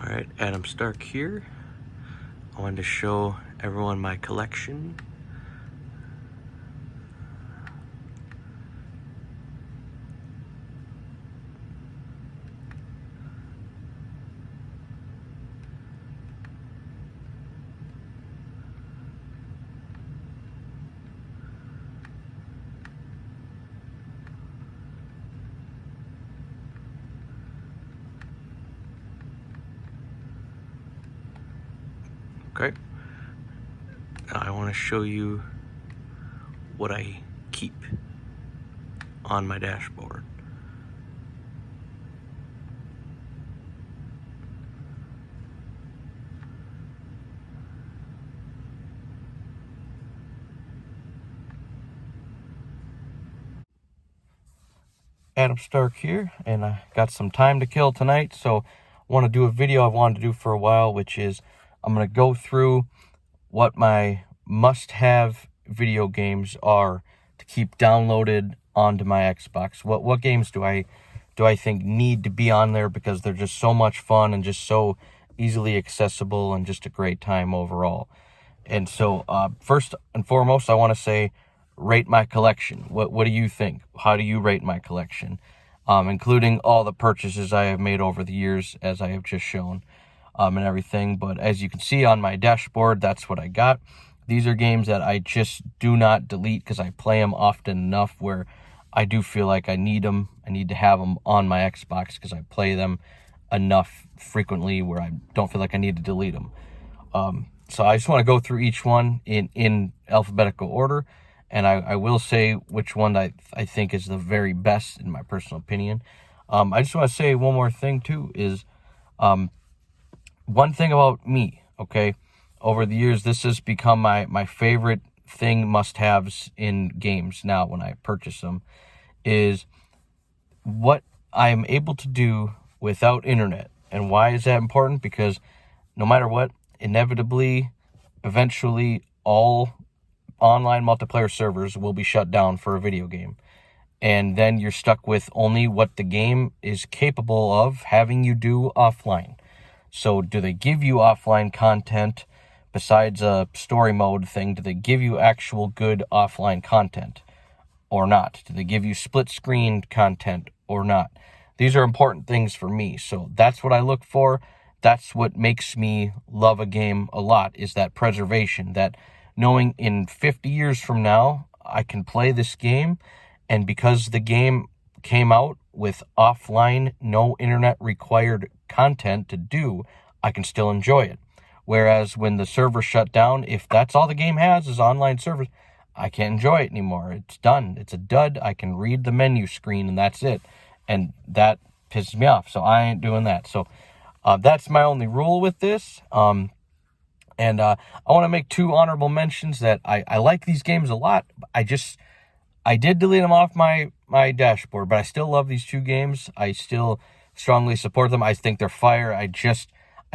Alright, Adam Stark here. I wanted to show everyone my collection. Okay, I want to show you what I keep on my dashboard. Adam Stark here, and I got some time to kill tonight, so I want to do a video I've wanted to do for a while, which is I'm going to go through what my must-have video games are to keep downloaded onto my Xbox. What games do I think need to be on there because they're just so much fun and just so easily accessible and just a great time overall. And so first and foremost, I want to say, rate my collection. What do you think? How do you rate my collection? Including all the purchases I have made over the years, as I have just shown, and everything. But as you can see on my dashboard, that's what I got. These are games that I just do not delete because I play them often enough where I do feel like I need them. I need to have them on my Xbox because I play them enough frequently where I don't feel like I need to delete them. So I just want to go through each one in alphabetical order, and I will say which one I think is the very best in my personal opinion. I just want to say one more thing too is one thing about me, okay? Over the years, this has become my favorite thing, must-haves in games now when I purchase them, is what I am able to do without internet. And why is that important? Because no matter what, inevitably, eventually, all online multiplayer servers will be shut down for a video game. And then you're stuck with only what the game is capable of having you do offline. So do they give you offline content besides a story mode thing? Do they give you actual good offline content or not? Do they give you split screen content or not? These are important things for me. So that's what I look for. That's what makes me love a game a lot, is that preservation, that knowing in 50 years from now, I can play this game, and because the game came out with offline, no internet required content to do, I can still enjoy it. Whereas when the server shut down, if that's all the game has is online servers, I can't enjoy it anymore. It's done. It's a dud. I can read the menu screen and that's it. And that pisses me off. So I ain't doing that. So that's my only rule with this. And I want to make two honorable mentions that I like these games a lot. I did delete them off my dashboard, but I still love these two games. I still strongly support them. I think they're fire. I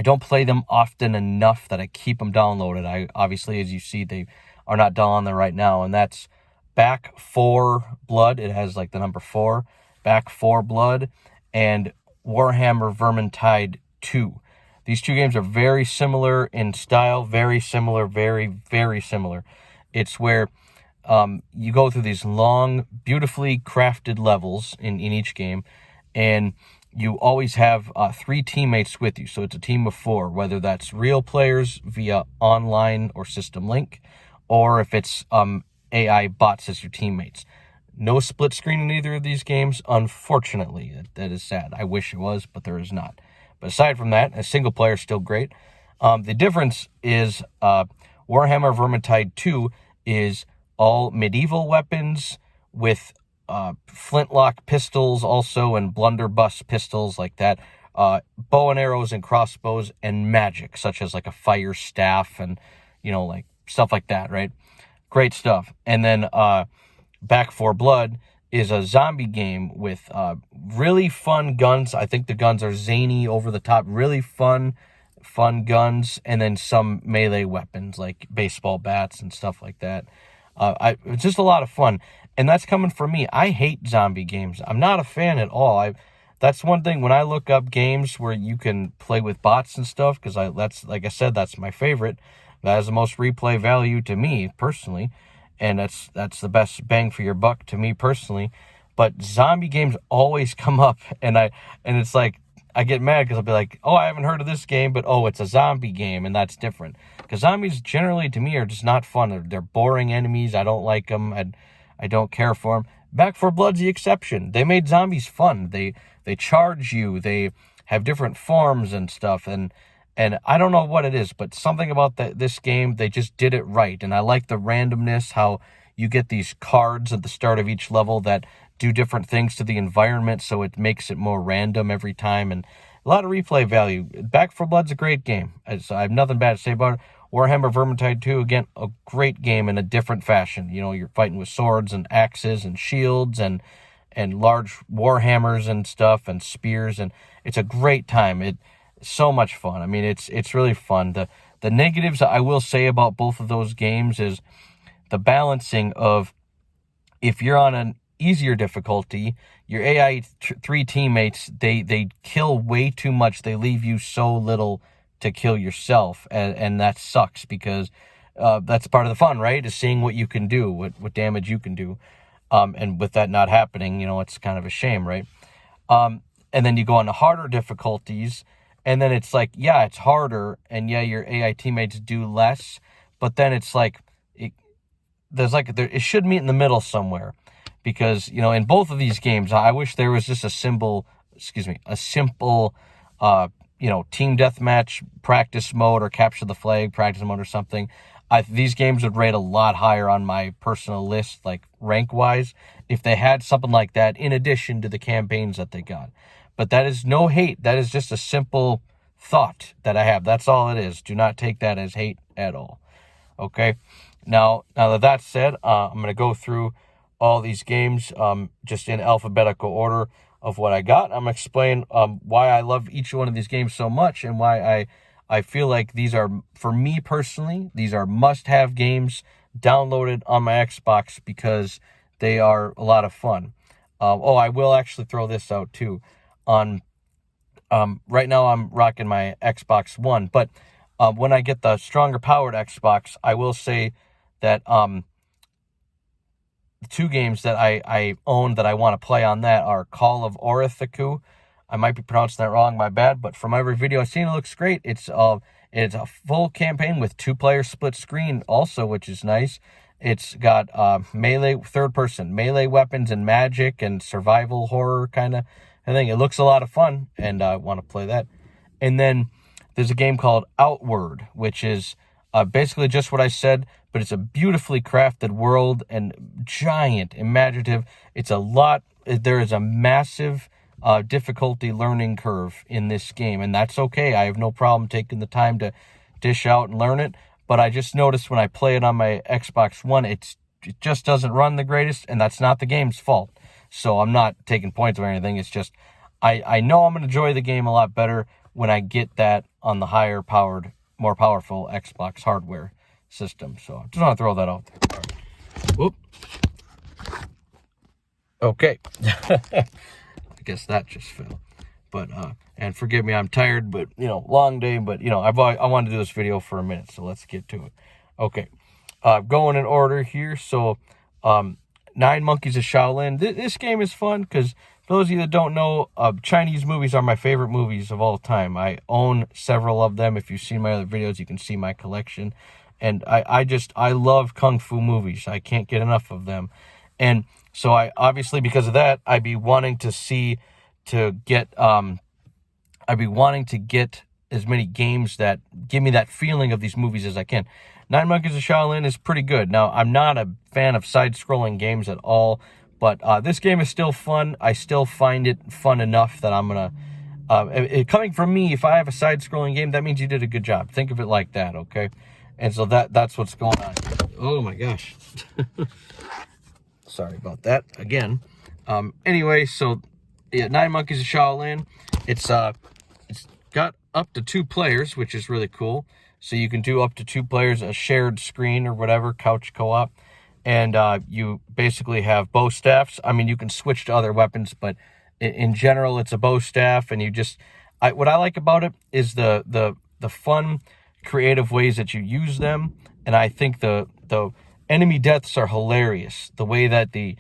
don't play them often enough that I keep them downloaded. I obviously, as you see, they are not down on there right now, and that's Back 4 Blood. It has like the number 4, Back 4 Blood, and Warhammer Vermintide 2. These two games are very similar in style, very similar, very, very similar. It's where you go through these long, beautifully crafted levels in each game, and you always have 3 teammates with you. So it's a team of 4, whether that's real players via online or system link, or if it's AI bots as your teammates. No split screen in either of these games, unfortunately. That is sad. I wish it was, but there is not. But aside from that, a single player is still great. The difference is Warhammer Vermintide 2 is all medieval weapons with flintlock pistols also, and blunderbuss pistols like that, bow and arrows and crossbows, and magic such as like a fire staff and like stuff like that, right? Great stuff. And then Back 4 Blood is a zombie game with really fun guns. I think the guns are zany, over the top, really fun guns, and then some melee weapons like baseball bats and stuff like that. It's just a lot of fun, and that's coming from me. I hate zombie games. I'm not a fan at all. that's one thing when I look up games where you can play with bots and stuff, because that's, like I said, that's my favorite. That has the most replay value to me personally, and that's the best bang for your buck to me personally. But zombie games always come up, and it's like I get mad because I'll be like, oh, I haven't heard of this game, but oh, it's a zombie game, and that's different. Because zombies generally to me are just not fun. They're boring enemies. I don't like them. I don't care for them. Back 4 Blood's the exception. They made zombies fun. They charge you. They have different forms and stuff, and I don't know what it is, but something about this game, they just did it right. And I like the randomness, how you get these cards at the start of each level that do different things to the environment, so it makes it more random every time, and a lot of replay value. Back 4 Blood's a great game. I have nothing bad to say about it. Warhammer Vermintide 2, again, a great game in a different fashion. You know, you're fighting with swords and axes and shields and large warhammers and stuff and spears, and it's a great time. It's so much fun. I mean, it's really fun. The negatives I will say about both of those games is the balancing of, if you're on an easier difficulty, your AI 3 teammates, they kill way too much. They leave you so little to kill yourself, and that sucks, because that's part of the fun, right? Is seeing what you can do, what damage you can do. And with that not happening, you know, it's kind of a shame, right? And then you go on to harder difficulties, and then it's like, yeah, it's harder, and yeah, your AI teammates do less, but then it's like, it should meet in the middle somewhere, because, you know, in both of these games, I wish there was just a simple, you know, team deathmatch practice mode or capture the flag practice mode or something. These games would rate a lot higher on my personal list, like rank-wise, if they had something like that in addition to the campaigns that they got. But that is no hate. That is just a simple thought that I have. That's all it is. Do not take that as hate at all. Okay? Now that that's said, I'm going to go through all these games just in alphabetical order of what I got. I'm going to explain why I love each one of these games so much, and why I feel like these are, for me personally, these are must-have games downloaded on my Xbox, because they are a lot of fun. I will actually throw this out too. Right now I'm rocking my Xbox One, but when I get the stronger powered Xbox, I will say that the 2 games that I own that I want to play on that are Call of Orathaku. I might be pronouncing that wrong, my bad, but from every video I've seen, it looks great. It's a full campaign with 2-player split screen also, which is nice. It's got melee, third-person melee weapons and magic and survival horror kind of thing. It looks a lot of fun, and I want to play that. And then there's a game called Outward, which is basically just what I said, but it's a beautifully crafted world and giant, imaginative. There is a massive difficulty learning curve in this game, and that's okay. I have no problem taking the time to dish out and learn it, but I just noticed when I play it on my Xbox One, it just doesn't run the greatest, and that's not the game's fault. So I'm not taking points or anything. It's just I know I'm going to enjoy the game a lot better when I get that on the higher powered, more powerful Xbox hardware system. So I just want to throw that out there. Whoop. Okay. I guess that just fell. But and forgive me, I'm tired, but you know, long day, but you know, I wanted to do this video for a minute, so let's get to it. Okay. Going in order here. So 9 Monkeys of Shaolin. This game is fun because, for those of you that don't know, Chinese movies are my favorite movies of all time. I own several of them. If you've seen my other videos, you can see my collection. And I love Kung Fu movies. I can't get enough of them. And so obviously because of that, I'd be wanting to get as many games that give me that feeling of these movies as I can. 9 Monkeys of Shaolin is pretty good. Now, I'm not a fan of side-scrolling games at all, but this game is still fun. I still find it fun enough that I'm going to... coming from me, if I have a side-scrolling game, that means you did a good job. Think of it like that, okay? And so that's what's going on. Oh, my gosh. Sorry about that again. Anyway, so, yeah, 9 Monkeys of Shaolin. It's got up to 2 players, which is really cool. So you can do up to 2 players, a shared screen or whatever, couch co-op. And you basically have bow staffs. I mean, you can switch to other weapons, but in general, it's a bow staff, and what I like about it is the fun, creative ways that you use them, and I think the enemy deaths are hilarious. The way that the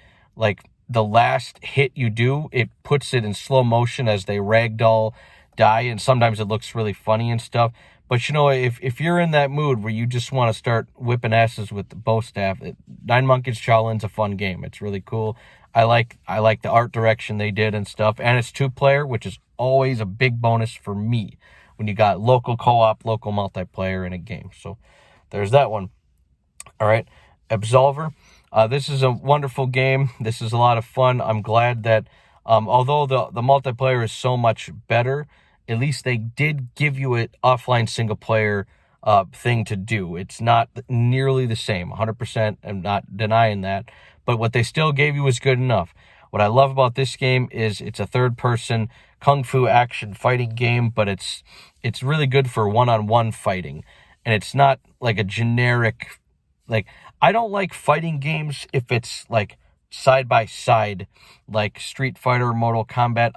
last hit you do, it puts it in slow motion as they ragdoll die, and sometimes it looks really funny and stuff. But if you're in that mood where you just want to start whipping asses with the bow staff, Nine Monkeys Shaolin's a fun game. It's really cool. I like the art direction they did and stuff, and it's 2-player, which is always a big bonus for me when you got local co-op, local multiplayer in a game. So there's that one. All right, Absolver. This is a wonderful game. This is a lot of fun. I'm glad that although the multiplayer is so much better, at least they did give you an offline single-player thing to do. It's not nearly the same, 100%. I'm not denying that. But what they still gave you was good enough. What I love about this game is it's a third-person kung fu action fighting game, but it's really good for one-on-one fighting. And it's not like a generic, I don't like fighting games if it's like side by side, like Street Fighter, Mortal Kombat.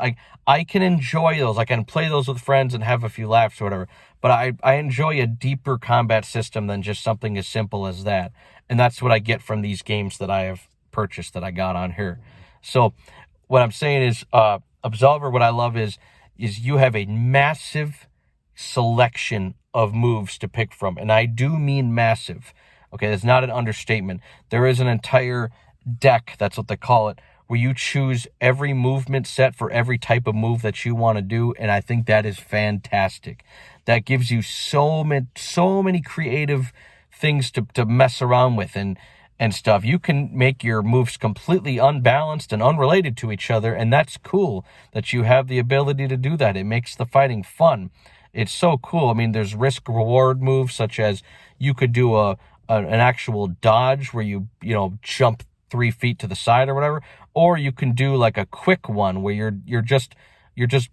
I can enjoy those. I can play those with friends and have a few laughs or whatever. But I enjoy a deeper combat system than just something as simple as that. And that's what I get from these games that I have purchased that I got on here. So what I'm saying is, Absolver, what I love is you have a massive selection of moves to pick from. And I do mean massive. Okay, that's not an understatement. There is an entire deck, that's what they call it, where you choose every movement set for every type of move that you want to do, and I think that is fantastic. That gives you so many creative things to mess around with and stuff. You can make your moves completely unbalanced and unrelated to each other, and that's cool that you have the ability to do that. It makes the fighting fun. It's so cool. I mean, there's risk-reward moves, such as you could do an actual dodge where you jump 3 feet to the side or whatever, or you can do like a quick one where you're just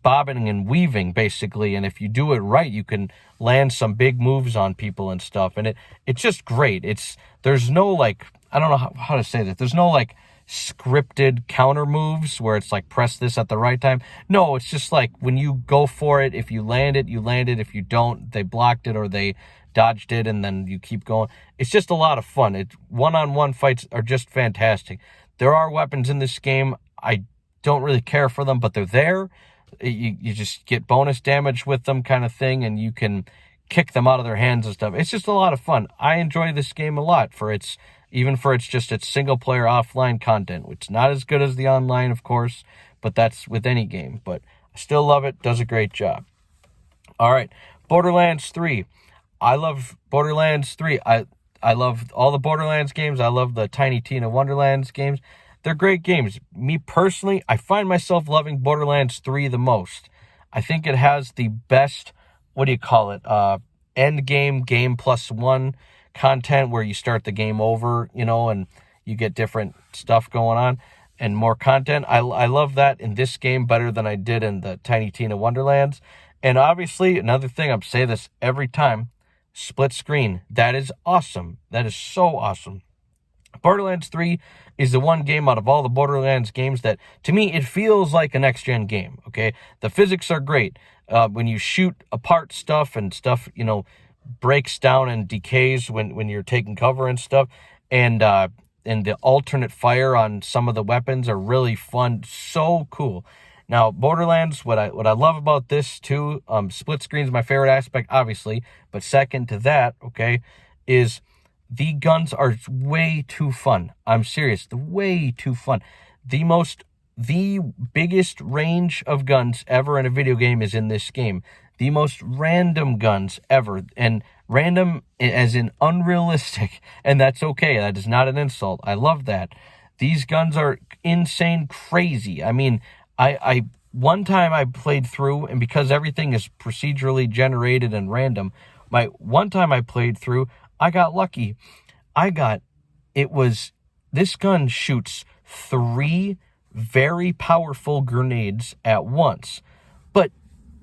bobbing and weaving basically, and if you do it right, you can land some big moves on people and stuff, and it's just great. There's no I don't know how to say that. There's no scripted counter moves where it's like press this at the right time. No, it's just like when you go for it, if you land it, you land it. If you don't, they blocked it or they dodged it, and then you keep going. It's just a lot of fun. One-on-one fights are just fantastic. There are weapons in this game. I don't really care for them, but they're there. You just get bonus damage with them kind of thing, and you can kick them out of their hands and stuff. It's just a lot of fun. I enjoy this game a lot for its single-player offline content, which is not as good as the online, of course, but that's with any game. But I still love it. Does a great job. All right, Borderlands 3. I love Borderlands 3. I love all the Borderlands games. I love the Tiny Tina Wonderlands games. They're great games. Me personally, I find myself loving Borderlands 3 the most. I think it has the best, end game plus one content where you start the game over, and you get different stuff going on and more content. I love that in this game better than I did in the Tiny Tina Wonderlands. And obviously, another thing, I'm saying this every time, split screen. That is awesome. That is so awesome. Borderlands 3 is the one game out of all the Borderlands games that, to me, it feels like a next-gen game, okay? The physics are great. When you shoot apart stuff and stuff, breaks down and decays when you're taking cover and stuff. And the alternate fire on some of the weapons are really fun. So cool. Now, Borderlands, what I love about this, too, split screen is my favorite aspect, obviously. But second to that, okay, is the guns are way too fun. I'm serious. Way too fun. The biggest range of guns ever in a video game is in this game. The most random guns ever. And random as in unrealistic. And that's okay. That is not an insult. I love that. These guns are insane crazy. I mean, I one time I played through, and because everything is procedurally generated and random, one time I played through, I got lucky. This gun shoots 3 very powerful grenades at once, but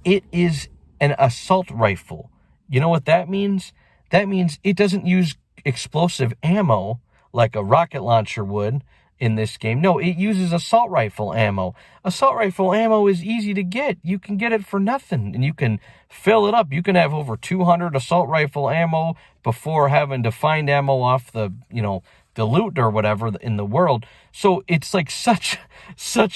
it is an assault rifle. You know what that means? That means it doesn't use explosive ammo like a rocket launcher would. in this game. No, it uses assault rifle ammo. Assault rifle ammo is easy to get. You can get it for nothing, and you can fill it up. You can have over 200 assault rifle ammo before having to find ammo off the, the loot or whatever in the world. So it's like such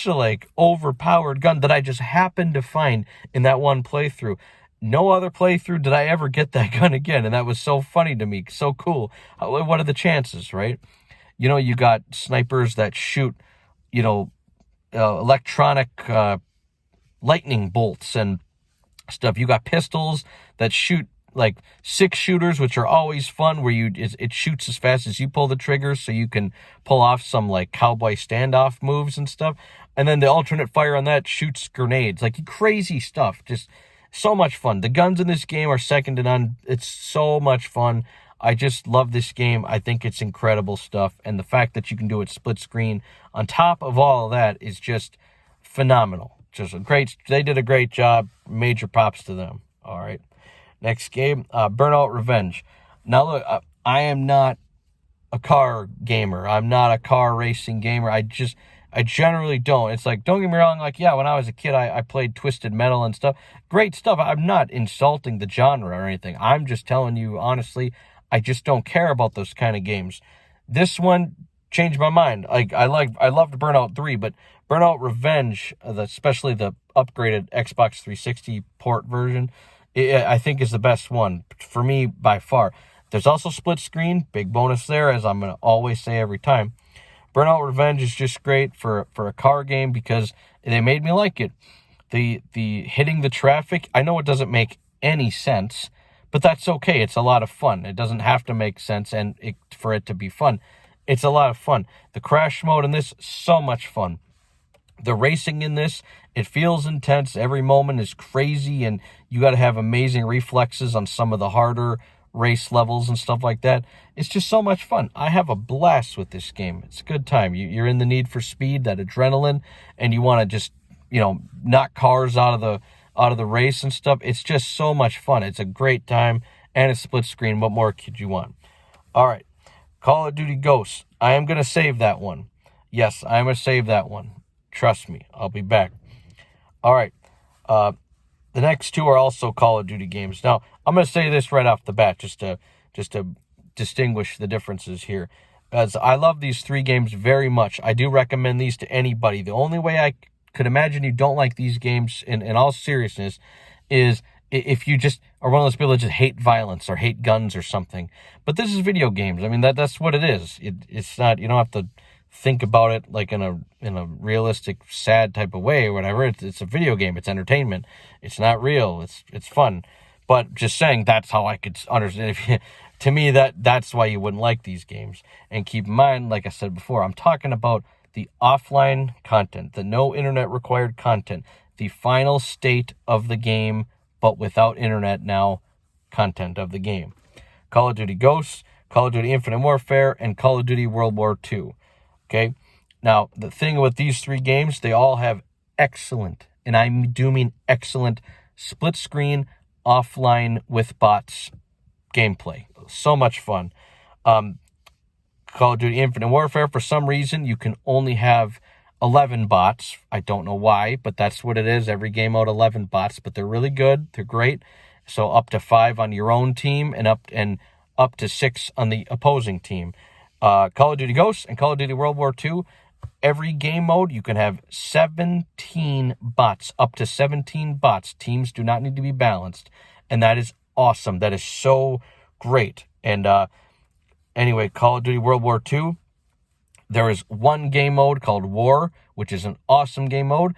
a like overpowered gun that I just happened to find in that one playthrough. No other playthrough did I ever get that gun again, and that was so funny to me, so cool. What are the chances, right? You got snipers that shoot, electronic lightning bolts and stuff. You got pistols that shoot like 6 shooters, which are always fun, where it shoots as fast as you pull the triggers, so you can pull off some like cowboy standoff moves and stuff. And then the alternate fire on that shoots grenades, like crazy stuff. Just so much fun. The guns in this game are second to none. It's so much fun. I just love this game. I think it's incredible stuff. And the fact that you can do it split screen on top of all of that is just phenomenal. They did a great job. Major props to them. All right. Next game, Burnout Revenge. Now look, I am not a car gamer. I'm not a car racing gamer. I generally don't. It's like, don't get me wrong, like, yeah, when I was a kid, I played Twisted Metal and stuff. Great stuff. I'm not insulting the genre or anything. I'm just telling you, honestly, I just don't care about those kind of games. This one changed my mind. Like, I loved Burnout 3, but Burnout Revenge, especially the upgraded Xbox 360 port version, I think is the best one for me by far. There's also split screen, big bonus there, as I'm going to always say every time. Burnout Revenge is just great for a car game because they made me like it. The hitting the traffic, I know it doesn't make any sense, but that's okay. It's a lot of fun. It doesn't have to make sense for it to be fun. It's a lot of fun. The crash mode in this, so much fun. The racing in this, it feels intense. Every moment is crazy, and you got to have amazing reflexes on some of the harder race levels and stuff like that. It's just so much fun. I have a blast with this game. It's a good time. You're in the need for speed, that adrenaline, and you want to just, knock cars out of the race and stuff. It's just so much fun. It's a great time, and it's split screen. What more could you want? All right, Call of Duty Ghosts. I am going to save that one. Yes, I am going to save that one. Trust me, I'll be back. All right, the next two are also Call of Duty games. Now, I'm going to say this right off the bat, just to distinguish the differences here, as I love these 3 games very much. I do recommend these to anybody. The only way I could imagine you don't like these games, in all seriousness, is if you just are one of those people that just hate violence or hate guns or something. But this is video games. I mean, that's what it is. It's not, you don't have to think about it like in a realistic, sad type of way or whatever. It's a video game. It's entertainment. It's not real. It's fun. But just saying, that's how I could understand. To me, that's why you wouldn't like these games. And keep in mind, like I said before, I'm talking about the offline content, the no internet required content, the final state of the game, but without internet now content of the game. Call of Duty Ghosts, Call of Duty Infinite Warfare, and Call of Duty World War II. Okay? Now, the thing with these 3 games, they all have excellent, and I do mean excellent, split screen, offline with bots gameplay. So much fun. Call of Duty Infinite Warfare, for some reason, you can only have 11 bots. I don't know why, but that's what it is. Every game mode, 11 bots, but they're really good. They're great. So up to 5 on your own team and up to 6 on the opposing team. Call of Duty Ghosts and Call of Duty World War II, every game mode, you can have 17 bots, up to 17 bots. Teams do not need to be balanced, and that is awesome. That is so great. And anyway, Call of Duty World War II, there is one game mode called War, which is an awesome game mode.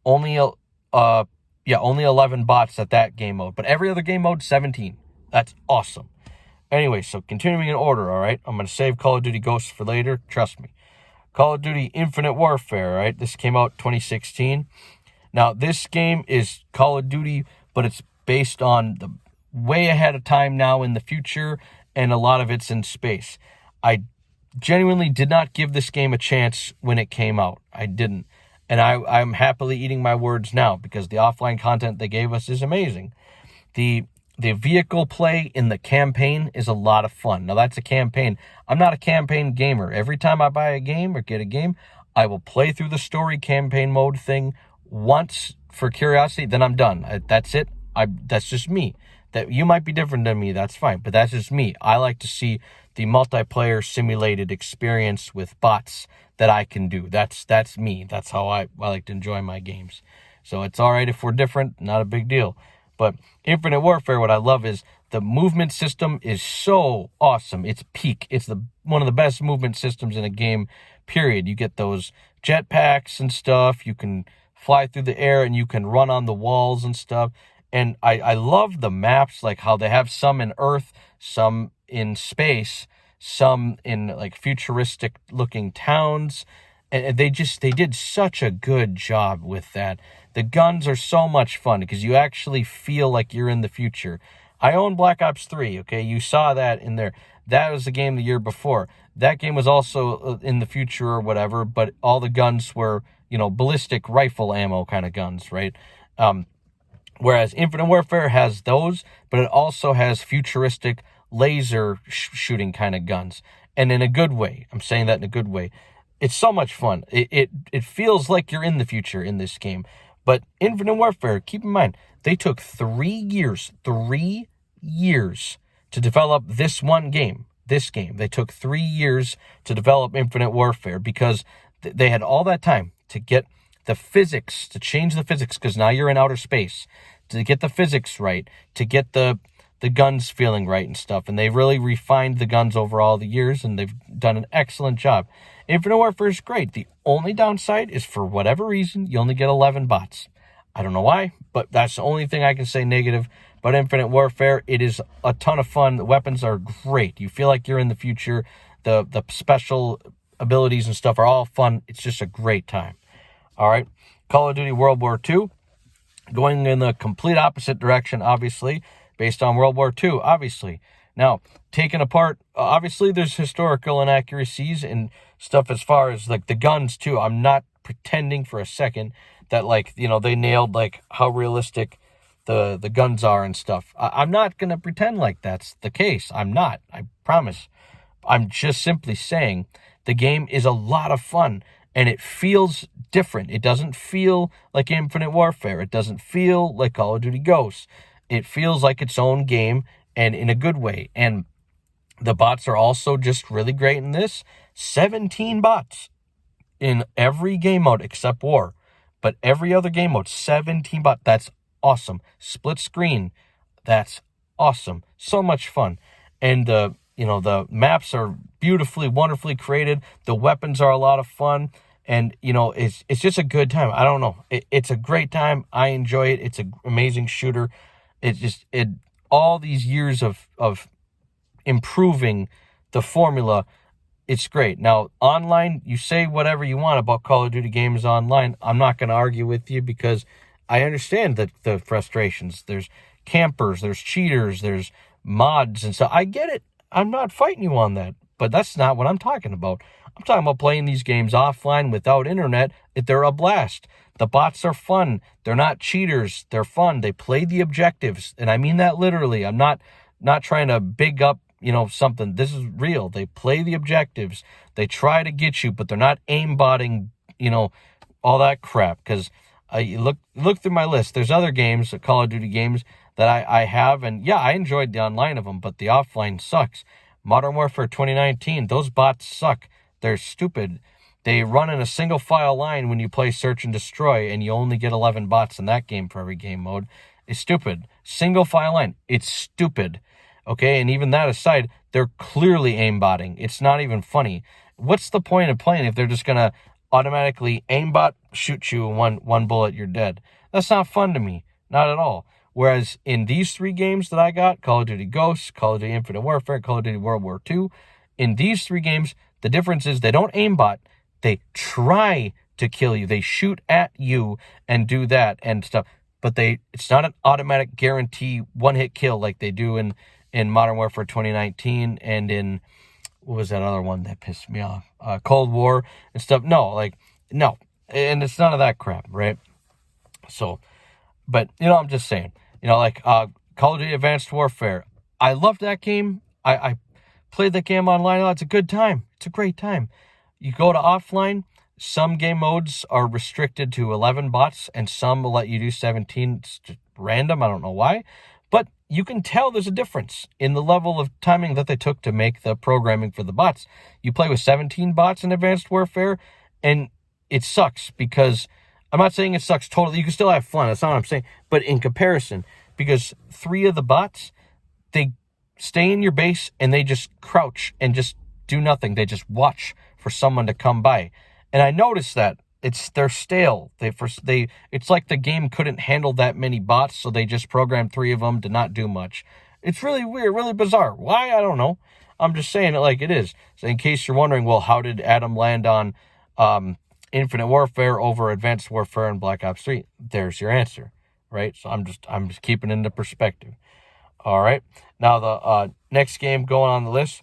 Only 11 bots at that game mode, but every other game mode, 17. That's awesome. Anyway, so continuing in order, all right? I'm going to save Call of Duty Ghosts for later. Trust me. Call of Duty Infinite Warfare, all right? This came out 2016. Now, this game is Call of Duty, but it's based on the way ahead of time now in the future, and a lot of it's in space. I genuinely did not give this game a chance when it came out. I didn't. And I'm happily eating my words now because the offline content they gave us is amazing. The The vehicle play in the campaign is a lot of fun. Now, that's a campaign. I'm not a campaign gamer. Every time I buy a game or get a game, I will play through the story campaign mode thing once for curiosity, then I'm done. That's it. That's just me. That you might be different than me, that's fine, but that's just me. I like to see the multiplayer simulated experience with bots that I can do. That's me. That's how I like to enjoy my games. So it's all right if we're different, not a big deal. But Infinite Warfare, what I love is the movement system is so awesome. It's peak. It's one of the best movement systems in a game, period. You get those jetpacks and stuff. You can fly through the air and you can run on the walls and stuff. And I love the maps, like how they have some in Earth, some in space, some in like futuristic looking towns. And they did such a good job with that. The guns are so much fun because you actually feel like you're in the future. I own Black Ops 3, okay? You saw that in there. That was the game the year before. That game was also in the future or whatever, but all the guns were, ballistic rifle ammo kind of guns, right? Whereas Infinite Warfare has those, but it also has futuristic laser shooting kind of guns. And in a good way. I'm saying that in a good way. It's so much fun. It feels like you're in the future in this game. But Infinite Warfare, keep in mind, they took 3 years to develop this one game, this game. They took 3 years to develop Infinite Warfare because they had all that time to get the physics, to change the physics, because now you're in outer space, to get the physics right, to get the guns feeling right and stuff. And they really refined the guns over all the years, and they've done an excellent job. Infinite Warfare is great. The only downside is, for whatever reason, you only get 11 bots. I don't know why, but that's the only thing I can say negative. But Infinite Warfare, it is a ton of fun. The weapons are great. You feel like you're in the future. The special abilities and stuff are all fun. It's just a great time. All right, Call of Duty World War II, going in the complete opposite direction, obviously, based on World War II, obviously. Now, taken apart, obviously there's historical inaccuracies and stuff as far as, like, the guns, too. I'm not pretending for a second that, like, they nailed, like, how realistic the guns are and stuff. I'm not going to pretend like that's the case. I'm not, I promise. I'm just simply saying the game is a lot of fun. And it feels different. It doesn't feel like Infinite Warfare. It doesn't feel like Call of Duty Ghosts. It feels like its own game, and in a good way. And the bots are also just really great in this. 17 bots in every game mode except War. But every other game mode, 17 bots. That's awesome. Split screen. That's awesome. So much fun. And the maps are beautifully, wonderfully created. The weapons are a lot of fun. And, it's just a good time. I don't know. It's a great time. I enjoy it. It's an amazing shooter. All these years of improving the formula, it's great. Now, online, you say whatever you want about Call of Duty games online. I'm not going to argue with you because I understand the frustrations. There's campers, there's cheaters, there's mods, and so I get it. I'm not fighting you on that, but that's not what I'm talking about. I'm talking about playing these games offline without internet. They're a blast. The bots are fun. They're not cheaters. They're fun. They play the objectives, and I mean that literally. I'm not trying to big up, something. This is real. They play the objectives. They try to get you, but they're not aimbotting, all that crap. Because you look through my list. There's other games, Call of Duty games, that I have, and yeah, I enjoyed the online of them, but the offline sucks. Modern Warfare 2019, those bots suck. They're stupid. They run in a single file line when you play Search and Destroy, and you only get 11 bots in that game for every game mode. It's stupid. Single file line. It's stupid. Okay, and even that aside, they're clearly aimbotting. It's not even funny. What's the point of playing if they're just going to automatically aimbot, shoot you, one bullet, you're dead? That's not fun to me. Not at all. Whereas in these 3 games that I got, Call of Duty Ghosts, Call of Duty Infinite Warfare, Call of Duty World War II, in these 3 games, the difference is they don't aimbot. They try to kill you. They shoot at you and do that and stuff. But it's not an automatic guarantee one-hit kill like they do in Modern Warfare 2019 and in, what was that other one that pissed me off? Cold War and stuff. No. And it's none of that crap, right? So, but, I'm just saying. Call of Duty Advanced Warfare. I love that game. I played that game online. Oh, it's a good time. It's a great time. You go to offline. Some game modes are restricted to 11 bots, and some will let you do 17. It's just random. I don't know why. But you can tell there's a difference in the level of timing that they took to make the programming for the bots. You play with 17 bots in Advanced Warfare, and it sucks because I'm not saying it sucks totally. You can still have fun. That's not what I'm saying. But in comparison, because 3 of the bots, they stay in your base and they just crouch and just do nothing. They just watch for someone to come by. And I noticed that they're stale. It's like the game couldn't handle that many bots, so they just programmed 3 of them to not do much. It's really weird, really bizarre. Why? I don't know. I'm just saying it like it is. So in case you're wondering, well, how did Adam land on Infinite Warfare over Advanced Warfare and Black Ops 3? There's your answer, right? So I'm just keeping it into perspective. All right. Now the next game going on the list,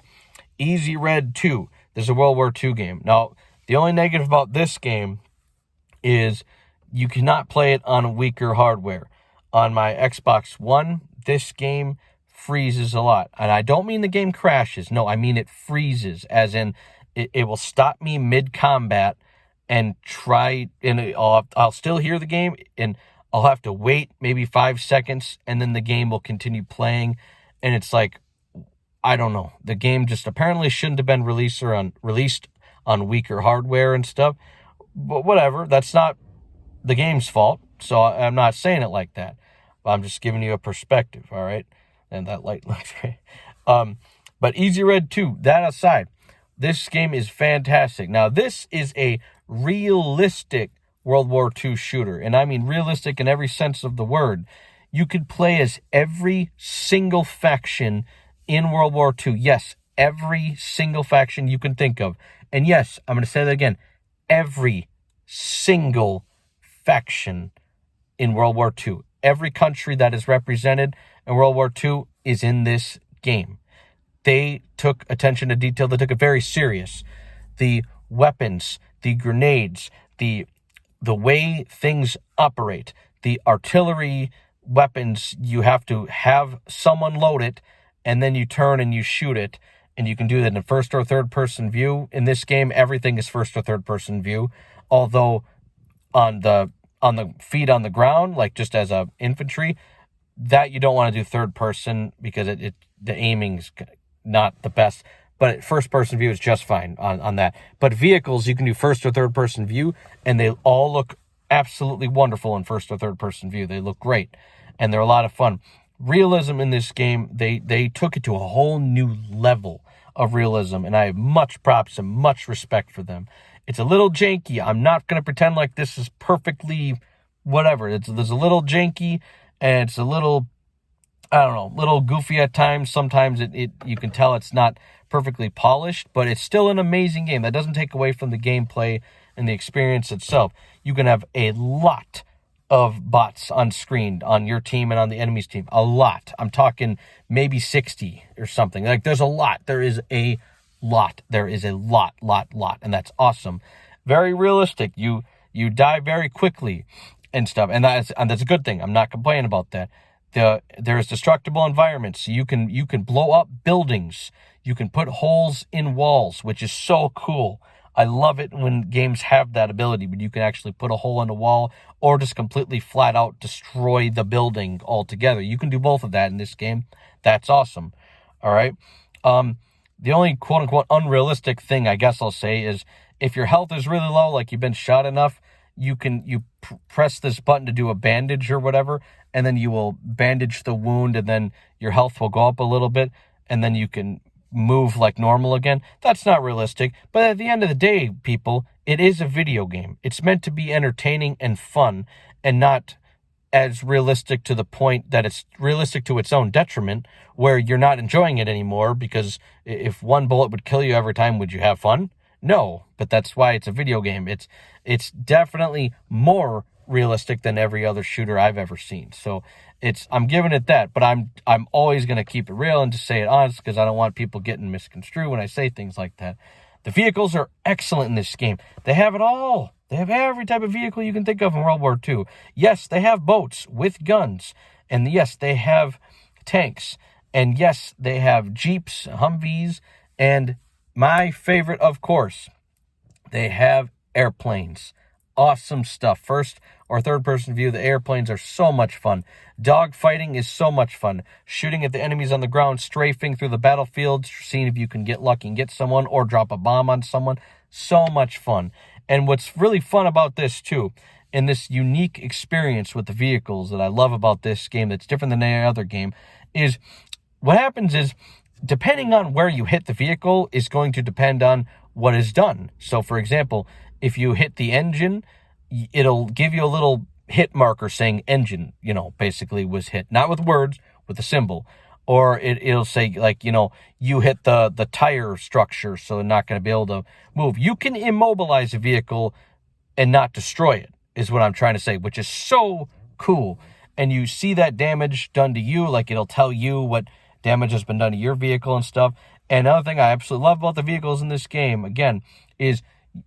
Easy Red 2. This is a World War II game. Now, the only negative about this game is you cannot play it on weaker hardware. On my Xbox One, this game freezes a lot. And I don't mean the game crashes. No, I mean it freezes, as in it will stop me mid-combat and I'll still hear the game, and I'll have to wait maybe 5 seconds, and then the game will continue playing. And it's like, I don't know. The game just apparently shouldn't have been released on weaker hardware and stuff. But whatever, that's not the game's fault. So I'm not saying it like that. I'm just giving you a perspective, all right? And that light looks great. But Easy Red 2, that aside, this game is fantastic. Now, this is a realistic World War II shooter. And I mean realistic in every sense of the word. You could play as every single faction in World War II. Yes, every single faction you can think of. And yes, I'm going to say that again. Every single faction in World War II. Every country that is represented in World War II is in this game. They took attention to detail. They took it very serious. The weapons, the grenades, the way things operate, the artillery weapons, you have to have someone load it, and then you turn and you shoot it. And you can do that in first or third person view. In this game, everything is first or third person view. Although on the feet on the ground, like just as a infantry, that you don't want to do third person because the aiming's not the best. But first person view is just fine on that. But vehicles, you can do first or third person view, and they all look absolutely wonderful in first or third person view. They look great, and they're a lot of fun. Realism in this game, they took it to a whole new level of realism, and I have much props and much respect for them. It's a little janky. I'm not going to pretend like this is perfectly whatever. There's a little janky, and it's a little, I don't know, little goofy at times. Sometimes you can tell it's not perfectly polished, but it's still an amazing game. That doesn't take away from the gameplay and the experience itself. You can have a lot of bots on screen on your team and on the enemy's team. A lot. I'm talking maybe 60 or something. Like, there's a lot. There is a lot. There is a lot. And that's awesome. Very realistic. You die very quickly and stuff. And that's a good thing. I'm not complaining about that. There's destructible environments. So you can blow up buildings. You can put holes in walls, which is so cool. I love it when games have that ability, but you can actually put a hole in a wall or just completely flat out destroy the building altogether. You can do both of that in this game. That's awesome. All right. The only quote unquote unrealistic thing I guess I'll say is if your health is really low, like you've been shot enough, you press this button to do a bandage or whatever, and then you will bandage the wound, and then your health will go up a little bit, and then you can move like normal again. That's not realistic, but at the end of the day, people, it is a video game. It's meant to be entertaining and fun, and not as realistic to the point that it's realistic to its own detriment, where you're not enjoying it anymore, because if one bullet would kill you every time, would you have fun? No, but that's why it's a video game. It's definitely more realistic than every other shooter I've ever seen. So I'm giving it that, but I'm always going to keep it real and just say it honest, because I don't want people getting misconstrued when I say things like that. The vehicles are excellent in this game. They have it all. They have every type of vehicle you can think of in World War II. Yes, they have boats with guns. And yes, they have tanks. And yes, they have Jeeps, Humvees, and my favorite, of course, they have airplanes. Awesome stuff. First or third person view, the airplanes are so much fun. Dog fighting is so much fun. Shooting at the enemies on the ground, strafing through the battlefield, seeing if you can get lucky and get someone or drop a bomb on someone. So much fun. And what's really fun about this too, in this unique experience with the vehicles that I love about this game that's different than any other game, is what happens is, depending on where you hit the vehicle is going to depend on what is done. So, for example, if you hit the engine, it'll give you a little hit marker saying engine, basically was hit. Not with words, with a symbol. Or it'll say, like, you hit the tire structure, so they're not going to be able to move. You can immobilize a vehicle and not destroy it, is what I'm trying to say, which is so cool. And you see that damage done to you, like it'll tell you what damage has been done to your vehicle and stuff. And another thing I absolutely love about the vehicles in this game, again, is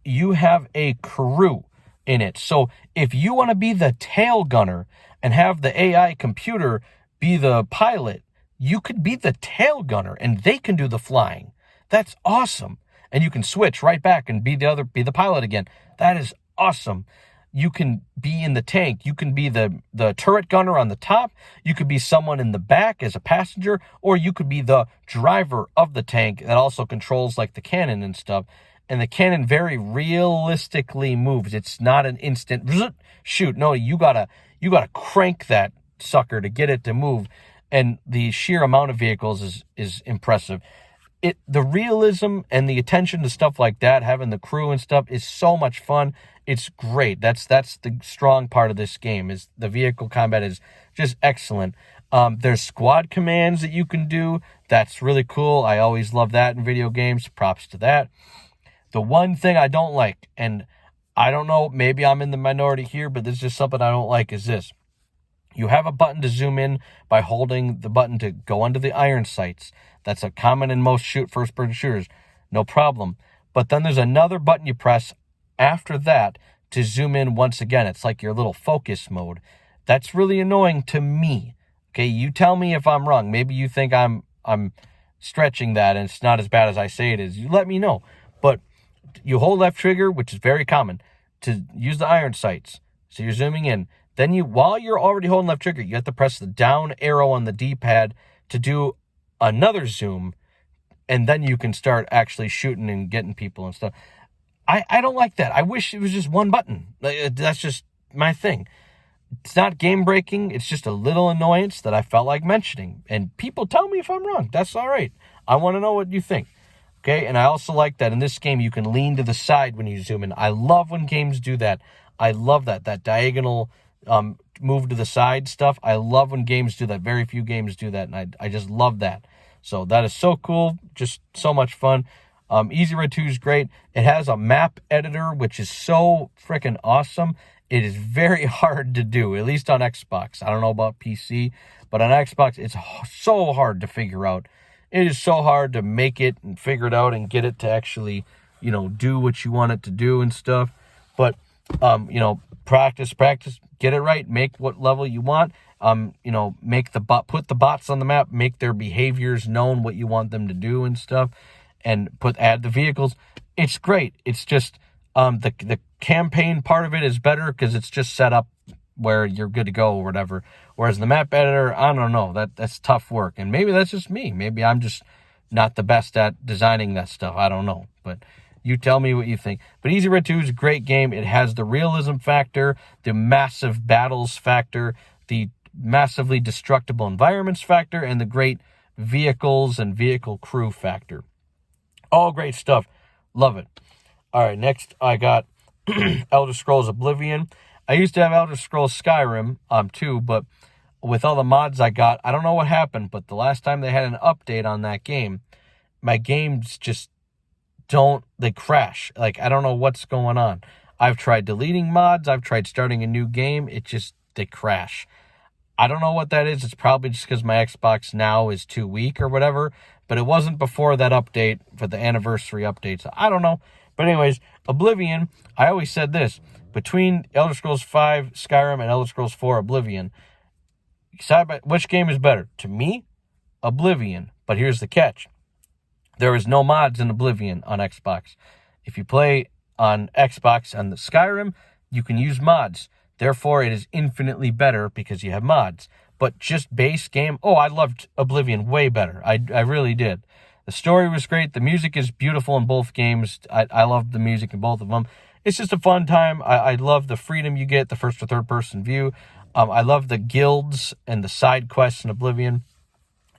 you have a crew in it. So if you want to be the tail gunner and have the AI computer be the pilot, you could be the tail gunner and they can do the flying. That's awesome. And you can switch right back and be the pilot again. That is awesome. You can be in the tank. You can be the turret gunner on the top. You could be someone in the back as a passenger, or you could be the driver of the tank that also controls like the cannon and stuff. And the cannon very realistically moves. It's not an instant shoot. No, you gotta crank that sucker to get it to move. And the sheer amount of vehicles is impressive. The realism and the attention to stuff like that, having the crew and stuff, is so much fun. It's great. That's the strong part of this game, is the vehicle combat is just excellent. There's squad commands that you can do. That's really cool. I always love that in video games. Props to that. The one thing I don't like, and I don't know, maybe I'm in the minority here, but this is just something I don't like, is this. You have a button to zoom in by holding the button to go under the iron sights. That's a common in most first-person shooters. No problem. But then there's another button you press after that to zoom in once again. It's like your little focus mode. That's really annoying to me. Okay, you tell me if I'm wrong. Maybe you think I'm stretching that and it's not as bad as I say it is. You let me know. But you hold left trigger, which is very common, to use the iron sights. So you're zooming in. Then while you're already holding left trigger, you have to press the down arrow on the D-pad to do another zoom, and then you can start actually shooting and getting people and stuff. I don't like that. I wish it was just one button. That's just my thing. It's not game breaking. It's just a little annoyance that I felt like mentioning. And people tell me if I'm wrong. That's all right. I want to know what you think. Okay, and I also like that in this game you can lean to the side when you zoom in. I love when games do that. I love that diagonal move to the side stuff. I love when games do that. Very few games do that, and I just love that. So that is so cool. Just so much fun. Easy Red 2 is great. It has a map editor, which is so freaking awesome. It is very hard to do, at least on Xbox. I don't know about PC, but on Xbox, it's so hard to figure out. It is so hard to make it and figure it out and get it to actually, do what you want it to do and stuff. But, practice, get it right, make what level you want. Make put the bots on the map, make their behaviors known, what you want them to do and stuff, and add the vehicles. It's great. It's just the campaign part of it is better because it's just set up where you're good to go or whatever. Whereas the map editor, I don't know, that's tough work. And maybe that's just me. Maybe I'm just not the best at designing that stuff. I don't know. But you tell me what you think. But Easy Red 2 is a great game. It has the realism factor, the massive battles factor, the massively destructible environments factor, and the great vehicles and vehicle crew factor. All great stuff. Love it. All right, next I got Elder Scrolls Oblivion. I used to have Elder Scrolls Skyrim too, but with all the mods I got, I don't know what happened, but the last time they had an update on that game, my games just they crash. Like, I don't know what's going on. I've tried deleting mods. I've tried starting a new game. They crash. I don't know what that is. It's probably just because my Xbox now is too weak or whatever, but it wasn't before that update for the anniversary update. So I don't know. But anyways, Oblivion, I always said this, between Elder Scrolls 5 Skyrim and Elder Scrolls 4 Oblivion, which game is better? To me, Oblivion. But here's the catch. There is no mods in Oblivion on Xbox. If you play on Xbox on the Skyrim, you can use mods. Therefore, it is infinitely better because you have mods. But just base game, I loved Oblivion way better. I really did. The story was great. The music is beautiful in both games. I love the music in both of them. It's just a fun time. I love the freedom you get, the first or third person view. I love the guilds and the side quests in Oblivion.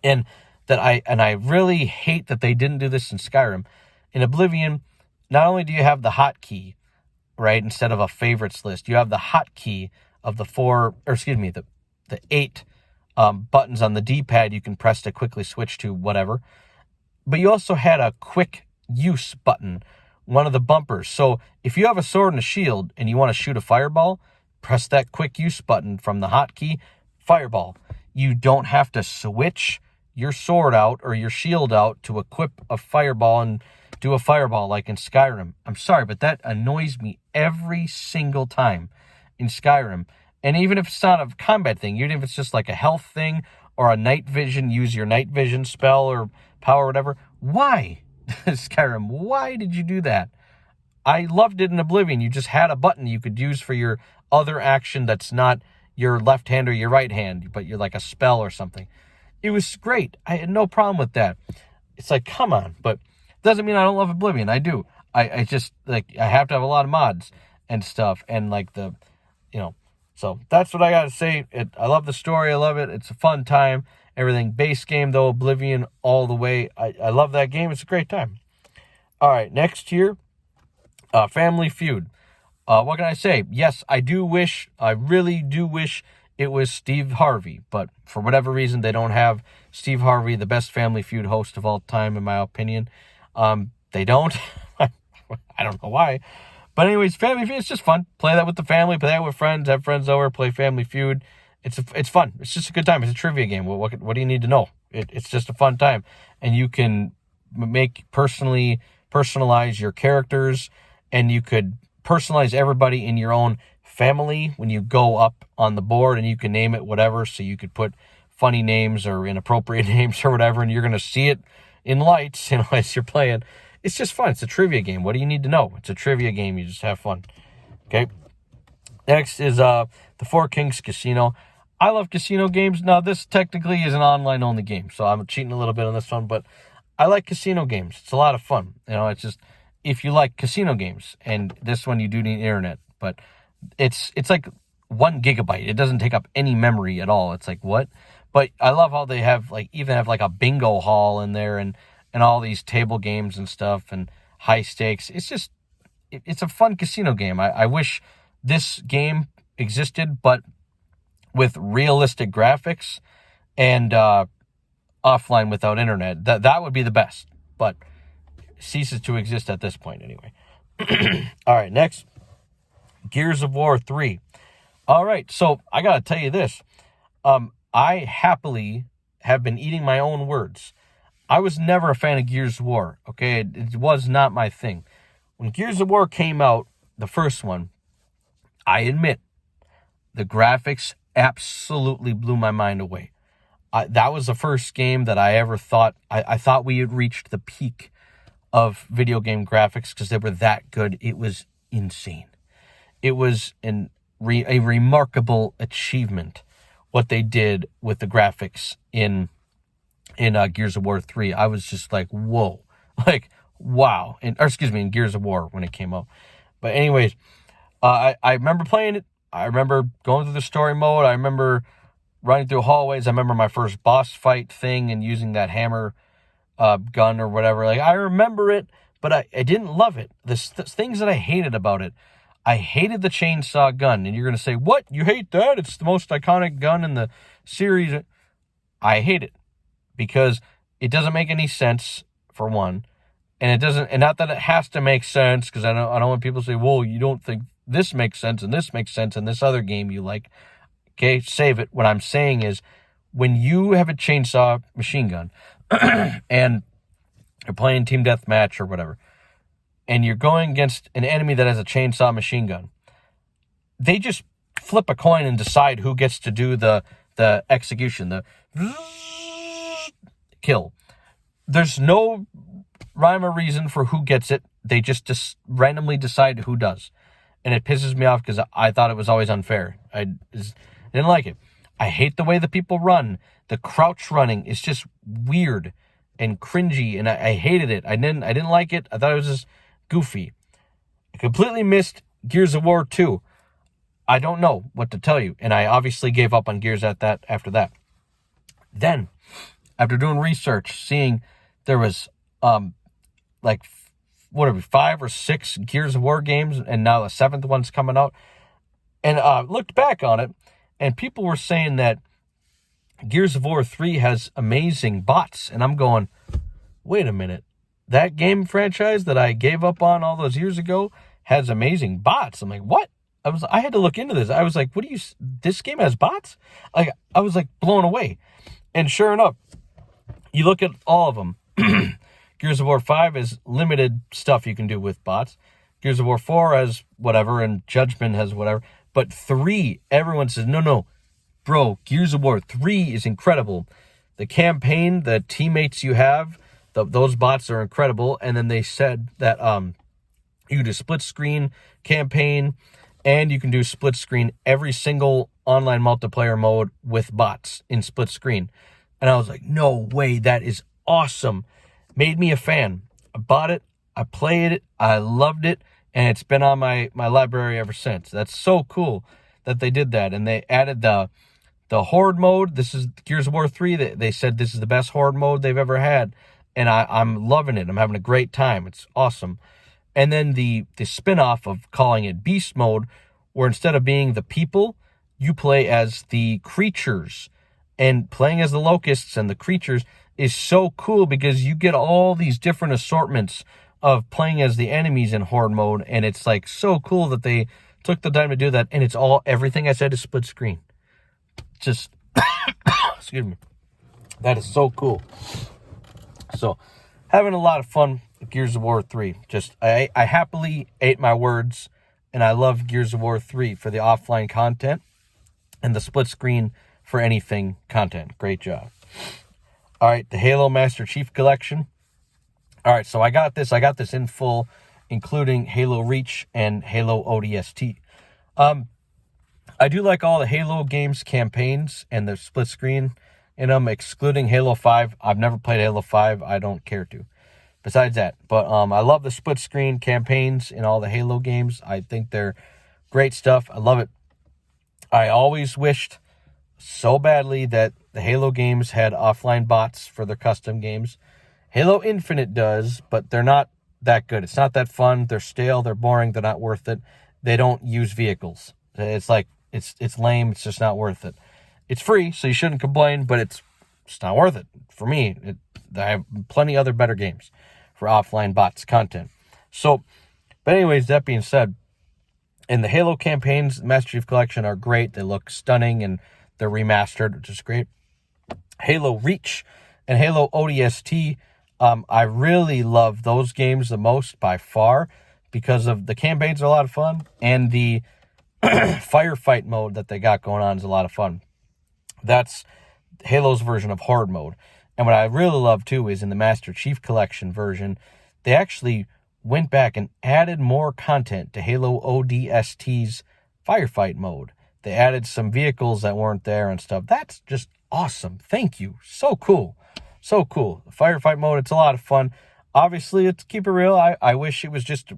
And I really hate that they didn't do this in Skyrim. In Oblivion, not only do you have the hotkey, right, instead of a favorites list, you have the hotkey of the 8 buttons on the D-pad you can press to quickly switch to whatever. But you also had a quick use button, one of the bumpers. So if you have a sword and a shield and you want to shoot a fireball, press that quick use button from the hotkey, fireball. You don't have to switch your sword out or your shield out to equip a fireball and do a fireball like in Skyrim. I'm sorry, but that annoys me every single time in Skyrim. And even if it's not a combat thing, even if it's just like a health thing or a night vision, use your night vision spell or power or whatever. Why, Skyrim? Why did you do that? I loved it in Oblivion. You just had a button you could use for your other action that's not your left hand or your right hand, but you're like a spell or something. It was great. I had no problem with that. It's like, come on. But it doesn't mean I don't love Oblivion. I do. I just, I have to have a lot of mods and stuff. And so that's what I got to say. I love the story. I love it. It's a fun time. Everything. Base game, though, Oblivion all the way. I love that game. It's a great time. All right, next year, Family Feud. What can I say? Yes, I really do wish it was Steve Harvey, but for whatever reason, they don't have Steve Harvey, the best Family Feud host of all time, in my opinion. They don't. I don't know why. But anyways, Family Feud, it's just fun. Play that with the family, play that with friends, have friends over, play Family Feud. It's fun. It's just a good time. It's a trivia game. What do you need to know? It's just a fun time. And you can personalize your characters, and you could personalize everybody in your own family when you go up on the board, and you can name it whatever. So you could put funny names or inappropriate names or whatever, and you're going to see it in lights, as you're playing. It's just fun. It's a trivia game. What do you need to know? It's a trivia game. You just have fun. Okay. Next is the Four Kings Casino. I love casino games. Now, this technically is an online-only game, so I'm cheating a little bit on this one, but I like casino games. It's a lot of fun. It's just, if you like casino games, and this one you do need internet, but it's like 1 gigabyte. It doesn't take up any memory at all. It's like, what? But I love how they have, even have a bingo hall in there, and all these table games and stuff, and high stakes. It's just, it's a fun casino game. I wish this game existed, but with realistic graphics and offline without internet. That would be the best, but ceases to exist at this point anyway. All right, next, Gears of War 3. All right, so I got to tell you this. I happily have been eating my own words. I was never a fan of Gears of War, okay? It was not my thing. When Gears of War came out, the first one, I admit, the graphics absolutely blew my mind away. That was the first game that I ever thought, I thought we had reached the peak of video game graphics because they were that good. It was insane. It was a remarkable achievement, what they did with the graphics in Gears of War 3. I was just like, whoa, wow. In Gears of War when it came out. But anyways, I remember playing it. I remember going through the story mode. I remember running through hallways. I remember my first boss fight thing and using that hammer gun or whatever. I remember it, but I didn't love it. The things that I hated about it, I hated the chainsaw gun. And you're going to say, what? You hate that? It's the most iconic gun in the series. I hate it because it doesn't make any sense, for one. And it doesn't, and not that it has to make sense, because I don't want people to say, well, you don't think this makes sense and this makes sense in this other game you like. Okay, save it. What I'm saying is, when you have a chainsaw machine gun and you're playing team deathmatch or whatever, and you're going against an enemy that has a chainsaw machine gun, they just flip a coin and decide who gets to do the execution. kill. There's no rhyme or reason for who gets it. They just randomly decide who does. And it pisses me off because I thought it was always unfair. I didn't like it. I hate the way the people run. The crouch running is just weird and cringy, and I hated it. I didn't like it. I thought it was just goofy. I completely missed Gears of War 2. I don't know what to tell you, and I obviously gave up on Gears after that. Then, after doing research, seeing there was like 5 or 6 Gears of War games, and now the 7th one's coming out, and looked back on it, and people were saying that Gears of War 3 has amazing bots, and I'm going, wait a minute, that game franchise that I gave up on all those years ago has amazing bots. I'm like, what? I had to look into this. I was like, this game has bots? Like, I was like blown away. And sure enough, you look at all of them. Gears of War 5 is limited stuff you can do with bots. Gears of War 4 has whatever, and Judgment has whatever. But 3, everyone says, no, bro, Gears of War 3 is incredible. The campaign, the teammates you have, those bots are incredible. And then they said that you can do split screen campaign, and you can do split screen every single online multiplayer mode with bots in split screen. And I was like, no way, that is awesome. Made me a fan. I bought it, I played it, I loved it, and it's been on my library ever since. That's so cool that they did that. And they added the Horde mode. This is Gears of War 3. They said this is the best Horde mode they've ever had. And I'm loving it. I'm having a great time. It's awesome. And then the spin-off of calling it Beast Mode, where instead of being the people, you play as the creatures. And playing as the locusts and the creatures is so cool because you get all these different assortments of playing as the enemies in Horde mode. And it's like so cool that they took the time to do that. And it's everything I said is split screen. Just, excuse me. That is so cool. So, having a lot of fun with Gears of War 3. I happily ate my words, and I love Gears of War 3 for the offline content and the split screen for anything content. Great job. All right, the Halo Master Chief Collection. All right, so I got this in full, including Halo Reach and Halo ODST. I do like all the Halo games campaigns and the split screen in them, excluding Halo 5. I've never played Halo 5. I don't care to. Besides that, but I love the split screen campaigns in all the Halo games. I think they're great stuff. I love it. I always wished so badly that the Halo games had offline bots for their custom games. Halo Infinite does, but they're not that good. It's not that fun. They're stale. They're boring. They're not worth it. They don't use vehicles. It's like, it's lame. It's just not worth it. It's free, so you shouldn't complain, but it's not worth it. For me, I have plenty other better games for offline bots content. So, but anyways, that being said, in the Halo campaigns, Master Chief Collection are great. They look stunning, and they're remastered, which is great. Halo Reach and Halo ODST, I really love those games the most by far because of the campaigns are a lot of fun, and the firefight mode that they got going on is a lot of fun. That's Halo's version of Horde mode. And what I really love, too, is in the Master Chief Collection version, they actually went back and added more content to Halo ODST's firefight mode. They added some vehicles that weren't there and stuff. That's just awesome. Thank you. So cool. So cool. The firefight mode, it's a lot of fun. Obviously, let's keep it real. I wish it was just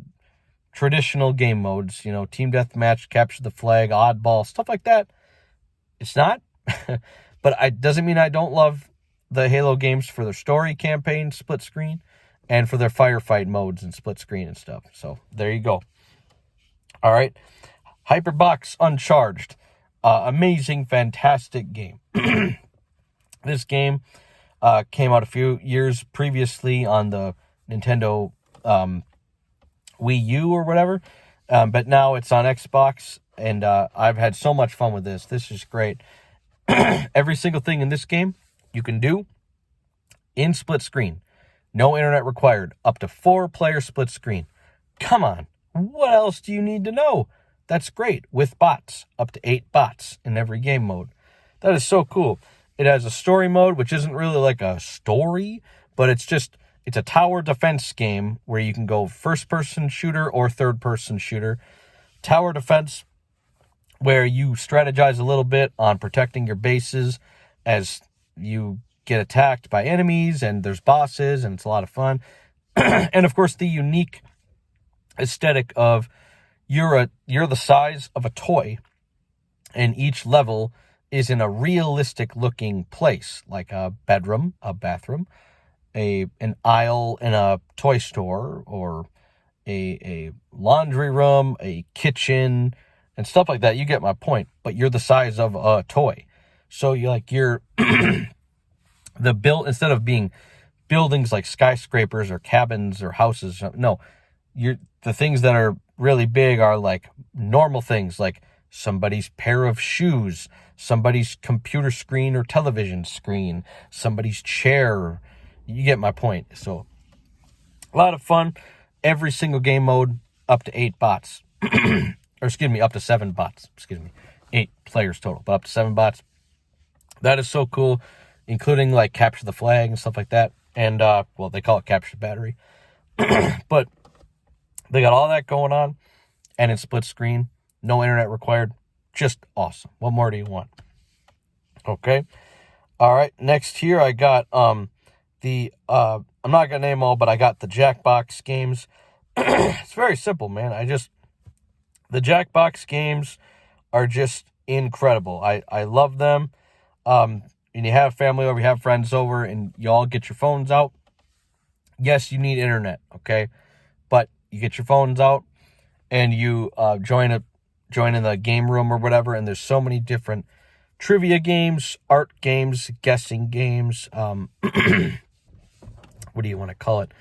traditional game modes, team deathmatch, capture the flag, oddball, stuff like that. It's not. But it doesn't mean I don't love the Halo games for their story campaign split screen and for their firefight modes and split screen and stuff. So there you go. All right. Hyperbox Uncharged. Amazing, fantastic game. This game came out a few years previously on the Nintendo Wii U or whatever. But now it's on Xbox, and I've had so much fun with this. This is great. Every single thing in this game you can do in split screen. No internet required. Up to 4-player split screen. Come on. What else do you need to know? That's great. With bots. Up to 8 bots in every game mode. That is so cool. It has a story mode, which isn't really like a story, but it's a tower defense game where you can go first-person shooter or third-person shooter. Tower defense, where you strategize a little bit on protecting your bases as you get attacked by enemies, and there's bosses, and it's a lot of fun. And of course, the unique aesthetic of you're the size of a toy, and each level is in a realistic looking place, like a bedroom, a bathroom, an aisle in a toy store, or a laundry room, a kitchen, and stuff like that. You get my point. But you're the size of a toy. So you're instead of being buildings like skyscrapers or cabins or houses, no, the things that are really big are like normal things, like somebody's pair of shoes, somebody's computer screen or television screen, somebody's chair. You get my point. So a lot of fun. Every single game mode, up to 8 bots. Or up to 7 bots. 8 players total, but up to 7 bots. That is so cool, including like capture the flag and stuff like that. And, they call it capture the battery. But they got all that going on, and it's split screen. No internet required. Just awesome. What more do you want? Okay. All right. Next here, I got I'm not going to name all, but I got the Jackbox games. It's very simple, man. The Jackbox games are just incredible. I love them. And you have family over, you have friends over, and you all get your phones out. Yes, you need internet, okay? But you get your phones out, and you join in the game room or whatever, and there's so many different trivia games, art games, guessing games, what do you want to call it?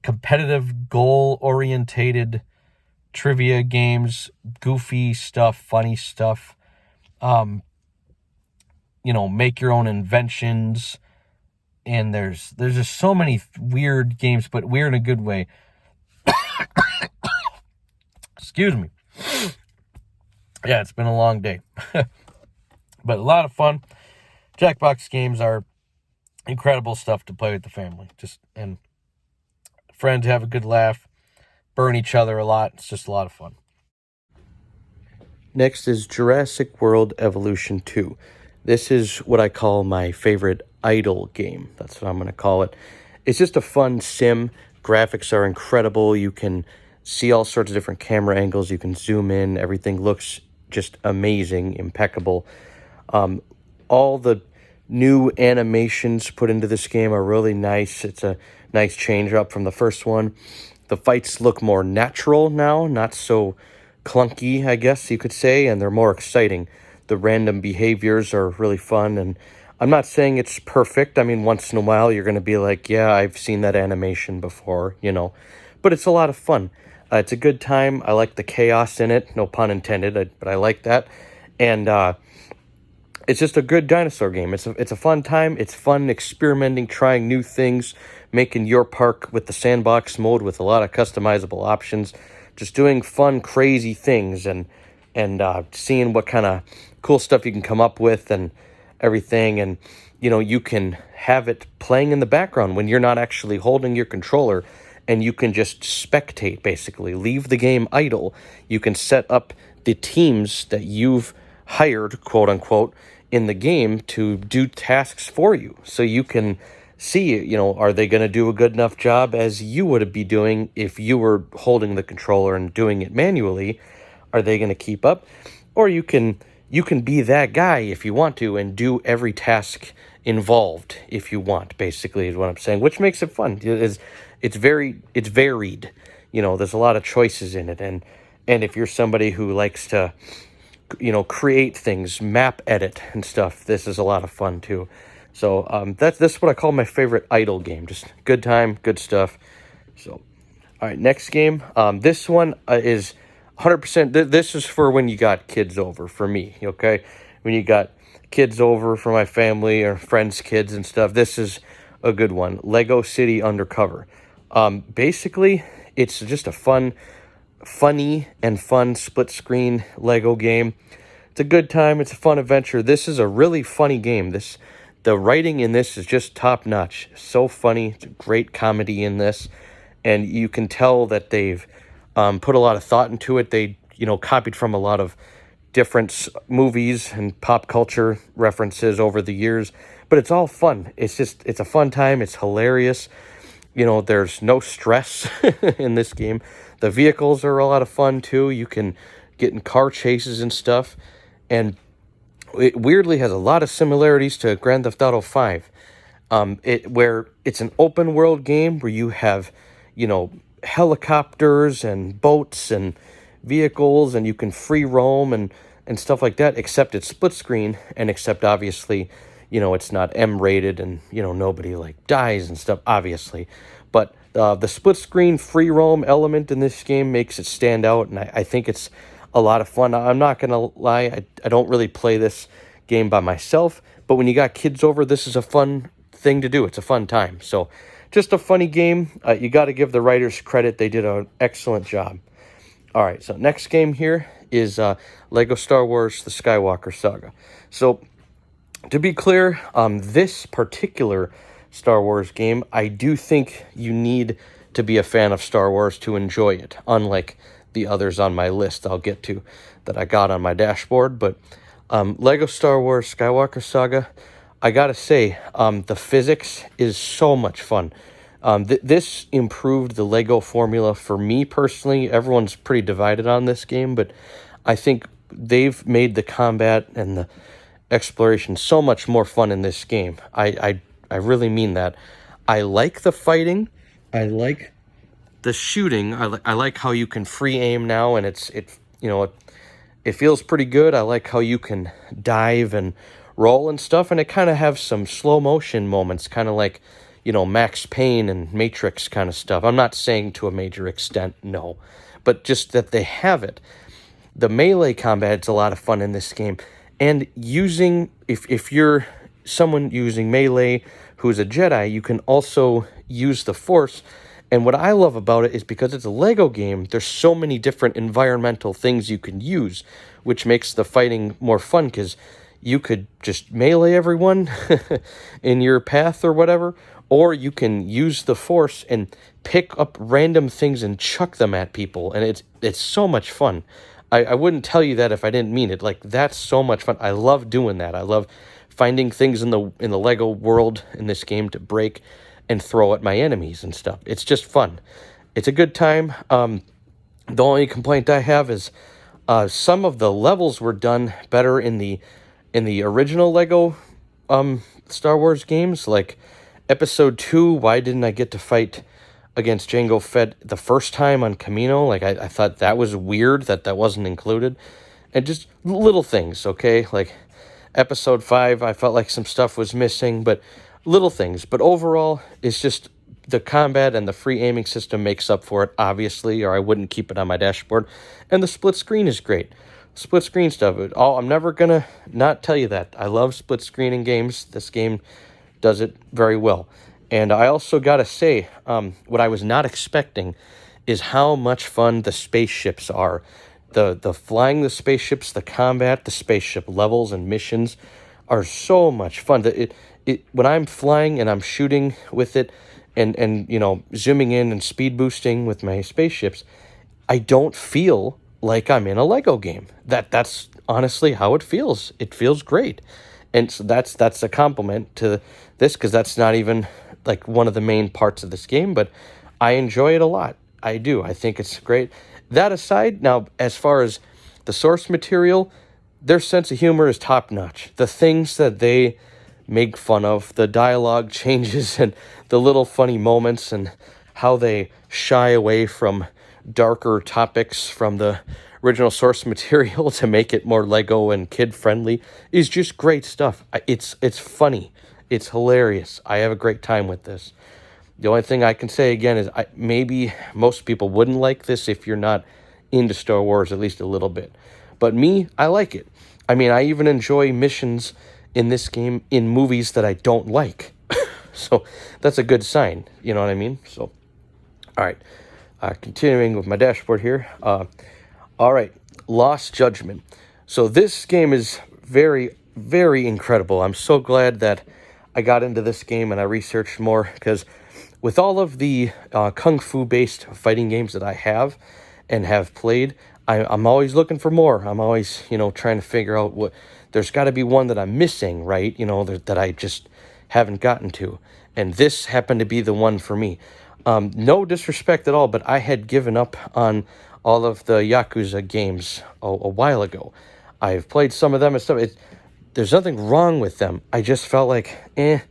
Competitive, goal-orientated trivia games, goofy stuff, funny stuff. Make your own inventions. And there's just so many weird games, but weird in a good way. Excuse me. Yeah, it's been a long day. But a lot of fun. Jackbox games are incredible stuff to play with the family. And friends have a good laugh, burn each other a lot. It's just a lot of fun. Next is Jurassic World Evolution 2. This is what I call my favorite idle game. That's what I'm going to call it. It's just a fun sim. Graphics are incredible. You can see all sorts of different camera angles. You can zoom in. Everything looks just amazing, impeccable. All the new animations put into this game are really nice. It's a nice change up from the first one. The fights look more natural now, not so clunky, I guess you could say, and they're more exciting. The random behaviors are really fun, and I'm not saying it's perfect. I mean, once in a while, you're going to be like, yeah, I've seen that animation before, But it's a lot of fun. It's a good time. I like the chaos in it. No pun intended, but I like that. And it's just a good dinosaur game. It's a fun time. It's fun experimenting, trying new things, making your park with the sandbox mode with a lot of customizable options. Just doing fun, crazy things and seeing what kind of cool stuff you can come up with and everything. And, you can have it playing in the background when you're not actually holding your controller, and you can just spectate, basically. Leave the game idle. You can set up the teams that you've hired, quote unquote, in the game to do tasks for you. So you can see, are they going to do a good enough job as you would be doing if you were holding the controller and doing it manually? Are they going to keep up? Or you can be that guy if you want to and do every task involved if you want, basically, is what I'm saying, which makes it fun. It's varied. There's a lot of choices in it. And if you're somebody who likes to, create things, map edit and stuff, this is a lot of fun too. So that's what I call my favorite idle game. Just good time, good stuff. So, all right, next game. This one is 100%. This is for when you got kids over, for me, okay? When you got kids over for my family or friends' kids and stuff, this is a good one. Lego City Undercover. Basically, it's just a funny and fun split-screen Lego game. It's a good time. It's a fun adventure. This is a really funny game. This The writing in this is just top notch. So funny. It's a great comedy in this, and you can tell that they've put a lot of thought into it. They, copied from a lot of different movies and pop culture references over the years, but it's all fun. It's a fun time. It's hilarious. There's no stress in this game. The vehicles are a lot of fun too. You can get in car chases and stuff, and it weirdly has a lot of similarities to Grand Theft Auto 5, where it's an open world game where you have, helicopters and boats and vehicles, and you can free roam and stuff like that, except it's split screen, and except obviously, it's not M-rated, and, nobody like dies and stuff, obviously. But the split screen free roam element in this game makes it stand out, and I think it's a lot of fun. I'm not going to lie, I don't really play this game by myself, but when you got kids over, this is a fun thing to do. It's a fun time. So just a funny game. You got to give the writers credit. They did an excellent job. All right, so next game here is Lego Star Wars The Skywalker Saga. So to be clear, this particular Star Wars game, I do think you need to be a fan of Star Wars to enjoy it, unlike the others on my list I'll get to that I got on my dashboard. But Lego Star Wars Skywalker Saga, I gotta say, the physics is so much fun. This improved the Lego formula for me personally. Everyone's pretty divided on this game, but I think they've made the combat and the exploration so much more fun in this game. I really mean that. I like the fighting. I like the shooting. I like how you can free aim now, and it feels pretty good. I like how you can dive and roll and stuff, and it kind of have some slow motion moments, kind of like, Max Payne and Matrix kind of stuff. I'm not saying to a major extent, no, but just that they have it. The melee combat is a lot of fun in this game, and if you're someone using melee who's a Jedi, you can also use the Force. And what I love about it is because it's a Lego game, there's so many different environmental things you can use, which makes the fighting more fun, because you could just melee everyone in your path or whatever, or you can use the Force and pick up random things and chuck them at people, and it's so much fun. I wouldn't tell you that if I didn't mean it. Like, that's so much fun. I love doing that. I love finding things in the Lego world in this game to break and throw at my enemies and stuff. It's just fun. It's a good time. The only complaint I have is some of the levels were done better in the original Lego Star Wars games. Like Episode 2, why didn't I get to fight against Jango Fett the first time on Camino? Like, I thought that was weird that wasn't included. And just little things, okay? Like Episode 5, I felt like some stuff was missing, but little things. But overall, it's just the combat and the free aiming system makes up for it, obviously, or I wouldn't keep it on my dashboard. And the split screen is great. Split screen stuff. I'm never going to not tell you that. I love split screen in games. This game does it very well. And I also got to say, what I was not expecting is how much fun the spaceships are. The flying the spaceships, the combat, the spaceship levels and missions are so much fun. When I'm flying and I'm shooting with it and zooming in and speed boosting with my spaceships, I don't feel like I'm in a Lego game. That's honestly how it feels. It feels great. And so that's a compliment to this, because that's not even like one of the main parts of this game, but I enjoy it a lot. I do. I think it's great. That aside, now, as far as the source material, their sense of humor is top-notch. The things that they make fun of, the dialogue changes and the little funny moments and how they shy away from darker topics from the original source material to make it more Lego and kid-friendly is just great stuff. It's funny. It's hilarious. I have a great time with this. The only thing I can say again is maybe most people wouldn't like this if you're not into Star Wars at least a little bit. But me, I like it. I mean, I even enjoy missions in this game in movies that I don't like. So that's a good sign. You know what I mean? So, all right. Continuing with my dashboard here. All right. Lost Judgment. So this game is very, very incredible. I'm so glad that I got into this game and I researched more, because with all of the kung fu based fighting games that I have and have played, I'm always looking for more. I'm always, trying to figure out what, there's got to be one that I'm missing, right? That I just haven't gotten to. And this happened to be the one for me. No disrespect at all, but I had given up on all of the Yakuza games a while ago. I've played some of them and stuff. There's nothing wrong with them. I just felt like, they're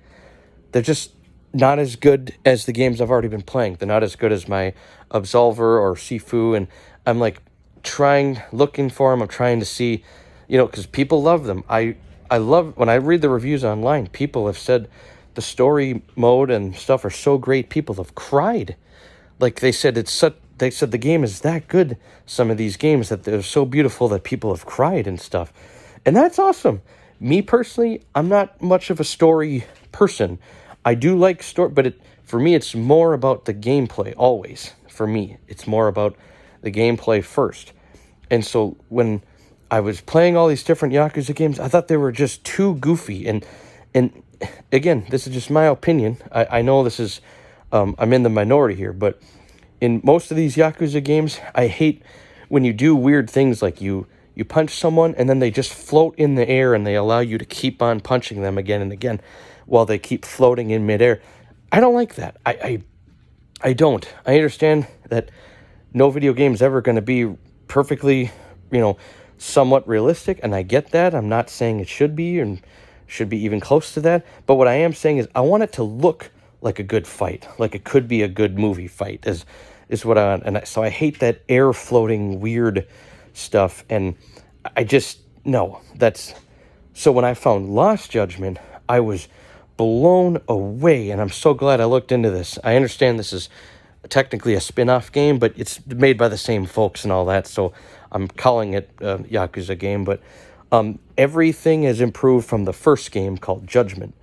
just not as good as the games I've already been playing. They're not as good as my Absolver or Sifu, and I'm like looking for them. I'm trying to see, because people love them. I love, when I read the reviews online, people have said the story mode and stuff are so great. People have cried. Like they said, they said the game is that good, some of these games, that they're so beautiful that people have cried and stuff. And that's awesome. Me personally, I'm not much of a story person. I do like story, but for me, it's more about the gameplay, always. For me, it's more about the gameplay first. And so when I was playing all these different Yakuza games, I thought they were just too goofy. And again, this is just my opinion. I know this is, I'm in the minority here, but in most of these Yakuza games, I hate when you do weird things like you punch someone and then they just float in the air and they allow you to keep on punching them again and again while they keep floating in midair. I don't like that. I don't. I understand that no video game is ever going to be perfectly, somewhat realistic, and I get that. I'm not saying it should be and should be even close to that, but what I am saying is I want it to look like a good fight, like it could be a good movie fight, is what I want. And so I hate that air floating weird stuff, and I just, no, that's, so when I found Lost Judgment, I was blown away, and I'm so glad I looked into this. I understand this is technically a spin-off game, but it's made by the same folks and all that, so I'm calling it a Yakuza game, but everything has improved from the first game called Judgment.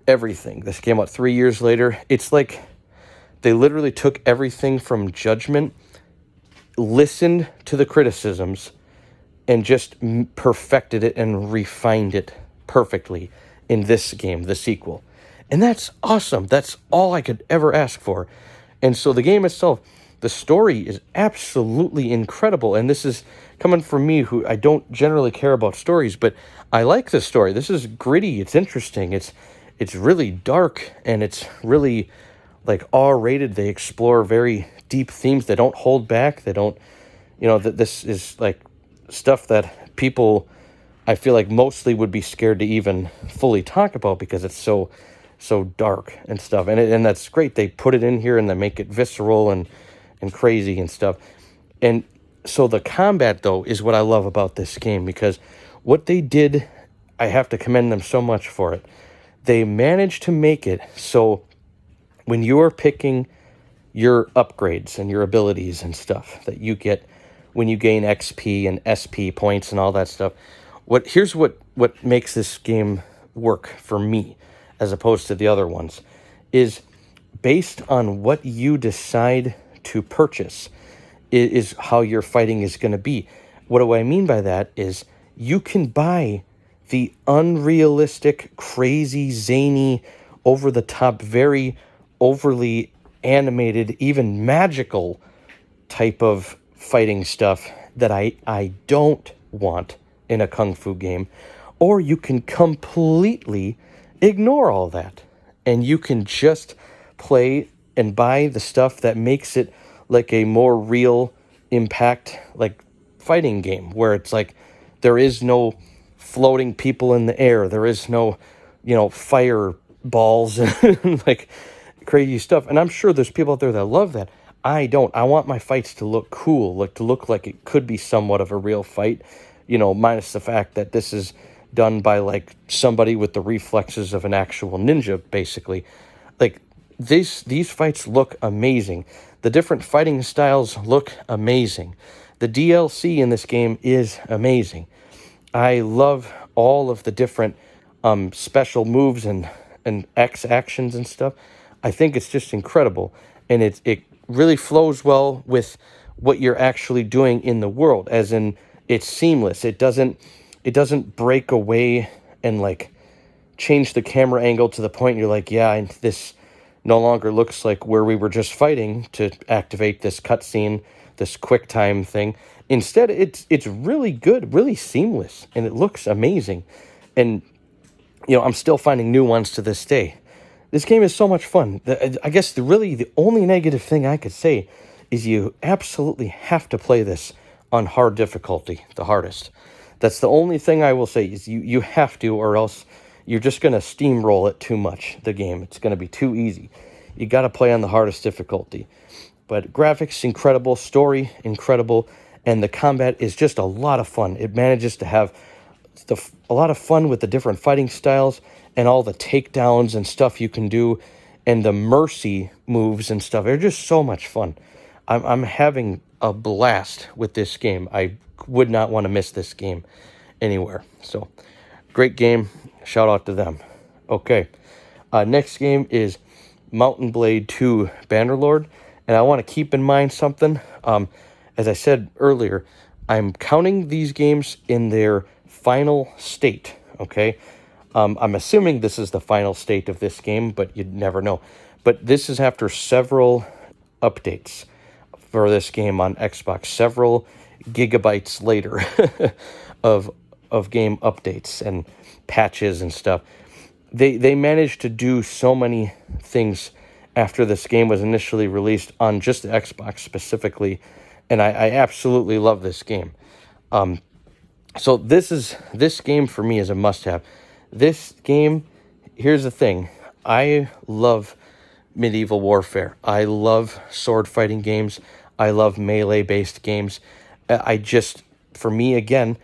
Everything. This came out 3 years later. It's like they literally took everything from Judgment, listened to the criticisms, and just perfected it and refined it perfectly in this game, the sequel. And that's awesome. That's all I could ever ask for. And so the game itself, the story is absolutely incredible. And this is coming from me, who I don't generally care about stories, but I like this story. This is gritty. It's interesting. It's really dark, and it's really like R-rated. They explore very deep themes. They don't hold back. They don't, this is like stuff that people, I feel like, mostly would be scared to even fully talk about because it's so dark and stuff. And that's great. They put it in here and they make it visceral and crazy and stuff. And so the combat, though, is what I love about this game, because what they did, I have to commend them so much for it. They managed to make it so when you are picking your upgrades and your abilities and stuff that you get when you gain XP and SP points and all that stuff, here's what makes this game work for me as opposed to the other ones, is based on what you decide to purchase is how your fighting is going to be. What do I mean by that is you can buy the unrealistic, crazy, zany, over-the-top, very overly animated, even magical type of fighting stuff that I don't want in a kung fu game. Or you can completely ignore all that, and you can just play and buy the stuff that makes it like a more real impact, like fighting game, where it's like there is no floating people in the air, there is no fire balls and like crazy stuff. And I'm sure there's people out there that love that. I don't. I want my fights to look cool, to look like it could be somewhat of a real fight, minus the fact that this is done by like somebody with the reflexes of an actual ninja, basically. Like these fights look amazing. The different fighting styles look amazing. The DLC in this game is amazing. I love all of the different special moves and X actions and stuff. I think it's just incredible, and it really flows well with what you're actually doing in the world, as in it's seamless. It doesn't break away and like change the camera angle to the point you're like, yeah, and this no longer looks like where we were just fighting to activate this cutscene, this quick time thing. Instead, it's really good, really seamless, and it looks amazing. And, you know, I'm still finding new ones to this day. This game is so much fun. I guess the only negative thing I could say is you absolutely have to play this on hard difficulty, the hardest. That's the only thing I will say is you have to, or else you're just going to steamroll it too much, the game. It's going to be too easy. You got to play on the hardest difficulty. But graphics, incredible. Story, incredible. And the combat is just a lot of fun. It manages to have a lot of fun with the different fighting styles and all the takedowns and stuff you can do. And the mercy moves and stuff. They're just so much fun. I'm having a blast with this game. I would not want to miss this game anywhere. So, great game. Shout out to them. Okay. Next game is Mountain Blade 2 Bannerlord. And I want to keep in mind something. As I said earlier, I'm counting these games in their final state. Okay. I'm assuming this is the final state of this game, but you'd never know. But this is after several updates for this game on Xbox. Several gigabytes later of game updates and patches and stuff. They managed to do so many things after this game was initially released on just the Xbox specifically, and I absolutely love this game. So this game for me is a must-have. This game, here's the thing. I love medieval warfare. I love sword fighting games. I love melee-based games. For me, again,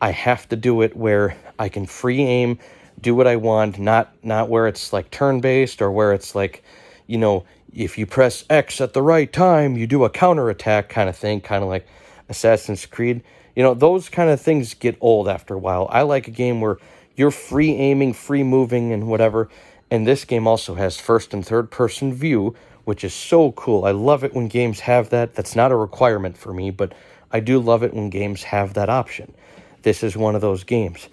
I have to do it where I can free aim, do what I want, not where it's like turn-based or where it's like, you know, if you press X at the right time, you do a counterattack kind of thing, kind of like Assassin's Creed. You know, those kind of things get old after a while. I like a game where you're free aiming, free moving, and whatever. And this game also has first and third person view, which is so cool. I love it when games have that. That's not a requirement for me, but I do love it when games have that option. This is one of those games.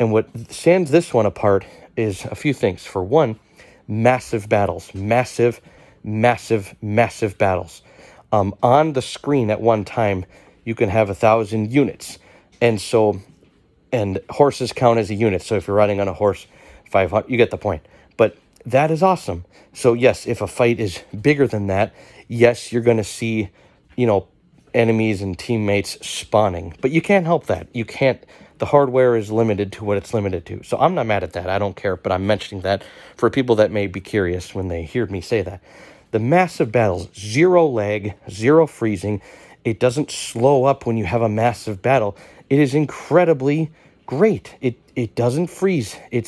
And what stands this one apart is a few things. For one, massive battles. Massive, massive, massive battles. On the screen at one time, you can have 1,000 units. And horses count as a unit. So if you're riding on a horse, 500, you get the point. But that is awesome. So yes, if a fight is bigger than that, yes, you're going to see, you know, enemies and teammates spawning. But you can't help that. You can't. The hardware is limited to what it's limited to. So I'm not mad at that. I don't care. But I'm mentioning that for people that may be curious when they hear me say that. The massive battles, zero lag, zero freezing. It doesn't slow up when you have a massive battle. It is incredibly great. It doesn't freeze. It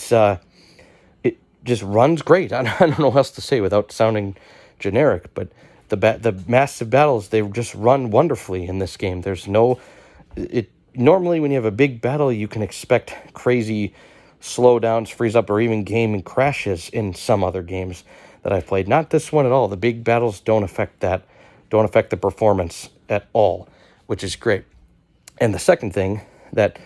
just runs great. I don't know what else to say without sounding generic, but the massive battles, they just run wonderfully in this game. Normally when you have a big battle, you can expect crazy slowdowns, freeze up, or even gaming crashes in some other games that I've played. Not this one at all. The big battles don't affect that, don't affect the performance at all, which is great. And the second thing that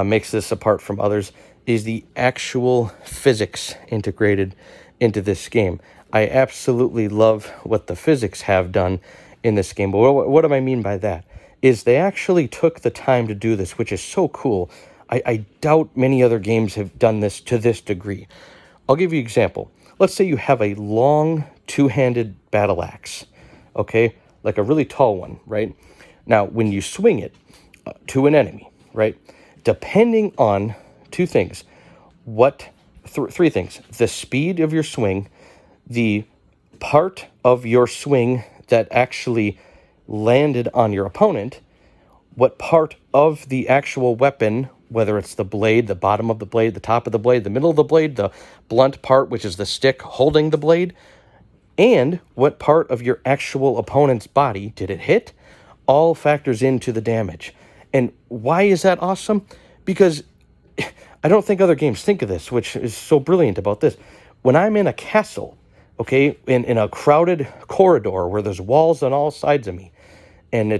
makes this apart from others is the actual physics integrated into this game. I absolutely love what the physics have done in this game. But what do I mean by that? Is they actually took the time to do this, which is so cool. I doubt many other games have done this to this degree. I'll give you an example. Let's say you have a long two-handed battle axe, okay? Like a really tall one, right? Now, when you swing it to an enemy, right? Depending on two things. Three things. The speed of your swing, the part of your swing that actually landed on your opponent, what part of the actual weapon, whether it's the blade, the bottom of the blade, the top of the blade, the middle of the blade, the blunt part, which is the stick holding the blade, and what part of your actual opponent's body did it hit, all factors into the damage. And why is that awesome? Because I don't think other games think of this, which is so brilliant about this. When I'm in a castle, okay, in a crowded corridor where there's walls on all sides of me, and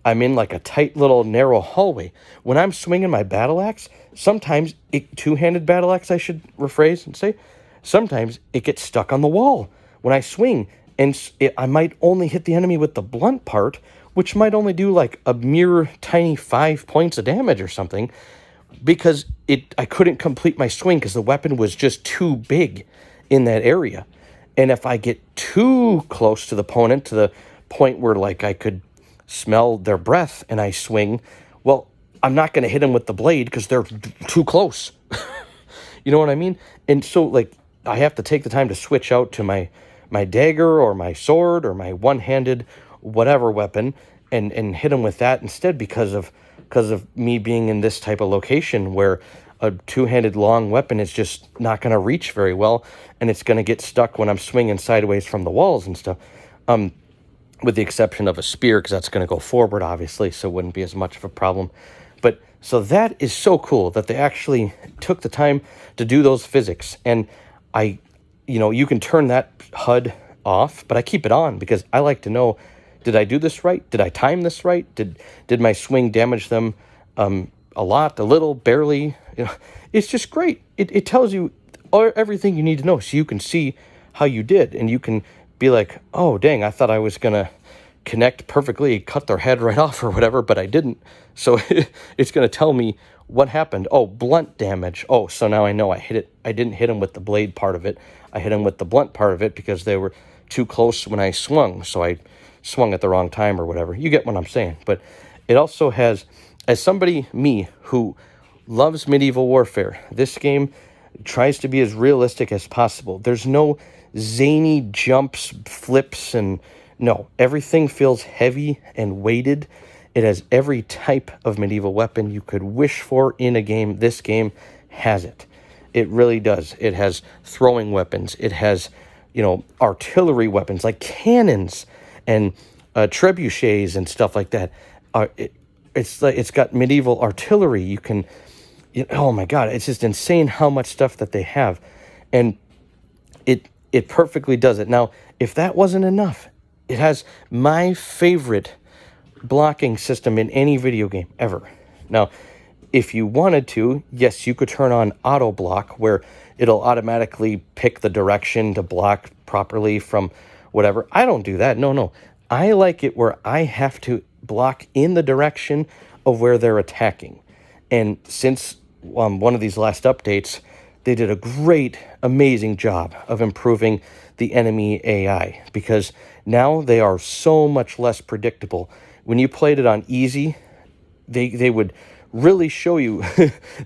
I'm in like a tight little narrow hallway. When I'm swinging my battle axe, sometimes two-handed battle axe, I should rephrase and say, sometimes it gets stuck on the wall when I swing, and I might only hit the enemy with the blunt part, which might only do like a mere tiny 5 points of damage or something, because I couldn't complete my swing because the weapon was just too big in that area. And if I get too close to the opponent, to the point where like I could smell their breath and I swing, well, I'm not going to hit them with the blade because they're too close. You know what I mean? And so like I have to take the time to switch out to my dagger or my sword or my one-handed whatever weapon and hit them with that instead, because of me being in this type of location where a two-handed long weapon is just not going to reach very well, and it's going to get stuck when I'm swinging sideways from the walls and stuff. With the exception of a spear, because that's going to go forward, obviously, so it wouldn't be as much of a problem. But so that is so cool that they actually took the time to do those physics. And you can turn that HUD off, but I keep it on because I like to know, did I do this right? Did I time this right? Did my swing damage them a lot, a little, barely? It's just great. It tells you everything you need to know, so you can see how you did, and you can be like, oh, dang, I thought I was going to connect perfectly, cut their head right off or whatever, but I didn't. So it's going to tell me what happened. Oh, blunt damage. Oh, so now I know I didn't hit them with the blade part of it. I hit them with the blunt part of it because they were too close when I swung. So I swung at the wrong time or whatever. You get what I'm saying. But it also has, as somebody, me, who loves medieval warfare, this game tries to be as realistic as possible. There's no zany jumps, flips, and no, everything feels heavy and weighted. It has every type of medieval weapon you could wish for in a game. This game has it. It really does. It has throwing weapons. It has, artillery weapons like cannons and trebuchets and stuff like that. It's got medieval artillery. You can, oh my God, it's just insane how much stuff that they have, and it perfectly does it. Now, if that wasn't enough, it has my favorite blocking system in any video game ever. Now, if you wanted to, yes, you could turn on auto block, where it'll automatically pick the direction to block properly from whatever. I don't do that. No. I like it where I have to block in the direction of where they're attacking. And since one of these last updates, they did a great, amazing job of improving the enemy AI, because now they are so much less predictable. When you played it on easy, they would really show you,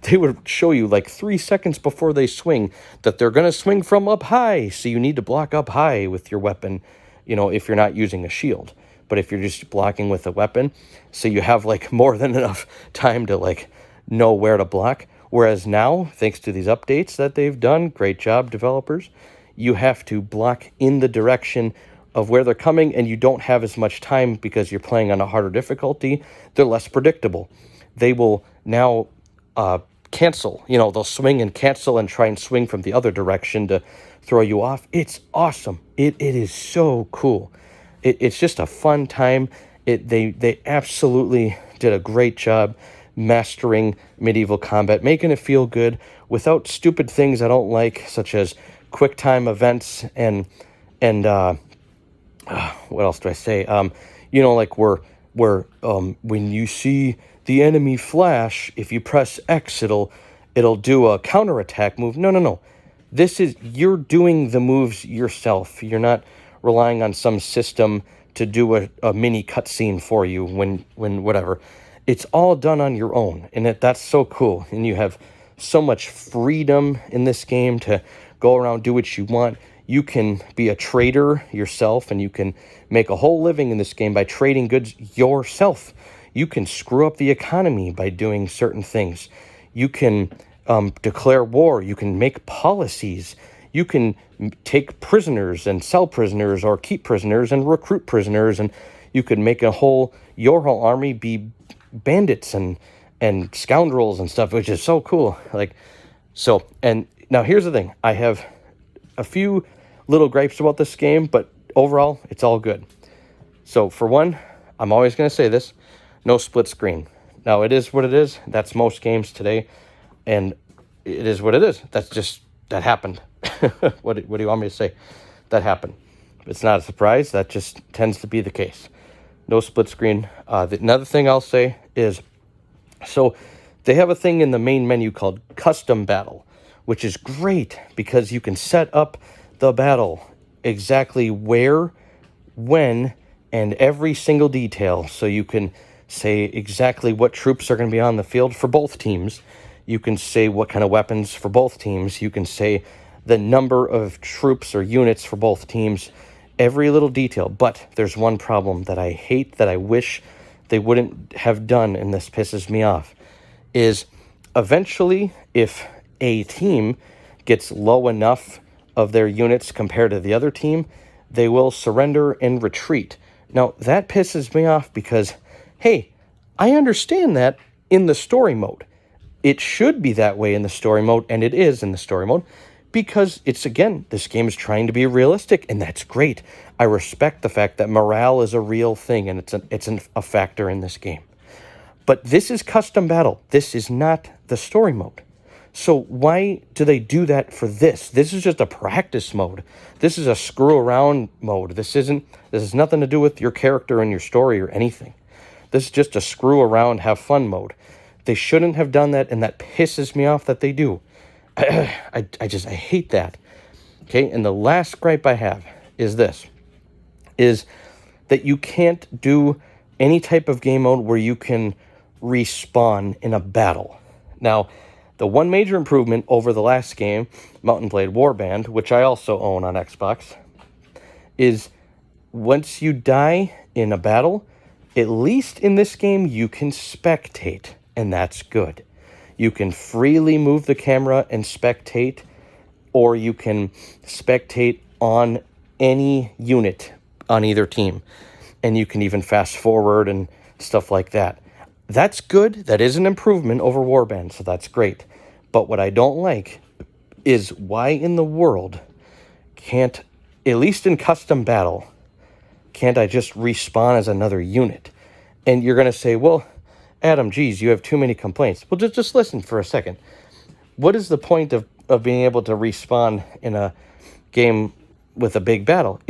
they would show you like 3 seconds before they swing that they're going to swing from up high, so you need to block up high with your weapon, if you're not using a shield. But if you're just blocking with a weapon, so you have like more than enough time to like know where to block. Whereas now, thanks to these updates that they've done, great job, developers, you have to block in the direction of where they're coming, and you don't have as much time because you're playing on a harder difficulty. They're less predictable. They will now cancel. They'll swing and cancel and try and swing from the other direction to throw you off. It's awesome. It is so cool. It's just a fun time. They absolutely did a great job mastering medieval combat, making it feel good without stupid things I don't like, such as quick time events and what else do I say? Like where when you see the enemy flash, if you press X, it'll do a counterattack move. No. This is, you're doing the moves yourself. You're not relying on some system to do a mini cutscene for you when whatever. It's all done on your own, and that's so cool. And you have so much freedom in this game to go around, do what you want. You can be a trader yourself, and you can make a whole living in this game by trading goods yourself. You can screw up the economy by doing certain things. You can declare war. You can make policies. You can take prisoners and sell prisoners, or keep prisoners and recruit prisoners, and you can make your whole army be bandits and scoundrels and stuff, which is so cool. And now here's the thing. I have a few little gripes about this game, but overall, it's all good. So for one, I'm always going to say this, no split screen. Now, it is what it is. That's most games today, and it is what it is. That happened. What do you want me to say? That happened. It's not a surprise. That just tends to be the case. No split screen. Another thing I'll say is, so they have a thing in the main menu called Custom Battle, which is great because you can set up the battle exactly where, when, and every single detail. So you can say exactly what troops are going to be on the field for both teams. You can say what kind of weapons for both teams. You can say the number of troops or units for both teams. Every little detail. But there's one problem that I hate, that I wish they wouldn't have done, and this pisses me off, is eventually if a team gets low enough of their units compared to the other team, they will surrender and retreat. Now, that pisses me off because, hey, I understand that in the story mode. It should be that way in the story mode, and it is in the story mode, because it's, again, this game is trying to be realistic, and that's great. I respect the fact that morale is a real thing, and it's a factor in this game. But this is custom battle. This is not the story mode. So why do they do that for this? This is just a practice mode. This is a screw around mode. This has nothing to do with your character and your story or anything. This is just a screw around, have fun mode. They shouldn't have done that, and that pisses me off that they do. I hate that. Okay, and the last gripe I have is this, is that you can't do any type of game mode where you can respawn in a battle. Now, the one major improvement over the last game, Mountain Blade Warband, which I also own on Xbox, is once you die in a battle, at least in this game, you can spectate, and that's good. You can freely move the camera and spectate, or you can spectate on any unit on either team, and you can even fast forward and stuff like that. That's good. That is an improvement over Warband, so that's great. But what I don't like is why in the world can't, at least in custom battle, can't I just respawn as another unit? And you're going to say, well, Adam, geez, you have too many complaints. Well, just listen for a second. What is the point of being able to respawn in a game with a big battle?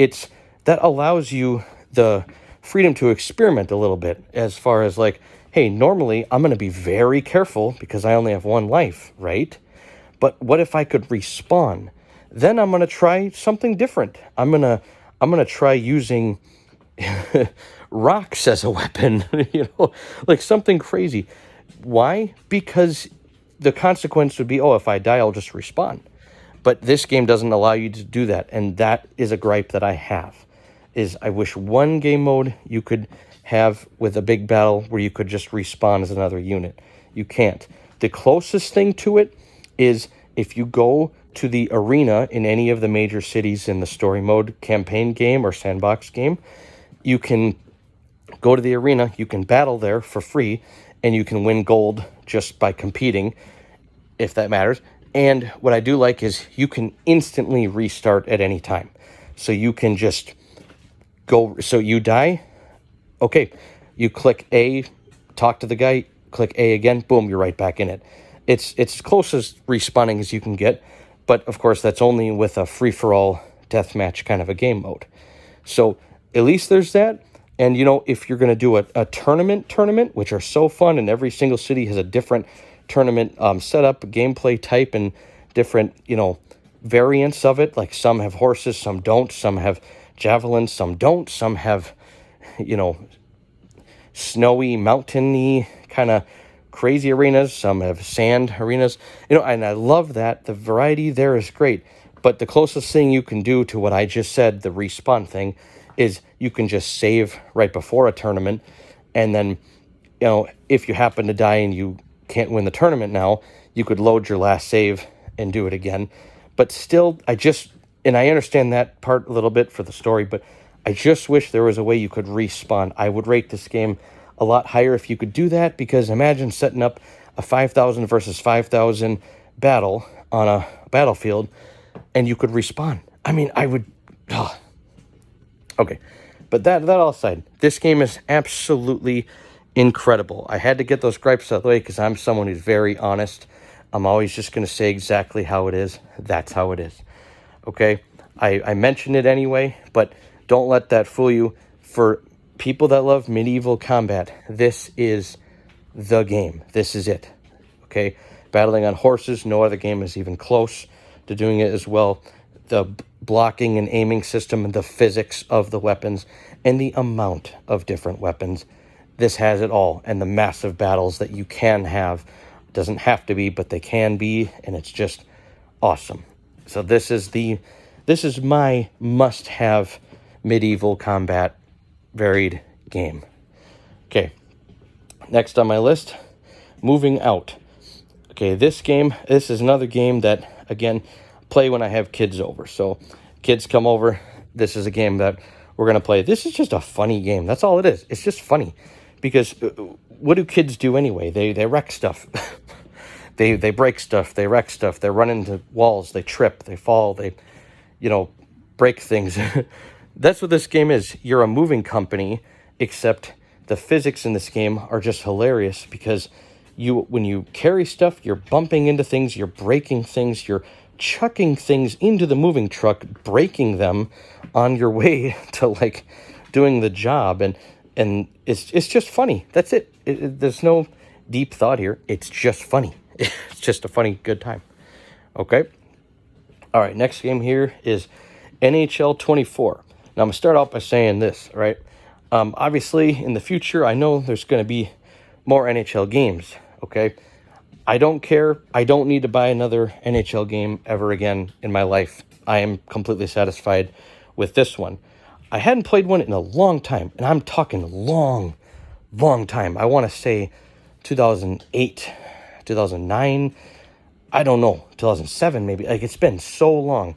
That allows you the freedom to experiment a little bit, as far as like, hey, normally I'm going to be very careful because I only have one life, right? But what if I could respawn? Then I'm going to try something different. I'm going to try using rocks as a weapon, like something crazy. Why? Because the consequence would be, oh, if I die, I'll just respawn. But this game doesn't allow you to do that, and that is a gripe that I have. Is I wish one game mode you could have with a big battle where you could just respawn as another unit. You can't. The closest thing to it is if you go to the arena in any of the major cities in the story mode campaign game or sandbox game, you can go to the arena, you can battle there for free, and you can win gold just by competing, if that matters. And what I do like is you can instantly restart at any time. So you can just go, so you die, okay, you click A, talk to the guy, click A again, boom, you're right back in it. It's as close as respawning as you can get, but of course that's only with a free-for-all deathmatch kind of a game mode. So at least there's that. And, if you're going to do a tournament, which are so fun, and every single city has a different tournament setup, gameplay type, and different, variants of it. Like some have horses, some don't. Some have javelins, some don't. Some have, snowy, mountainy, kind of crazy arenas. Some have sand arenas. And I love that. The variety there is great. But the closest thing you can do to what I just said, the respawn thing, is you can just save right before a tournament, and then, if you happen to die and you can't win the tournament now, you could load your last save and do it again. But still, I understand that part a little bit for the story, but I just wish there was a way you could respawn. I would rate this game a lot higher if you could do that, because imagine setting up a 5,000 versus 5,000 battle on a battlefield, and you could respawn. I mean, I would... Okay, but that all aside, this game is absolutely incredible. I had to get those gripes out of the way because I'm someone who's very honest. I'm always just going to say exactly how it is. That's how it is. Okay? I mentioned it anyway, but don't let that fool you. For people that love medieval combat, this is the game. This is it. Okay? Battling on horses, no other game is even close to doing it as well. The blocking and aiming system and the physics of the weapons and the amount of different weapons. This has it all, and the massive battles that you can have. It doesn't have to be, but they can be, and it's just awesome. So this is my must-have medieval combat varied game. Okay, next on my list, Moving Out. Okay, this is another game that, again, play when I have kids over. So kids come over, this is a game that we're going to play. This is just a funny game. That's all it is. It's just funny. Because what do kids do anyway? They wreck stuff. they break stuff. They wreck stuff. They run into walls. They trip. They fall. They, break things. That's what this game is. You're a moving company, except the physics in this game are just hilarious because when you carry stuff, you're bumping into things, you're breaking things, you're chucking things into the moving truck, breaking them on your way to doing the job, and it's just funny. That's it. There's no deep thought here. It's just funny. It's just a funny, good time. Okay. All right. Next game here is NHL 24. Now I'm gonna start out by saying this, right? Obviously, in the future, I know there's going to be more NHL games. Okay. I don't care. I don't need to buy another NHL game ever again in my life. I am completely satisfied with this one. I hadn't played one in a long time, and I'm talking long time. I want to say 2008, 2009, I don't know, 2007 maybe. It's been so long,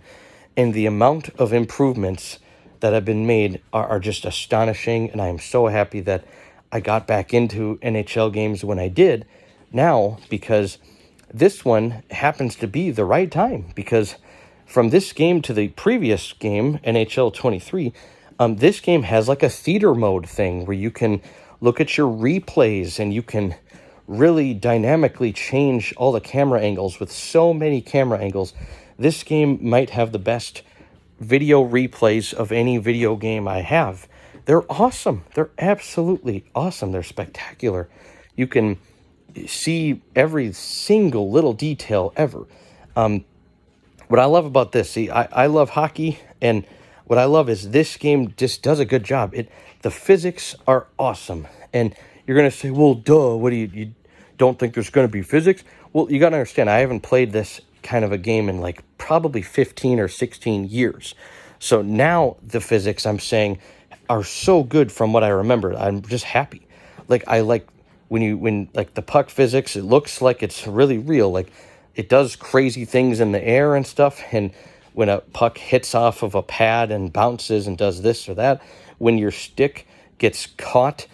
and the amount of improvements that have been made are just astonishing, and I am so happy that I got back into NHL games when I did now, because this one happens to be the right time, because from this game to the previous game, NHL 23, this game has a theater mode thing where you can look at your replays and you can really dynamically change all the camera angles with so many camera angles. This game might have the best video replays of any video game I have. They're awesome. They're absolutely awesome. They're spectacular. You can see every single little detail ever. What I love about this, I love hockey, and what I love is this game just does a good job. The physics are awesome. And you're going to say, well, duh, what do you don't think there's going to be physics? Well, you got to understand, I haven't played this kind of a game in probably 15 or 16 years. So now the physics, I'm saying, are so good from what I remember. I'm just happy. I like when the puck physics, it looks like it's really real. It does crazy things in the air and stuff, and when a puck hits off of a pad and bounces and does this or that, when your stick gets caught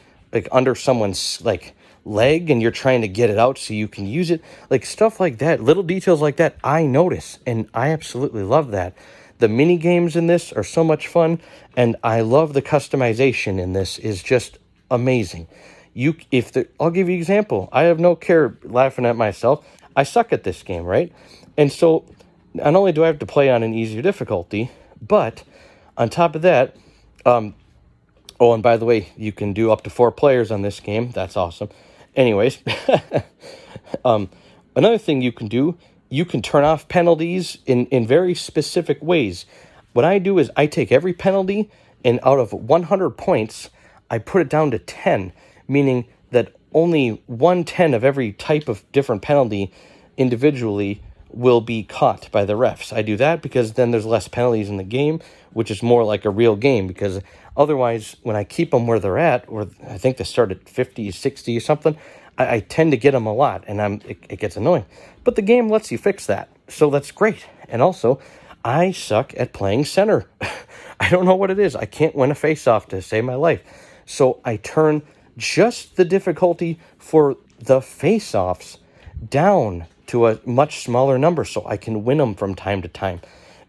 under someone's leg and you're trying to get it out so you can use it, stuff like that, little details like that, I notice, and I absolutely love that. The mini games in this are so much fun, and I love the customization in this is just amazing. I'll give you an example. I have no care laughing at myself. I suck at this game, right? And so not only do I have to play on an easier difficulty, but on top of that, and by the way, you can do up to 4 players on this game. That's awesome. Anyways, another thing you can do, you can turn off penalties in very specific ways. What I do is I take every penalty, and out of 100 points, I put it down to 10, meaning that only 1/10 of every type of different penalty individually will be caught by the refs. I do that because then there's less penalties in the game, which is more like a real game, because otherwise, when I keep them where they're at, or I think they start at 50, 60 or something, I tend to get them a lot, and it gets annoying. But the game lets you fix that, so that's great. And also, I suck at playing center. I don't know what it is. I can't win a face-off to save my life. So I turn just the difficulty for the face-offs down to a much smaller number so I can win them from time to time.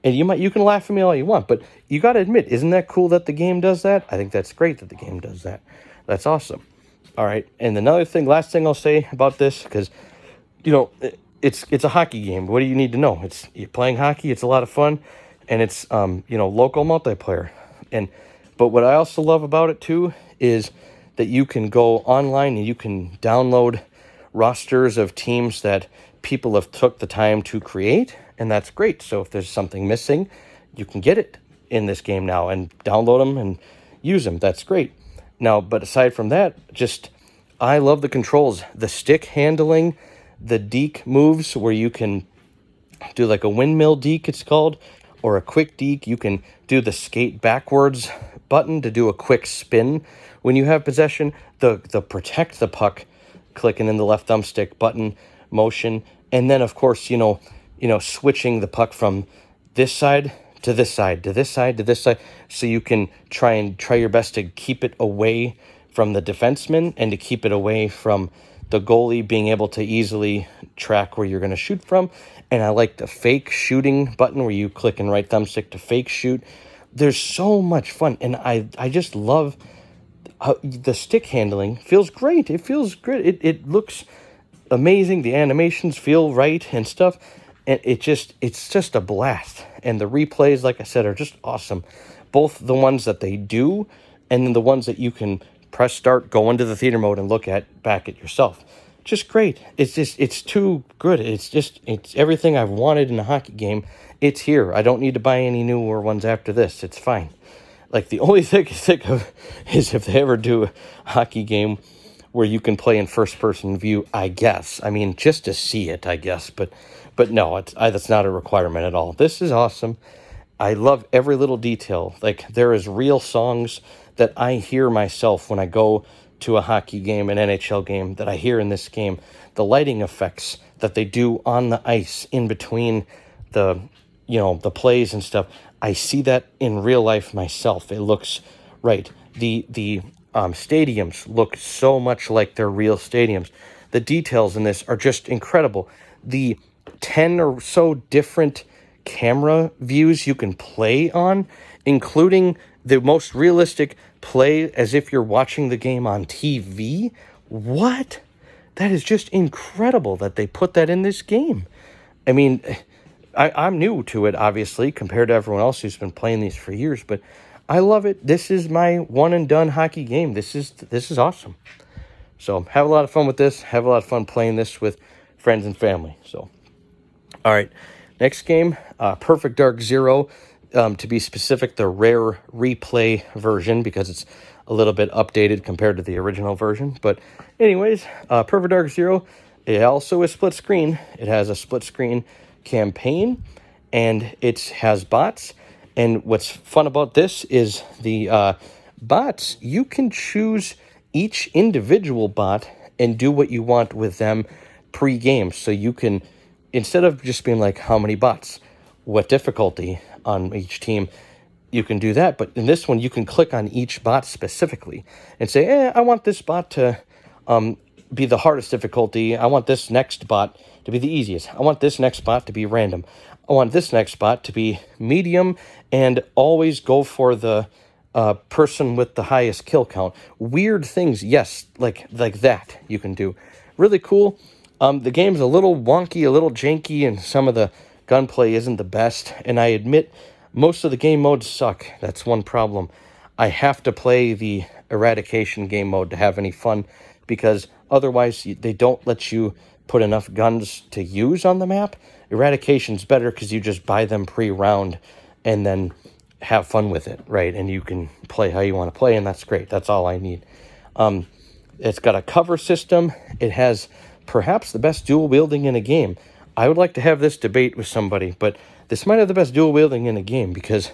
And you can laugh at me all you want, but you got to admit, isn't that cool that the game does that? I think that's great that the game does that. That's awesome. All right, and another thing, last thing I'll say about this, because it's a hockey game. What do you need to know? You're playing hockey. It's a lot of fun, and it's local multiplayer. But what I also love about it too is that you can go online and you can download rosters of teams that people have took the time to create, and that's great. So if there's something missing, you can get it in this game now and download them and use them. That's great. Now, but aside from that, I love the controls, the stick handling, the deke moves where you can do like a windmill deke, it's called, or a quick deke. You can do the skate backwards button to do a quick spin when you have possession. The protect the puck, clicking in the left thumbstick button motion, and then of course switching the puck from this side to this side to this side to this side, so you can try your best to keep it away from the defenseman and to keep it away from the goalie being able to easily track where you're going to shoot from. And I like the fake shooting button where you click and right thumbstick to fake shoot. There's so much fun, and I just love how the stick handling feels great. It feels great. It looks amazing. The animations feel right and stuff. And it's just a blast. And the replays, like I said, are just awesome. Both the ones that they do and then the ones that you can press start, go into the theater mode and look back at yourself. Just great. It's too good. It's everything I've wanted in a hockey game. It's here. I don't need to buy any newer ones after this. It's fine. Like, the only thing I think of is if they ever do a hockey game where you can play in first-person view, I guess. I mean, just to see it, I guess. But no, that's not a requirement at all. This is awesome. I love every little detail. Like, there is real songs that I hear myself when I go to a hockey game, an NHL game, that I hear in this game. The lighting effects that they do on the ice in between the plays and stuff. I see that in real life myself. It looks right. The stadiums look so much like they're real stadiums. The details in this are just incredible. The 10 or so different camera views you can play on, including the most realistic play as if you're watching the game on TV. What? That is just incredible that they put that in this game. I mean, I'm new to it, obviously, compared to everyone else who's been playing these for years, but I love it. This is my one and done hockey game. This is awesome. So have a lot of fun with this. Have a lot of fun playing this with friends and family. So, all right, next game, Perfect Dark Zero. To be specific, the rare replay version, because it's a little bit updated compared to the original version. But anyways, Perfect Dark Zero, it also is split screen. It has a split screen campaign, and it has bots. And what's fun about this is the bots, you can choose each individual bot and do what you want with them pre-game. So you can, instead of just being like, how many bots, what difficulty on each team, you can do that. But in this one, you can click on each bot specifically and say, I want this bot to be the hardest difficulty. I want this next bot to be the easiest. I want this next bot to be random. I want this next bot to be medium, and always go for the person with the highest kill count. Weird things, yes, like that you can do. Really cool. The game's a little wonky, a little janky, and some of the gunplay isn't the best. And I admit, most of the game modes suck. That's one problem. I have to play the eradication game mode to have any fun, because otherwise they don't let you put enough guns to use on the map. Eradication's better because you just buy them pre-round and then have fun with it, right? And you can play how you want to play, and that's great. That's all I need. It's got a cover system. It has perhaps the best dual wielding in a game. I would like to have this debate with somebody, but this might have the best dual wielding in a game, because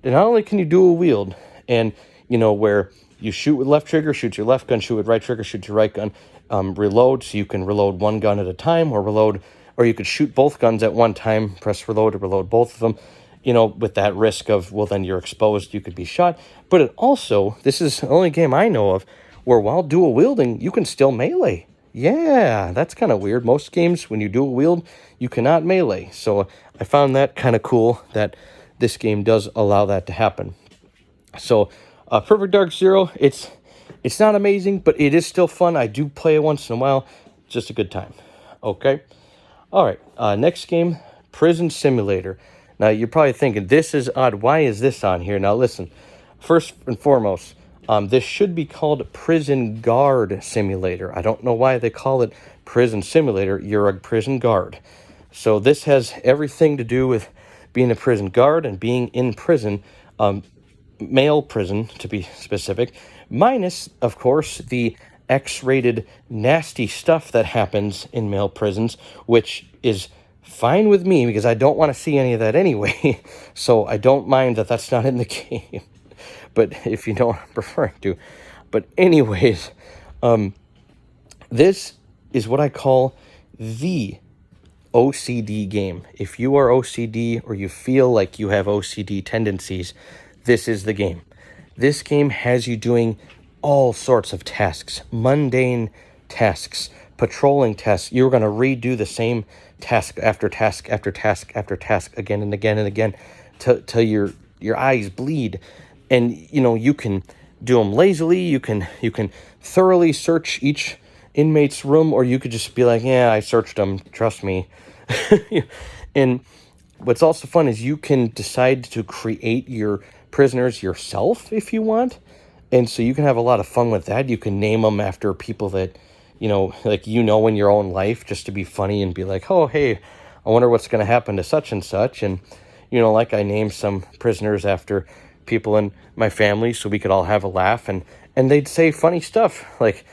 not only can you dual wield, and where you shoot with left trigger, shoot your left gun, shoot with right trigger, shoot your right gun, reload, so you can reload one gun at a time, or you could shoot both guns at one time, press reload to reload both of them, with that risk of, well, then you're exposed, you could be shot. But it also, this is the only game I know of where while dual wielding, you can still melee. Yeah, that's kind of weird. Most games, when you dual wield, you cannot melee. So I found that kind of cool that this game does allow that to happen. So Perfect Dark Zero, it's It's not amazing, but it is still fun. I do play it once in a while. Just a good time. Okay. All right. Next game, Prison Simulator. Now, you're probably thinking, this is odd. Why is this on here? Now, listen. First and foremost, this should be called Prison Guard Simulator. I don't know why they call it Prison Simulator. You're a prison guard. So this has everything to do with being a prison guard and being in prison, male prison to be specific, minus, of course, the X-rated nasty stuff that happens in male prisons, which is fine with me because I don't want to see any of that anyway. So I don't mind that that's not in the game. But if you know what I'm referring to. But anyways, this is what I call the OCD game. If you are OCD or you feel like you have OCD tendencies, this is the game. This game has you doing all sorts of tasks, mundane tasks, patrolling tasks. You're going to redo the same task after task after task after task again and again and again till your eyes bleed. And you can do them lazily. You can thoroughly search each inmate's room, or you could just be like, yeah, I searched them, trust me. And what's also fun is you can decide to create your prisoners yourself if you want. And so you can have a lot of fun with that. You can name them after people that, like in your own life, just to be funny and be like, oh, hey, I wonder what's going to happen to such and such. And, like I named some prisoners after people in my family so we could all have a laugh, and they'd say funny stuff. Like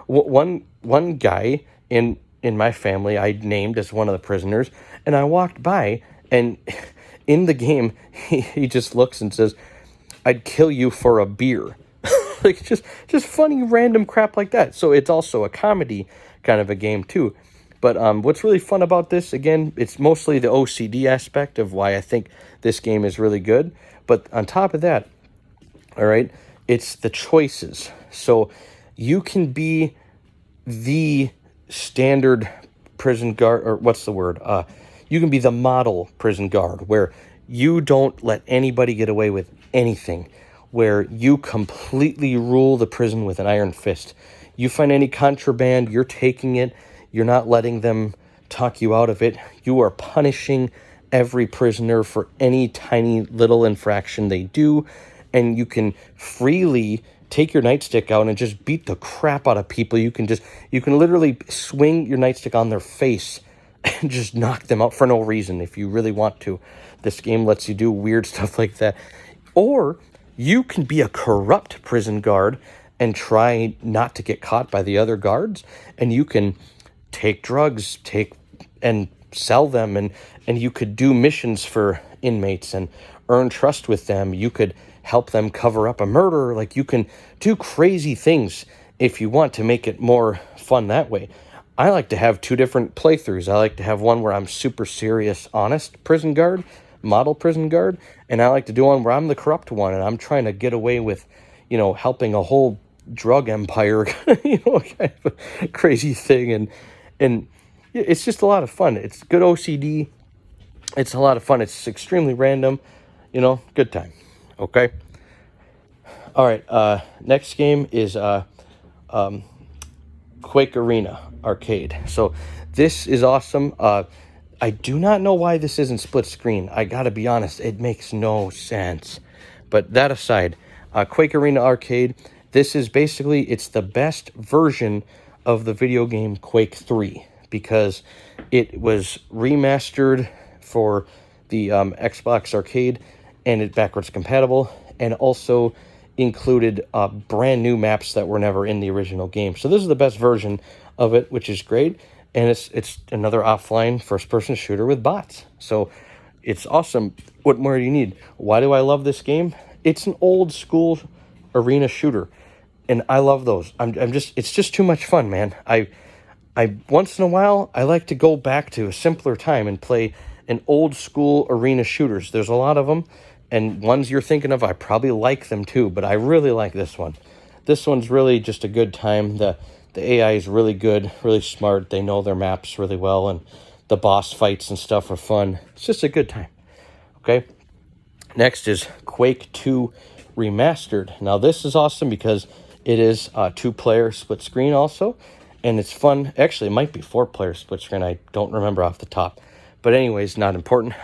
one guy in my family I named as one of the prisoners, and I walked by, and in the game he just looks and says, I'd kill you for a beer. Like just funny random crap like that. So it's also a comedy kind of a game too. But what's really fun about this, again, it's mostly the OCD aspect of why I think this game is really good. But on top of that, all right, it's the choices. So you can be the standard prison guard, or what's the word? You can be the model prison guard, where you don't let anybody get away with anything, where you completely rule the prison with an iron fist. You find any contraband, you're taking it. You're not letting them talk you out of it. You are punishing every prisoner for any tiny little infraction they do, and you can freely take your nightstick out and just beat the crap out of people. You can literally swing your nightstick on their face and just knock them out for no reason if you really want to. This game lets you do weird stuff like that. Or you can be a corrupt prison guard and try not to get caught by the other guards, and you can take drugs, and sell them, and you could do missions for inmates and earn trust with them. You could help them cover up a murder. Like, you can do crazy things if you want to make it more fun that way. I like to have two different playthroughs. I like to have one where I'm super serious, honest prison guard, model prison guard, and I like to do one where I'm the corrupt one and I'm trying to get away with, helping a whole drug empire, kind of a crazy thing. And it's just a lot of fun. It's good OCD. It's a lot of fun. It's extremely random, good time. Okay. All right. Next game is Quake Arena Arcade. So this is awesome. I do not know why this isn't split screen. I gotta be honest, it makes no sense. But that aside, Quake Arena Arcade, this is basically, it's the best version of the video game Quake 3, because it was remastered for the Xbox Arcade, and it backwards compatible, and also included brand new maps that were never in the original game. So this is the best version of it, which is great, and it's another offline first-person shooter with bots. So it's awesome. What more do you need? Why do I love this game? It's an old school arena shooter, and I love those. It's just too much fun, man. I once in a while, I like to go back to a simpler time and play an old school arena shooters. There's a lot of them, and ones you're thinking of, I probably like them too, but I really like this one. This one's really just a good time. The AI is really good, really smart. They know their maps really well, and the boss fights and stuff are fun. It's just a good time. Okay. Next is Quake 2 Remastered. Now this is awesome because it is a 2-player split screen also, and it's fun. Actually, it might be 4-player split screen. I don't remember off the top, but anyways, not important.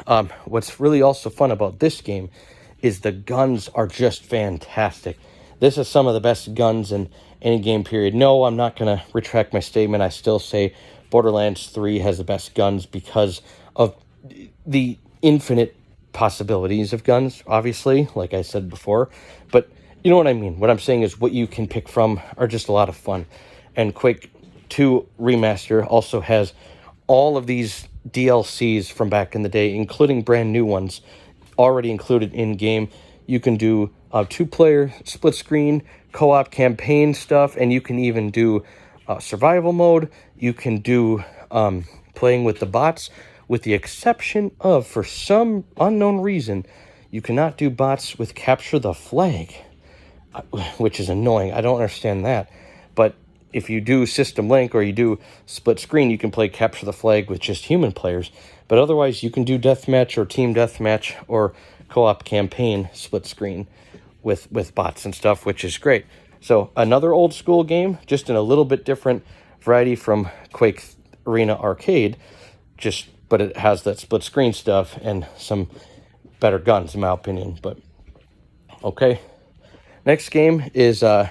What's really also fun about this game is the guns are just fantastic. This is some of the best guns in any game, period. No, I'm not going to retract my statement. I still say Borderlands 3 has the best guns because of the infinite possibilities of guns, obviously, like I said before. But you know what I mean. What I'm saying is what you can pick from are just a lot of fun. And Quake 2 Remaster also has all of these DLCs from back in the day, including brand new ones, already included in-game. You can do a 2-player split screen, co-op campaign stuff, and you can even do survival mode. You can do playing with the bots, with the exception of, for some unknown reason, you cannot do bots with capture the flag, which is annoying. I don't understand that. But if you do System Link or you do split screen, you can play capture the flag with just human players. But otherwise, you can do deathmatch or team deathmatch or co-op campaign split screen with bots and stuff, which is great. So another old school game, just in a little bit different variety from Quake Arena Arcade, but it has that split screen stuff and some better guns, in my opinion. But okay, next game is Red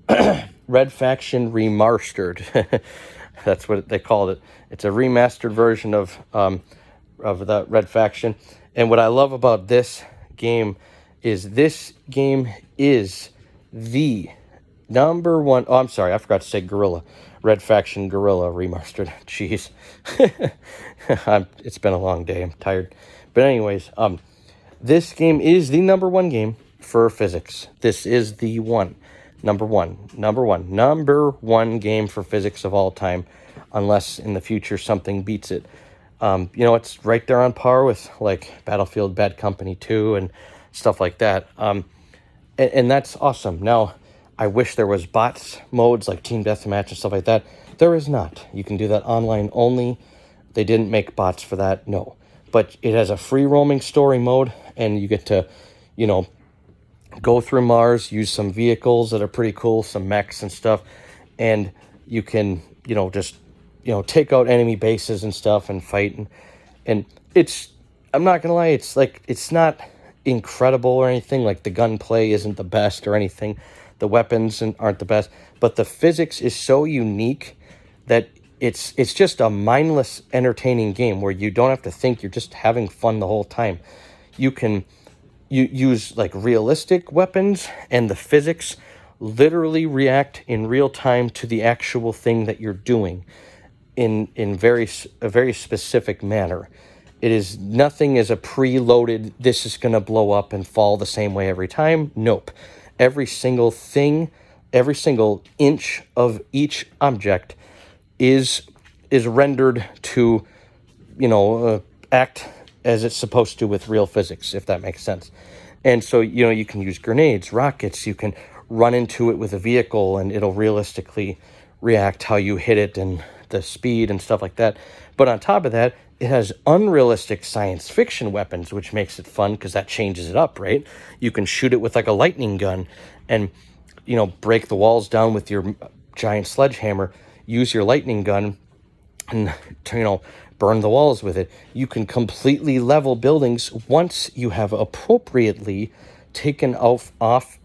Faction Remastered. That's what they called it. It's a remastered version of the Red Faction. And what I love about this game is the number one. Oh, I'm sorry, I forgot to say Gorilla. Red Faction Gorilla Remastered. Jeez. It's been a long day. I'm tired. But anyways, this game is the number one game for physics. This is the number one game for physics of all time, unless in the future something beats it. It's right there on par with like Battlefield Bad Company 2 and stuff like that. And that's awesome. Now, I wish there was bots modes like Team Deathmatch and stuff like that. There is not. You can do that online only. They didn't make bots for that, no. But it has a free roaming story mode, and you get to, go through Mars, use some vehicles that are pretty cool, some mechs and stuff, and you can, take out enemy bases and stuff and fight. And it's, I'm not gonna lie, it's not incredible or anything. Like the gunplay isn't the best or anything. The weapons aren't the best, but the physics is so unique that it's just a mindless, entertaining game where you don't have to think. You're just having fun the whole time. You use like realistic weapons, and the physics literally react in real time to the actual thing that you're doing in a very specific manner. It is nothing as a preloaded, this is going to blow up and fall the same way every time. Nope. Every single thing, every single inch of each object is rendered to, act as it's supposed to with real physics, if that makes sense. And so, you can use grenades, rockets, you can run into it with a vehicle and it'll realistically react how you hit it and the speed and stuff like that. But on top of that, it has unrealistic science fiction weapons, which makes it fun because that changes it up, right? You can shoot it with like a lightning gun and, break the walls down with your giant sledgehammer, use your lightning gun and, burn the walls with it. You can completely level buildings once you have appropriately taken off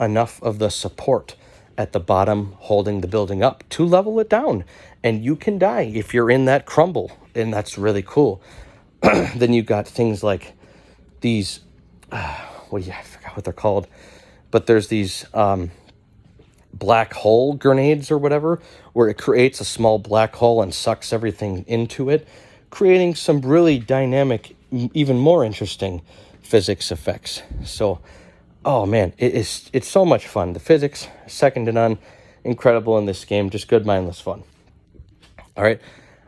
enough of the support at the bottom holding the building up to level it down. And you can die if you're in that crumble, and that's really cool. Then you got things like these, I forgot what they're called, but there's these black hole grenades or whatever, where it creates a small black hole and sucks everything into it, creating some really dynamic, even more interesting physics effects. So, oh man, it's so much fun. The physics, second to none, incredible in this game, just good mindless fun. All right,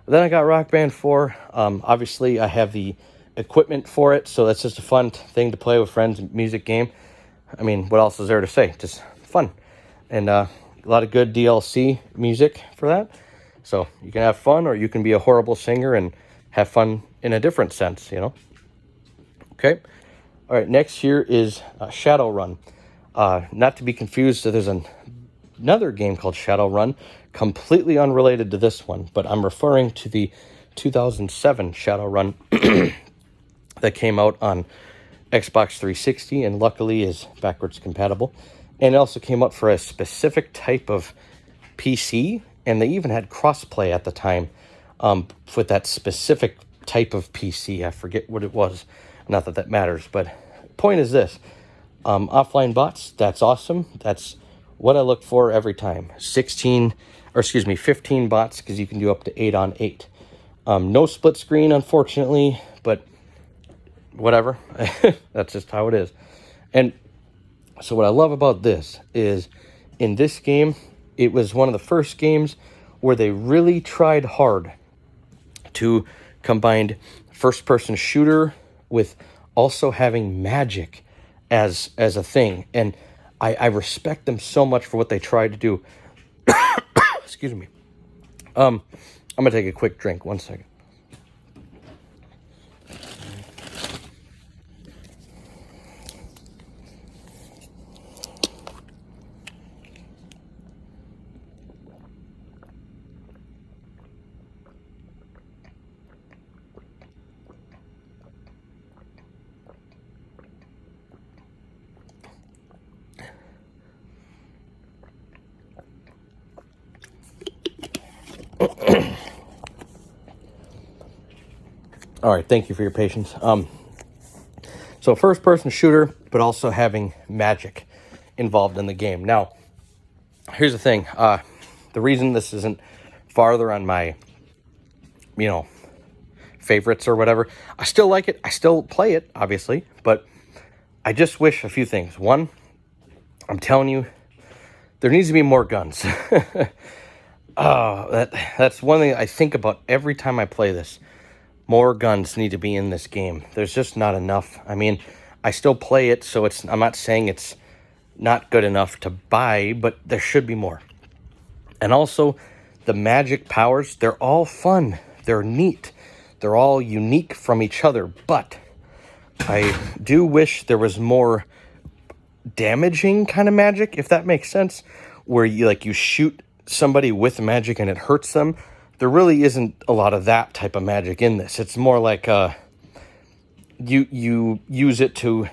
then I got Rock Band 4. Obviously, I have the equipment for it, so that's just a fun thing to play with friends, music game. I mean, what else is there to say? Just fun. And a lot of good DLC music for that. So you can have fun, or you can be a horrible singer and have fun in a different sense, Okay. All right, next here is Shadowrun. Not to be confused, there's another game called Shadowrun, completely unrelated to this one, but I'm referring to the 2007 Shadowrun that came out on Xbox 360 and luckily is backwards compatible. And it also came out for a specific type of PC, and they even had crossplay at the time with that specific type of PC. I forget what it was. Not that that matters, but point is this. Offline bots, that's awesome. That's what I look for every time. 15 bots, because you can do up to 8 on 8. No split screen, unfortunately, but whatever. That's just how it is. And so what I love about this is, in this game, it was one of the first games where they really tried hard to combine first-person shooter with also having magic as a thing. And I respect them so much for what they tried to do. Excuse me. I'm going to take a quick drink. 1 second. All right, thank you for your patience. So first-person shooter, but also having magic involved in the game. Now, here's the thing. The reason this isn't farther on my, favorites or whatever, I still like it. I still play it, obviously, but I just wish a few things. One, I'm telling you, there needs to be more guns. That's one thing I think about every time I play this. More guns need to be in this game. There's just not enough. I mean, I still play it, so I'm not saying it's not good enough to buy, but there should be more. And also, the magic powers, they're all fun. They're neat. They're all unique from each other, but I do wish there was more damaging kind of magic, if that makes sense, where you shoot somebody with magic and it hurts them. There really isn't a lot of that type of magic in this. It's more like you use it to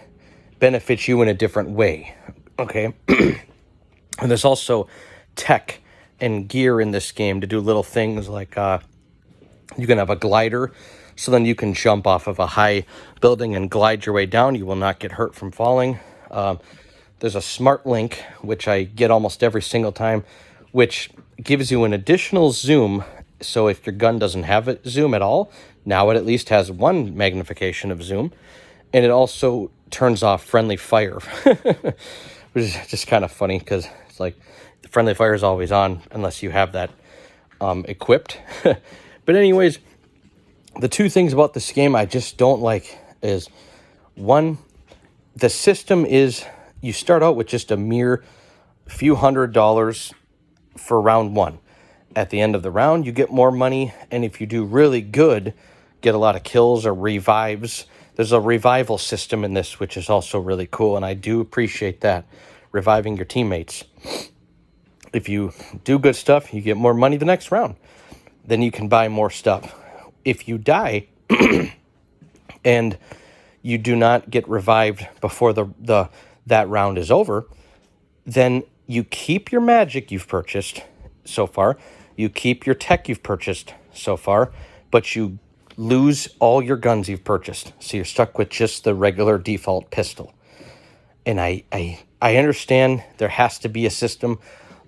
benefit you in a different way, okay? And there's also tech and gear in this game to do little things like you can have a glider, so then you can jump off of a high building and glide your way down. You will not get hurt from falling. There's a smart link, which I get almost every single time, which gives you an additional zoom. So if your gun doesn't have it zoom at all, now it at least has one magnification of zoom. And it also turns off friendly fire, which is just kind of funny because it's like the friendly fire is always on unless you have that equipped. But anyways, the two things about this game I just don't like is, one, the system is you start out with just a mere few $100s for round one. At the end of the round, you get more money, and if you do really good, get a lot of kills or revives. There's a revival system in this, which is also really cool, and I do appreciate that, reviving your teammates. If you do good stuff, you get more money the next round. Then you can buy more stuff. If you die and you do not get revived before that round is over, then you keep your magic you've purchased so far. You keep your tech you've purchased so far, but you lose all your guns you've purchased. So you're stuck with just the regular default pistol. And I understand there has to be a system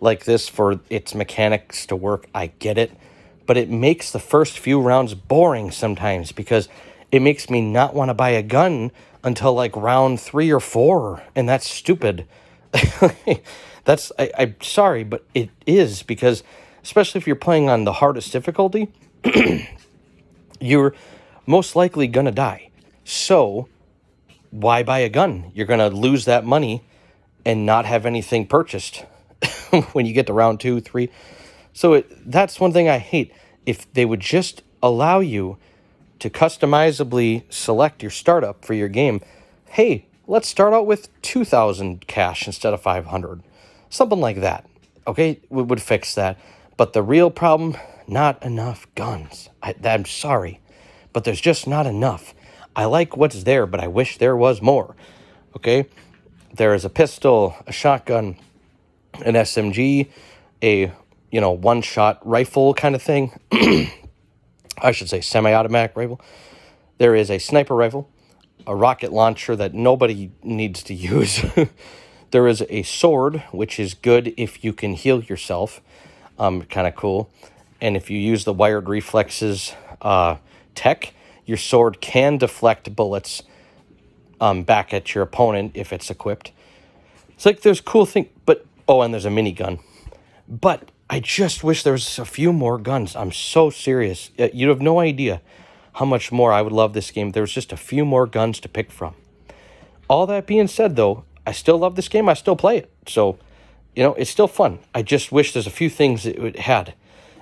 like this for its mechanics to work. I get it. But it makes the first few rounds boring sometimes because it makes me not want to buy a gun until like round 3 or 4. And that's stupid. I'm sorry, but it is, because especially if you're playing on the hardest difficulty, you're most likely going to die. So why buy a gun? You're going to lose that money and not have anything purchased when you get to round 2, 3. So that's one thing I hate. If they would just allow you to customizably select your startup for your game, hey, let's start out with 2,000 cash instead of 500. Something like that. Okay, we would fix that. But the real problem, not enough guns. I'm sorry, but there's just not enough. I like what's there, but I wish there was more. Okay, there is a pistol, a shotgun, an SMG, a one-shot rifle kind of thing. I should say semi-automatic rifle. There is a sniper rifle, a rocket launcher that nobody needs to use. There is a sword, which is good if you can heal yourself. Kind of cool. And if you use the wired reflexes tech, your sword can deflect bullets back at your opponent if it's equipped. It's like there's cool things, but and there's a minigun. But I just wish there was a few more guns. I'm so serious. You have no idea how much more I would love this game. There was just a few more guns to pick from. All that being said, though, I still love this game. I still play it. So, it's still fun. I just wish there's a few things it had,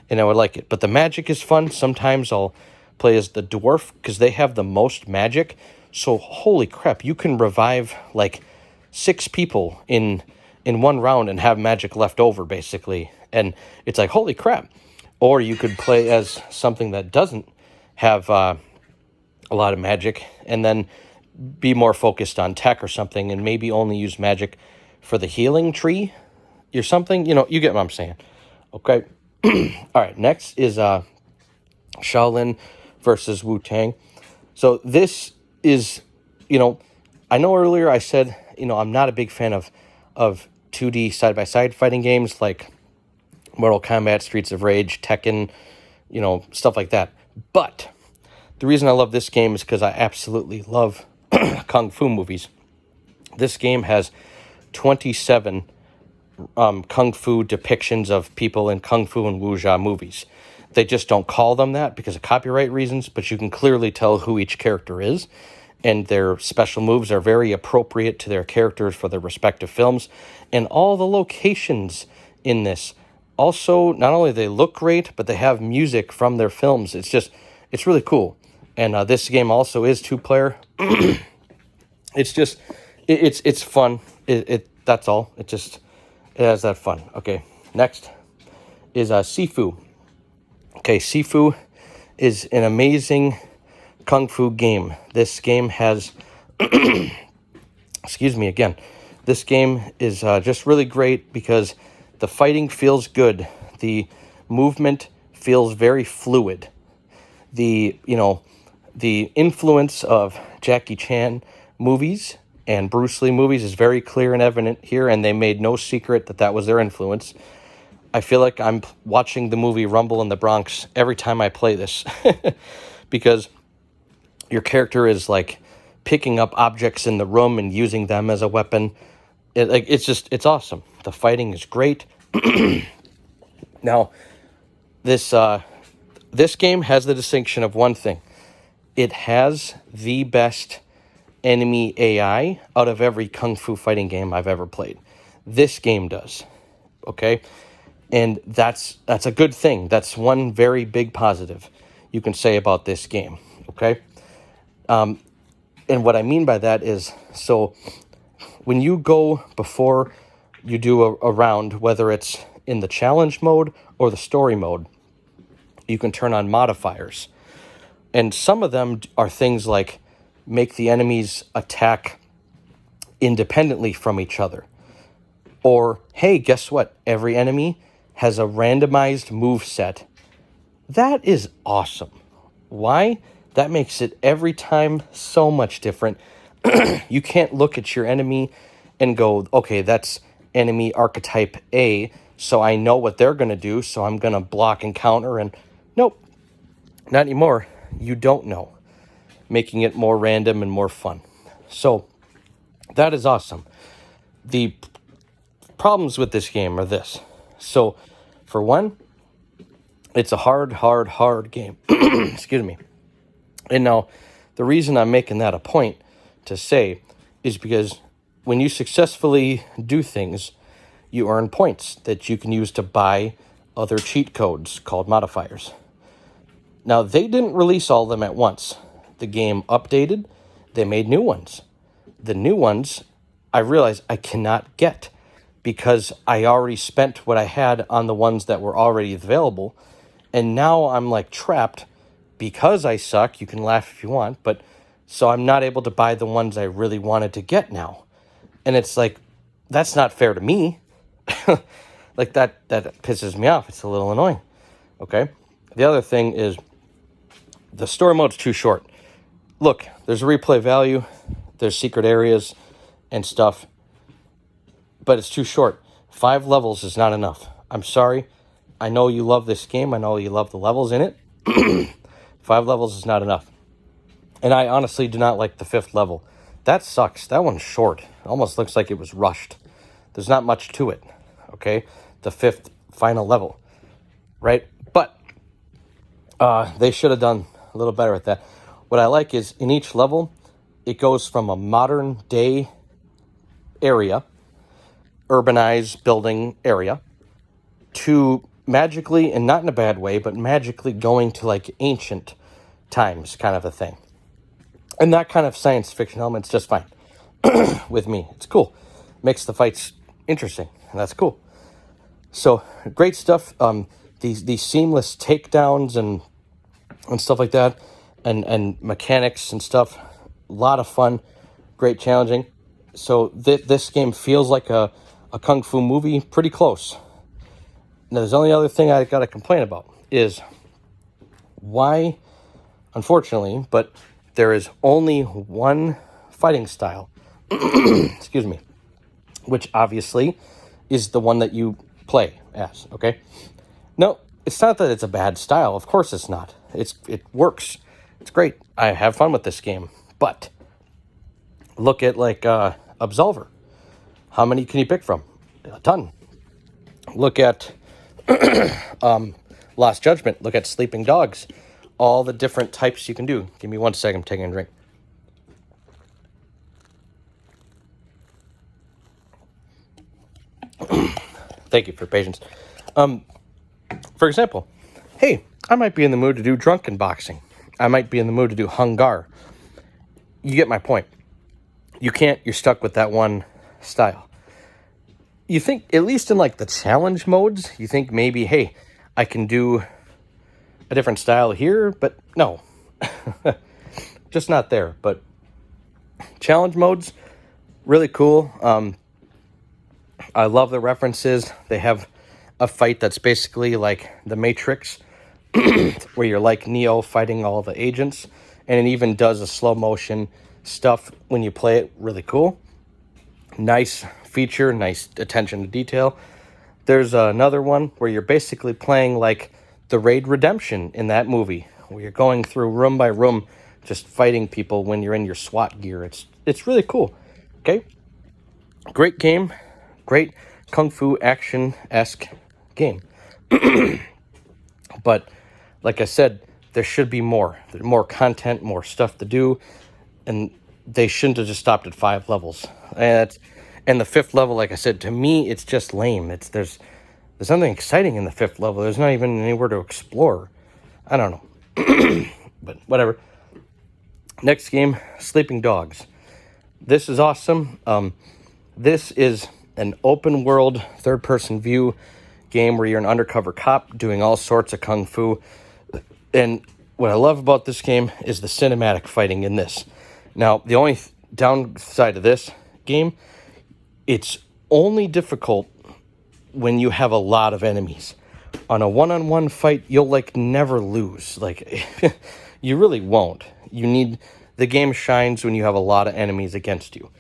and I would like it. But the magic is fun. Sometimes I'll play as the dwarf because they have the most magic. So, holy crap, you can revive like 6 people in one round and have magic left over, basically. And it's like, holy crap. Or you could play as something that doesn't have a lot of magic and then be more focused on tech or something and maybe only use magic for the healing tree or something. You get what I'm saying. Okay. All right. Next is Shaolin versus Wu-Tang. So this is, I know earlier I said, I'm not a big fan of 2D side-by-side fighting games like Mortal Kombat, Streets of Rage, Tekken, stuff like that. But the reason I love this game is because I absolutely love Kung Fu movies. This game has 27 Kung Fu depictions of people in Kung Fu and Wuxia movies. They just don't call them that because of copyright reasons, but you can clearly tell who each character is. And their special moves are very appropriate to their characters for their respective films. And all the locations in this also, not only they look great, but they have music from their films. It's really cool. And this game also is 2-player. It's fun. That's all. It has that fun. Okay, next is Sifu. Okay, Sifu is an amazing Kung Fu game. This game has, excuse me again, this game is just really great because the fighting feels good. The movement feels very fluid. The influence of Jackie Chan movies and Bruce Lee movies is very clear and evident here, and they made no secret that was their influence. I feel like I'm watching the movie Rumble in the Bronx every time I play this because your character is like picking up objects in the room and using them as a weapon. It's awesome. The fighting is great. Now, this game has the distinction of one thing. It has the best enemy AI out of every Kung Fu fighting game I've ever played. This game does. Okay? And that's a good thing. That's one very big positive you can say about this game. Okay? And what I mean by that is, so when you go before you do a round, whether it's in the challenge mode or the story mode, you can turn on modifiers. And some of them are things like make the enemies attack independently from each other. Or, hey, guess what? Every enemy has a randomized move set. That is awesome. Why? That makes it every time so much different. You can't look at your enemy and go, okay, that's enemy archetype A, so I know what they're going to do, so I'm going to block and counter. And nope, not anymore. You don't know, making it more random and more fun. So that is awesome. The problems with this game are this. So for one, it's a hard game. Excuse me. And now the reason I'm making that a point to say is because when you successfully do things, you earn points that you can use to buy other cheat codes called modifiers. Now, they didn't release all of them at once. The game updated. They made new ones. The new ones, I realize I cannot get because I already spent what I had on the ones that were already available. And now I'm like trapped because I suck. You can laugh if you want, but so I'm not able to buy the ones I really wanted to get now. And it's like, that's not fair to me. Like that pisses me off. It's a little annoying. Okay. The other thing is the story mode's too short. Look, there's a replay value, there's secret areas and stuff, but it's too short. 5 levels is not enough. I'm sorry. I know you love this game. I know you love the levels in it. 5 levels is not enough. And I honestly do not like the 5th level. That sucks. That one's short. It almost looks like it was rushed. There's not much to it. Okay? The 5th final level. Right? But they should have done a little better at that. What I like is in each level, it goes from a modern day area, urbanized building area, to magically, and not in a bad way, but magically going to like ancient times kind of a thing. And that kind of science fiction element's just fine with me. It's cool. Makes the fights interesting, and that's cool. So great stuff. These seamless takedowns and stuff like that, and mechanics and stuff. A lot of fun, great challenging. So this game feels like a kung fu movie, pretty close. Now, there's only other thing I got to complain about is why, unfortunately, but there is only one fighting style, excuse me, which obviously is the one that you play as, okay? No, it's not that it's a bad style. Of course it's not. It works. It's great. I have fun with this game. But look at, like, Absolver. How many can you pick from? A ton. Look at Lost Judgment. Look at Sleeping Dogs. All the different types you can do. Give me 1 second. I'm taking a drink. Thank you for your patience. For example, hey, I might be in the mood to do drunken boxing. I might be in the mood to do hungar. You get my point. You can't. You're stuck with that one style. You think, at least in like the challenge modes, you think maybe, hey, I can do a different style here, but no. Just not there. But challenge modes, really cool. I love the references. They have a fight that's basically like the Matrix, where you're like Neo fighting all the agents, and it even does a slow motion stuff when you play it. Really cool. Nice feature, nice attention to detail. There's another one where you're basically playing like the Raid Redemption in that movie, where you're going through room by room, just fighting people when you're in your SWAT gear. It's really cool. Okay, great game, great kung fu action-esque game. But like I said, there should be more. There's more content, more stuff to do, and they shouldn't have just stopped at 5 levels. And the 5th level, like I said, to me, it's just lame. There's nothing exciting in the 5th level. There's not even anywhere to explore. I don't know. But whatever. Next game, Sleeping Dogs. This is awesome. This is an open world, third-person view game where you're an undercover cop doing all sorts of kung fu. And what I love about this game is the cinematic fighting in this. Now, the only downside of this game, it's only difficult when you have a lot of enemies. On a one-on-one fight, you'll like never lose. Like, you really won't. The game shines when you have a lot of enemies against you.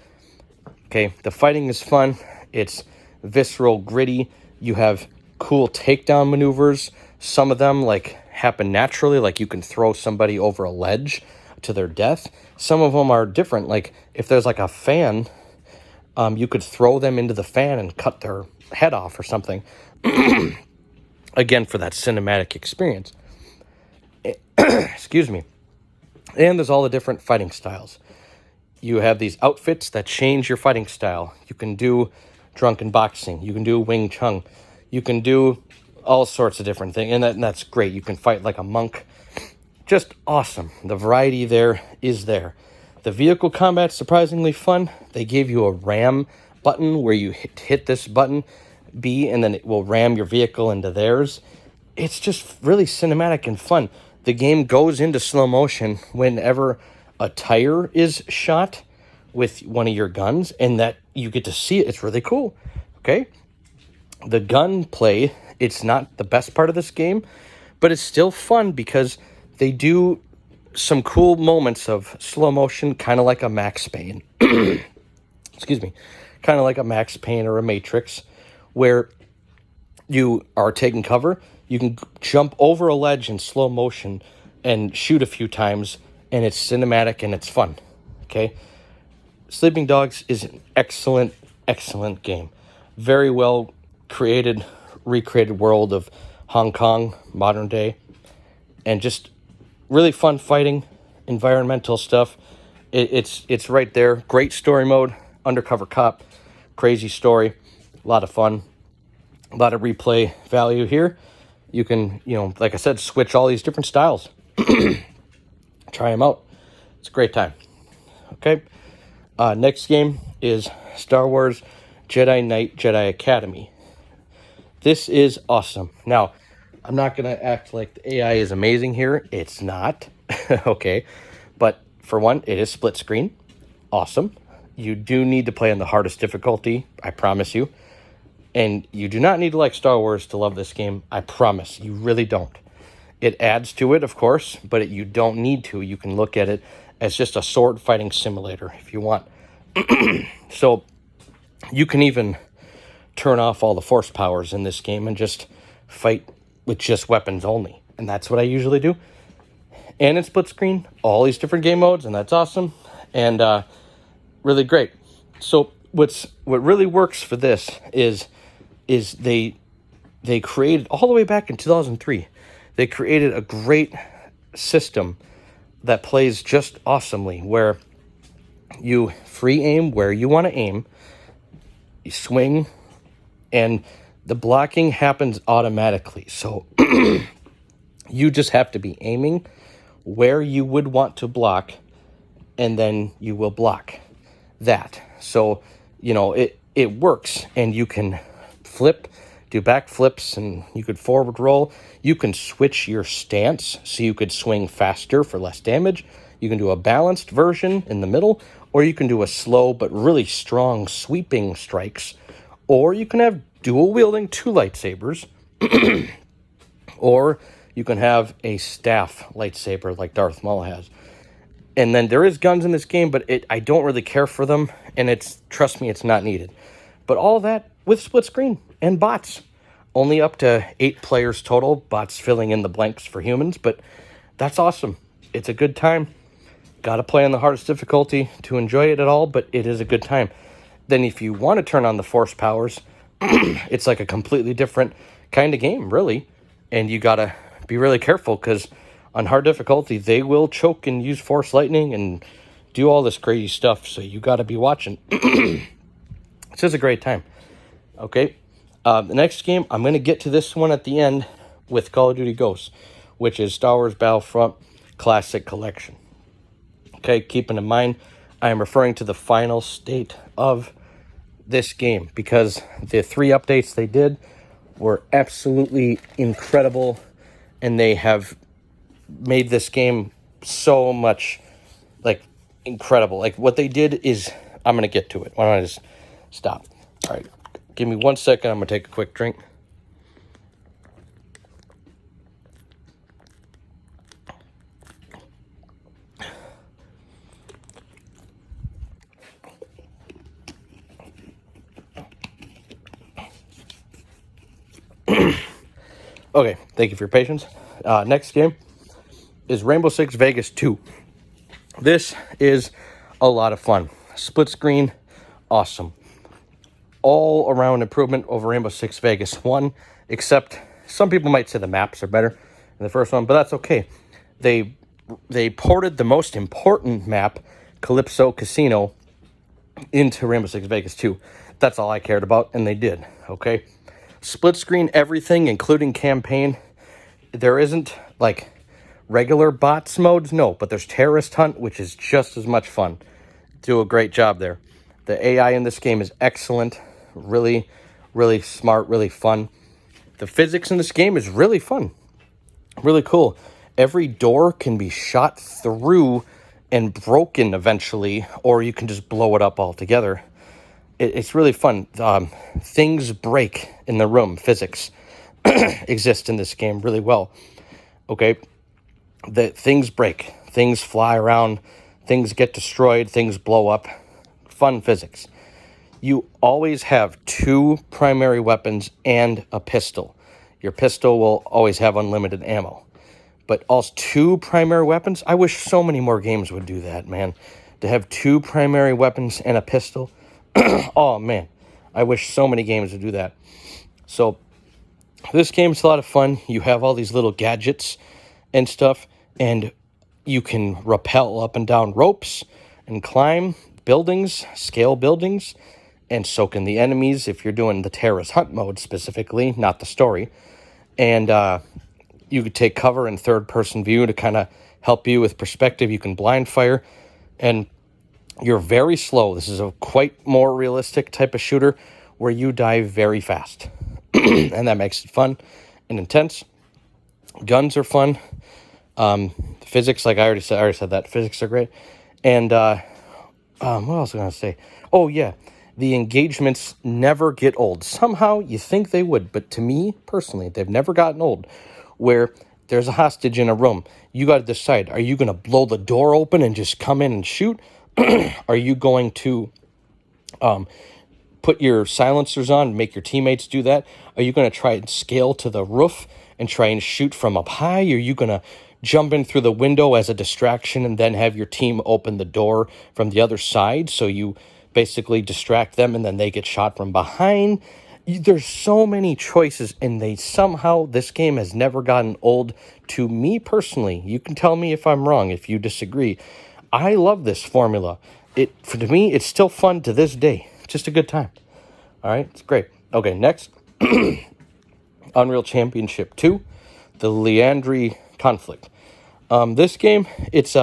Okay, the fighting is fun. It's visceral, gritty. You have cool takedown maneuvers. Some of them like happen naturally, like you can throw somebody over a ledge to their death. Some of them are different. Like if there's like a fan, you could throw them into the fan and cut their head off or something. Again, for that cinematic experience. Excuse me. And there's all the different fighting styles. You have these outfits that change your fighting style. You can do drunken boxing. You can do Wing Chun. You can do all sorts of different things. And that's great. You can fight like a monk. Just awesome. The variety there is there. The vehicle combat's surprisingly fun. They gave you a ram button where you hit this button, B, and then it will ram your vehicle into theirs. It's just really cinematic and fun. The game goes into slow motion whenever a tire is shot with one of your guns, and that you get to see it. It's really cool. Okay? The gun play, it's not the best part of this game, but it's still fun because they do some cool moments of slow motion, kind of like a Max Payne. Excuse me. Kind of like a Max Payne or a Matrix, where you are taking cover. You can jump over a ledge in slow motion and shoot a few times, and it's cinematic and it's fun. Okay? Sleeping Dogs is an excellent, excellent game. Very well created, recreated world of Hong Kong, modern day, and just really fun fighting, environmental stuff. It's right there. Great story mode, undercover cop, crazy story, a lot of fun, a lot of replay value here. You can, like I said, switch all these different styles. Try them out. It's a great time. Okay. Next game is Star Wars Jedi Knight Jedi Academy. This is awesome. Now, I'm not going to act like the AI is amazing here. It's not. Okay. But for one, it is split screen. Awesome. You do need to play on the hardest difficulty. I promise you. And you do not need to like Star Wars to love this game. I promise. You really don't. It adds to it, of course, but you don't need to. You can look at it as just a sword fighting simulator if you want. So you can even turn off all the force powers in this game and just fight with just weapons only. And that's what I usually do. And in split screen, all these different game modes, and that's awesome. And really great. So what really works for this is they created, all the way back in 2003, they created a great system that plays just awesomely, where you free aim where you want to aim, you swing, and the blocking happens automatically. So you just have to be aiming where you would want to block, and then you will block that. So, it works, and you can flip, do back flips, and you could forward roll. You can switch your stance so you could swing faster for less damage. You can do a balanced version in the middle, or you can do a slow but really strong sweeping strikes, or you can have dual wielding 2 lightsabers, or you can have a staff lightsaber like Darth Maul has. And then there is guns in this game, but I don't really care for them, and trust me, it's not needed. But all that with split screen and bots. Only up to 8 players total, bots filling in the blanks for humans, but that's awesome. It's a good time. Got to play on the hardest difficulty to enjoy it at all, but it is a good time. Then if you want to turn on the force powers, it's like a completely different kind of game, really. And you got to be really careful, because on hard difficulty, they will choke and use force lightning and do all this crazy stuff, so you got to be watching. It's just a great time. Okay, the next game, I'm going to get to this one at the end with Call of Duty Ghosts, which is Star Wars Battlefront Classic Collection. Okay, keeping in mind, I am referring to the final state of this game, because the 3 updates they did were absolutely incredible, and they have made this game so much, incredible. What they did is, I'm going to get to it. Why don't I just stop? All right, give me 1 second. I'm going to take a quick drink. Okay, thank you for your patience. Next game is Rainbow Six Vegas 2. This is a lot of fun. Split screen, awesome. All around improvement over Rainbow Six Vegas 1, except some people might say the maps are better than the first one, but that's okay. They ported the most important map, Calypso Casino, into Rainbow Six Vegas 2. That's all I cared about, and they did, okay? Split screen everything, including campaign. There isn't, regular bots modes? No, but there's terrorist hunt, which is just as much fun. Do a great job there. The AI in this game is excellent. Really, really smart, really fun. The physics in this game is really fun. Really cool. Every door can be shot through and broken eventually, or you can just blow it up altogether. It's really fun. Things break in the room. Physics exist in this game really well. Okay? Things break. Things fly around. Things get destroyed. Things blow up. Fun physics. You always have 2 primary weapons and a pistol. Your pistol will always have unlimited ammo. But also 2 primary weapons? I wish so many more games would do that, man. To have 2 primary weapons and a pistol. Oh, man. I wish so many games would do that. So, this game's a lot of fun. You have all these little gadgets and stuff. And you can rappel up and down ropes and climb buildings, scale buildings, and soak in the enemies if you're doing the terrorist hunt mode specifically, not the story. And you could take cover in third-person view to kind of help you with perspective. You can blind fire, and you're very slow. This is a quite more realistic type of shooter where you die very fast, and that makes it fun and intense. Guns are fun. Physics, like I already said that. Physics are great. And what else was I going to say? Oh, yeah. The engagements never get old. Somehow you think they would, but to me, personally, they've never gotten old. Where there's a hostage in a room. You got to decide, are you going to blow the door open and just come in and shoot? Are you going to put your silencers on and make your teammates do that? Are you going to try and scale to the roof and try and shoot from up high? Are you going to jump in through the window as a distraction and then have your team open the door from the other side so you basically distract them and then they get shot from behind? There's so many choices, and this game has never gotten old to me personally. You can tell me if I'm wrong, if you disagree. I love this formula. To me, it's still fun to this day. Just a good time. All right, it's great. Okay, next. Unreal Championship 2, the Leandri Conflict. This game, it's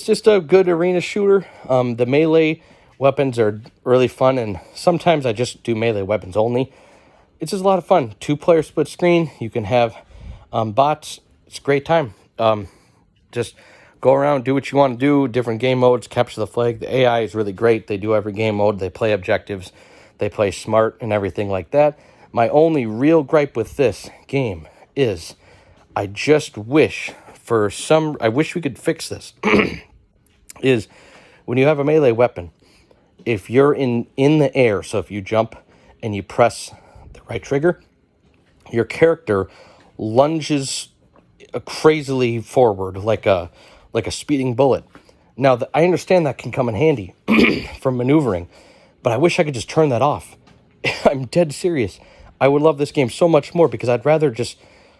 just a good arena shooter. The melee weapons are really fun, and sometimes I just do melee weapons only. It's just a lot of fun. 2-player split screen. You can have bots. It's a great time. Just go around, do what you want to do, different game modes, capture the flag. The AI is really great. They do every game mode. They play objectives. They play smart and everything like that. My only real gripe with this game is I just wish I wish we could fix this, is when you have a melee weapon, if you're in the air, so if you jump and you press the right trigger, your character lunges crazily forward like a speeding bullet. Now, I understand that can come in handy for maneuvering, but I wish I could just turn that off. I'm dead serious. I would love this game so much more because I'd rather just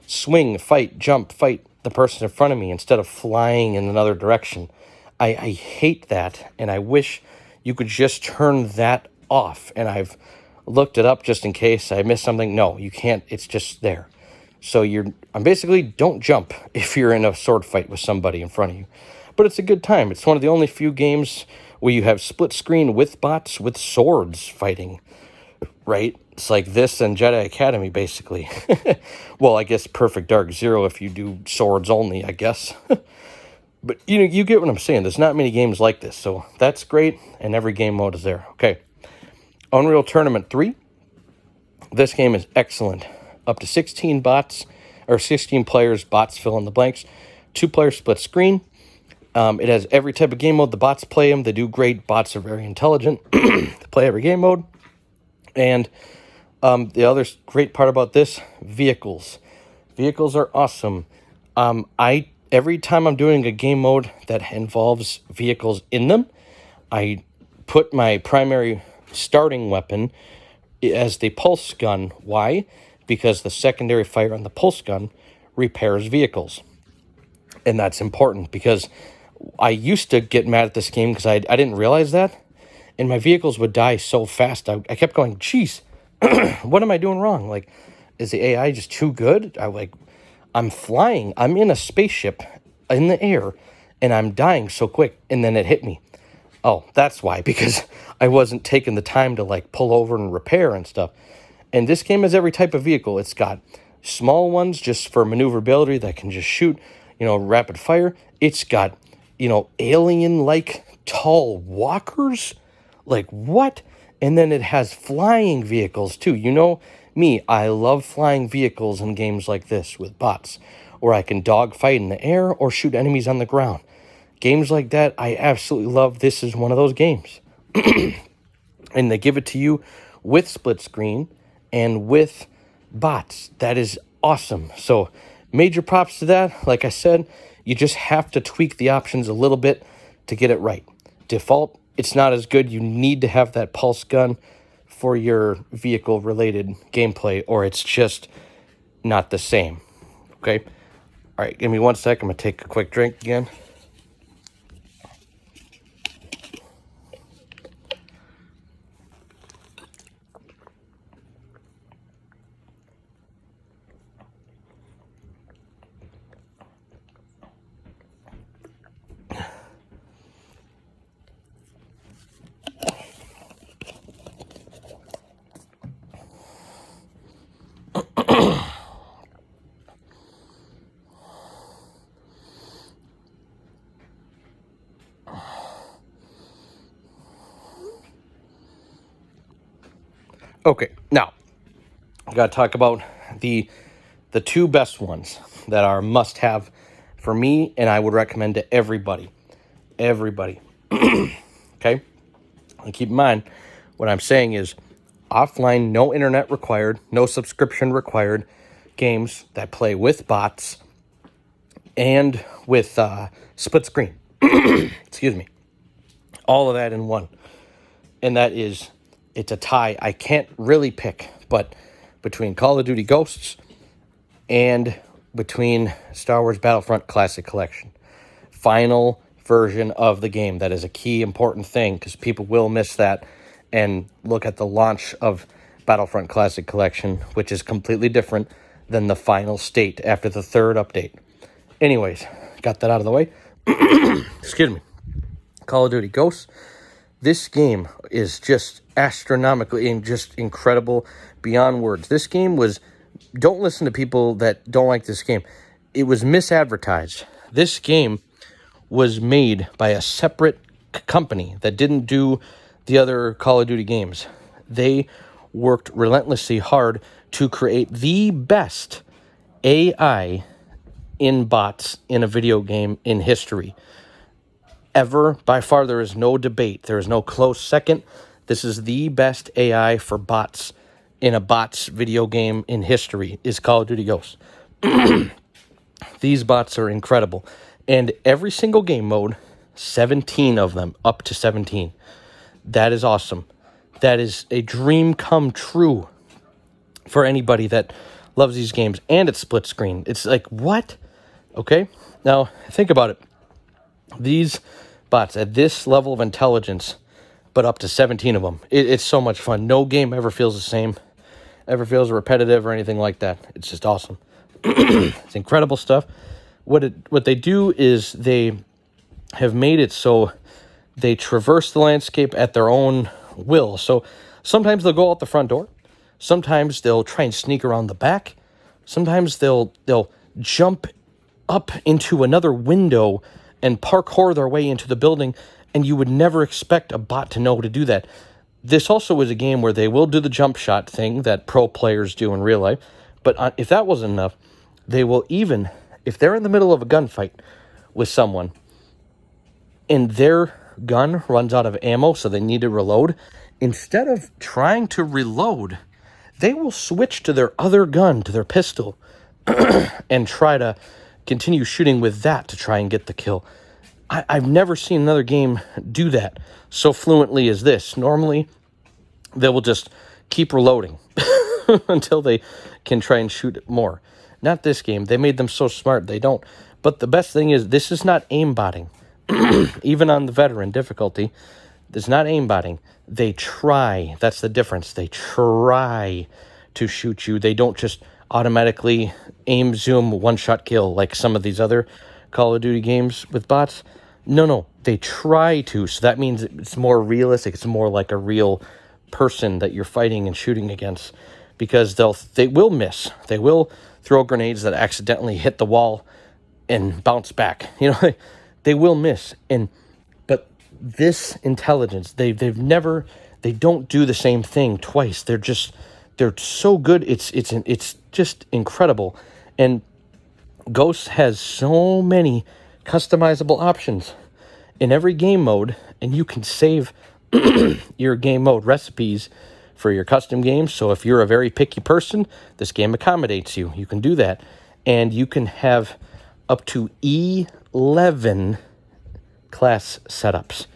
swing, fight, jump, fight the person in front of me instead of flying in another direction. I hate that, and I wish you could just turn that off. And I've looked it up just in case I missed something. No, you can't. It's just there. So I'm basically, don't jump if you're in a sword fight with somebody in front of you. But it's a good time. It's one of the only few games where you have split screen with bots with swords fighting, right? It's like this and Jedi Academy, basically. Well, I guess Perfect Dark Zero if you do swords only, I guess. But, you get what I'm saying. There's not many games like this, so that's great, and every game mode is there. Okay, Unreal Tournament 3. This game is excellent. Up to 16 players, bots fill in the blanks. 2-player split screen. It has every type of game mode. The bots play them. They do great. Bots are very intelligent. They play every game mode. And the other great part about this, vehicles. Vehicles are awesome. Every time I'm doing a game mode that involves vehicles in them, I put my primary starting weapon as the pulse gun. Why? Because the secondary fire on the pulse gun repairs vehicles. And that's important because I used to get mad at this game because I didn't realize that. And my vehicles would die so fast. I kept going, geez, what am I doing wrong? Like, is the AI just too good? I'm flying. I'm in a spaceship in the air, and I'm dying so quick, and then it hit me. Oh, that's why, because I wasn't taking the time to, like, pull over and repair and stuff. And this game has every type of vehicle. It's got small ones just for maneuverability that can just shoot, rapid fire. It's got, alien-like tall walkers. Like, what? And then it has flying vehicles, too. You know me, I love flying vehicles in games like this with bots, where I can dogfight in the air or shoot enemies on the ground. Games like that, I absolutely love. This is one of those games. And they give it to you with split screen and with bots. That is awesome. So major props to that. Like I said, you just have to tweak the options a little bit to get it right. Default, it's not as good. You need to have that pulse gun for your vehicle-related gameplay, or it's just not the same. Okay? All right, give me 1 sec. I'm going to take a quick drink again. Okay, now I got to talk about the two best ones that are must-have for me, and I would recommend to everybody. Everybody. Okay? And keep in mind, what I'm saying is offline, no internet required, no subscription required games that play with bots and with split screen. Excuse me. All of that in one. And that is, it's a tie. I can't really pick, but between Call of Duty Ghosts and between Star Wars Battlefront Classic Collection. Final version of the game. That is a key important thing, because people will miss that and look at the launch of Battlefront Classic Collection, which is completely different than the final state after the third update. Anyways, got that out of the way. Excuse me. Call of Duty Ghosts. This game is just astronomically and just incredible beyond words. This game was... Don't listen to people that don't like this game. It was misadvertised. This game was made by a separate company that didn't do the other Call of Duty games. They worked relentlessly hard to create the best AI in bots in a video game in history. Ever, by far, there is no debate. There is no close second. This is the best AI for bots in a bots video game in history, is Call of Duty Ghosts. These bots are incredible. And every single game mode, 17 of them, up to 17. That is awesome. That is a dream come true for anybody that loves these games. And it's split screen. It's like, what? Okay? Now, think about it. These bots at this level of intelligence, but up to 17 of them. It's so much fun. No game ever feels the same, ever feels repetitive or anything like that. It's just awesome. It's incredible stuff. What they do is they have made it so they traverse the landscape at their own will. So sometimes they'll go out the front door. Sometimes they'll try and sneak around the back. Sometimes they'll jump up into another window and parkour their way into the building, and you would never expect a bot to know how to do that. This also is a game where they will do the jump shot thing that pro players do in real life, but if that wasn't enough, they will even, if they're in the middle of a gunfight with someone, and their gun runs out of ammo, so they need to reload, instead of trying to reload, they will switch to their other gun, to their pistol, and try to continue shooting with that to try and get the kill. I've never seen another game do that so fluently as this. Normally, they will just keep reloading until they can try and shoot more. Not this game. They made them so smart, they don't. But the best thing is, this is not aimbotting. Even on the veteran difficulty, it's not aimbotting. They try. That's the difference. They try to shoot you. They don't just automatically aim, zoom, one-shot kill like some of these other Call of Duty games with bots. No, they try to. So that means it's more realistic. It's more like a real person that you're fighting and shooting against, because they will miss. They will throw grenades that accidentally hit the wall and bounce back. They will miss. But this intelligence, they don't do the same thing twice. They're so good. It's just incredible. And Ghost has so many customizable options in every game mode, and you can save your game mode recipes for your custom games. So if you're a very picky person, this game accommodates you. You can do that. And you can have up to 11 class setups.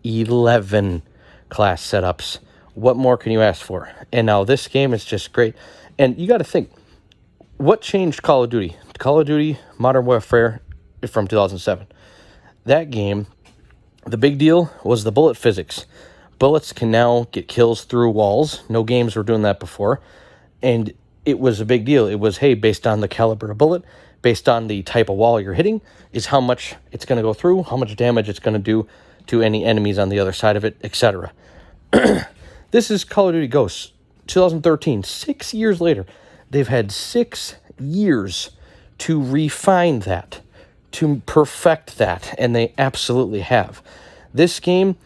11 class setups. What more can you ask for? And now this game is just great. And you got to think, what changed Call of Duty? Call of Duty Modern Warfare from 2007. That game, the big deal was the bullet physics. Bullets can now get kills through walls. No games were doing that before. And it was a big deal. It was, hey, based on the caliber of bullet, based on the type of wall you're hitting, is how much it's going to go through, how much damage it's going to do to any enemies on the other side of it, etc. This is Call of Duty Ghosts, 2013, 6 years later. They've had 6 years to refine that, to perfect that, and they absolutely have. This game,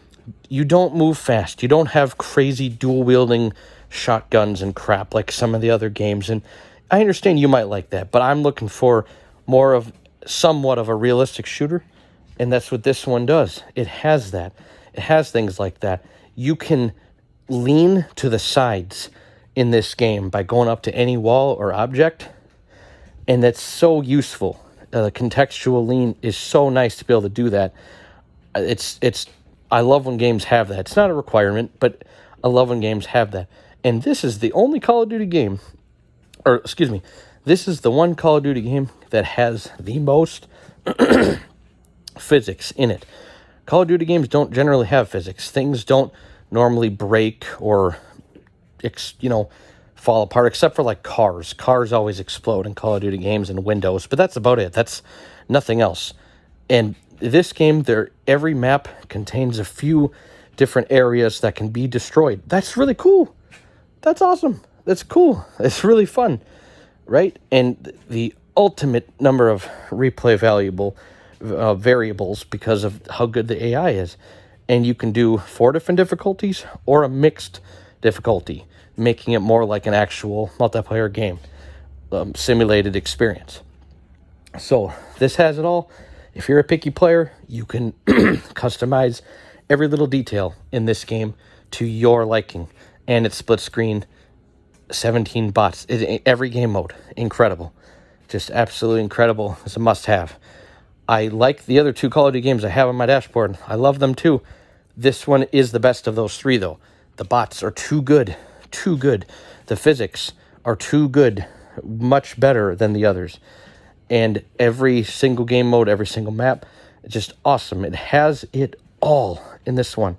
you don't move fast. You don't have crazy dual-wielding shotguns and crap like some of the other games, and I understand you might like that, but I'm looking for more of somewhat of a realistic shooter, and that's what this one does. It has that. It has things like that. You can lean to the sides in this game by going up to any wall or object, and that's so useful. The contextual lean is so nice to be able to do that. I love when games have that. It's not a requirement, but I love when games have that. And this is the only Call of Duty game, or excuse me, this is the one Call of Duty game that has the most physics in it. Call of Duty games don't generally have physics. Things don't normally break or fall apart, except for like cars. Cars always explode in Call of Duty games and windows, but that's about it. That's nothing else. And this game, every map contains a few different areas that can be destroyed. That's really cool. That's awesome. That's cool. It's really fun, right? And the ultimate number of replay variables because of how good the AI is. And you can do 4 different difficulties or a mixed difficulty, making it more like an actual multiplayer game, simulated experience. So this has it all. If you're a picky player, you can customize every little detail in this game to your liking. And it's split screen, 17 bots, every game mode. Incredible. Just absolutely incredible. It's a must-have. I like the other 2 Call of Duty games I have on my dashboard. I love them too. This one is the best of those 3, though. The bots are too good. Too good. The physics are too good. Much better than the others. And every single game mode, every single map, it's just awesome. It has it all in this one.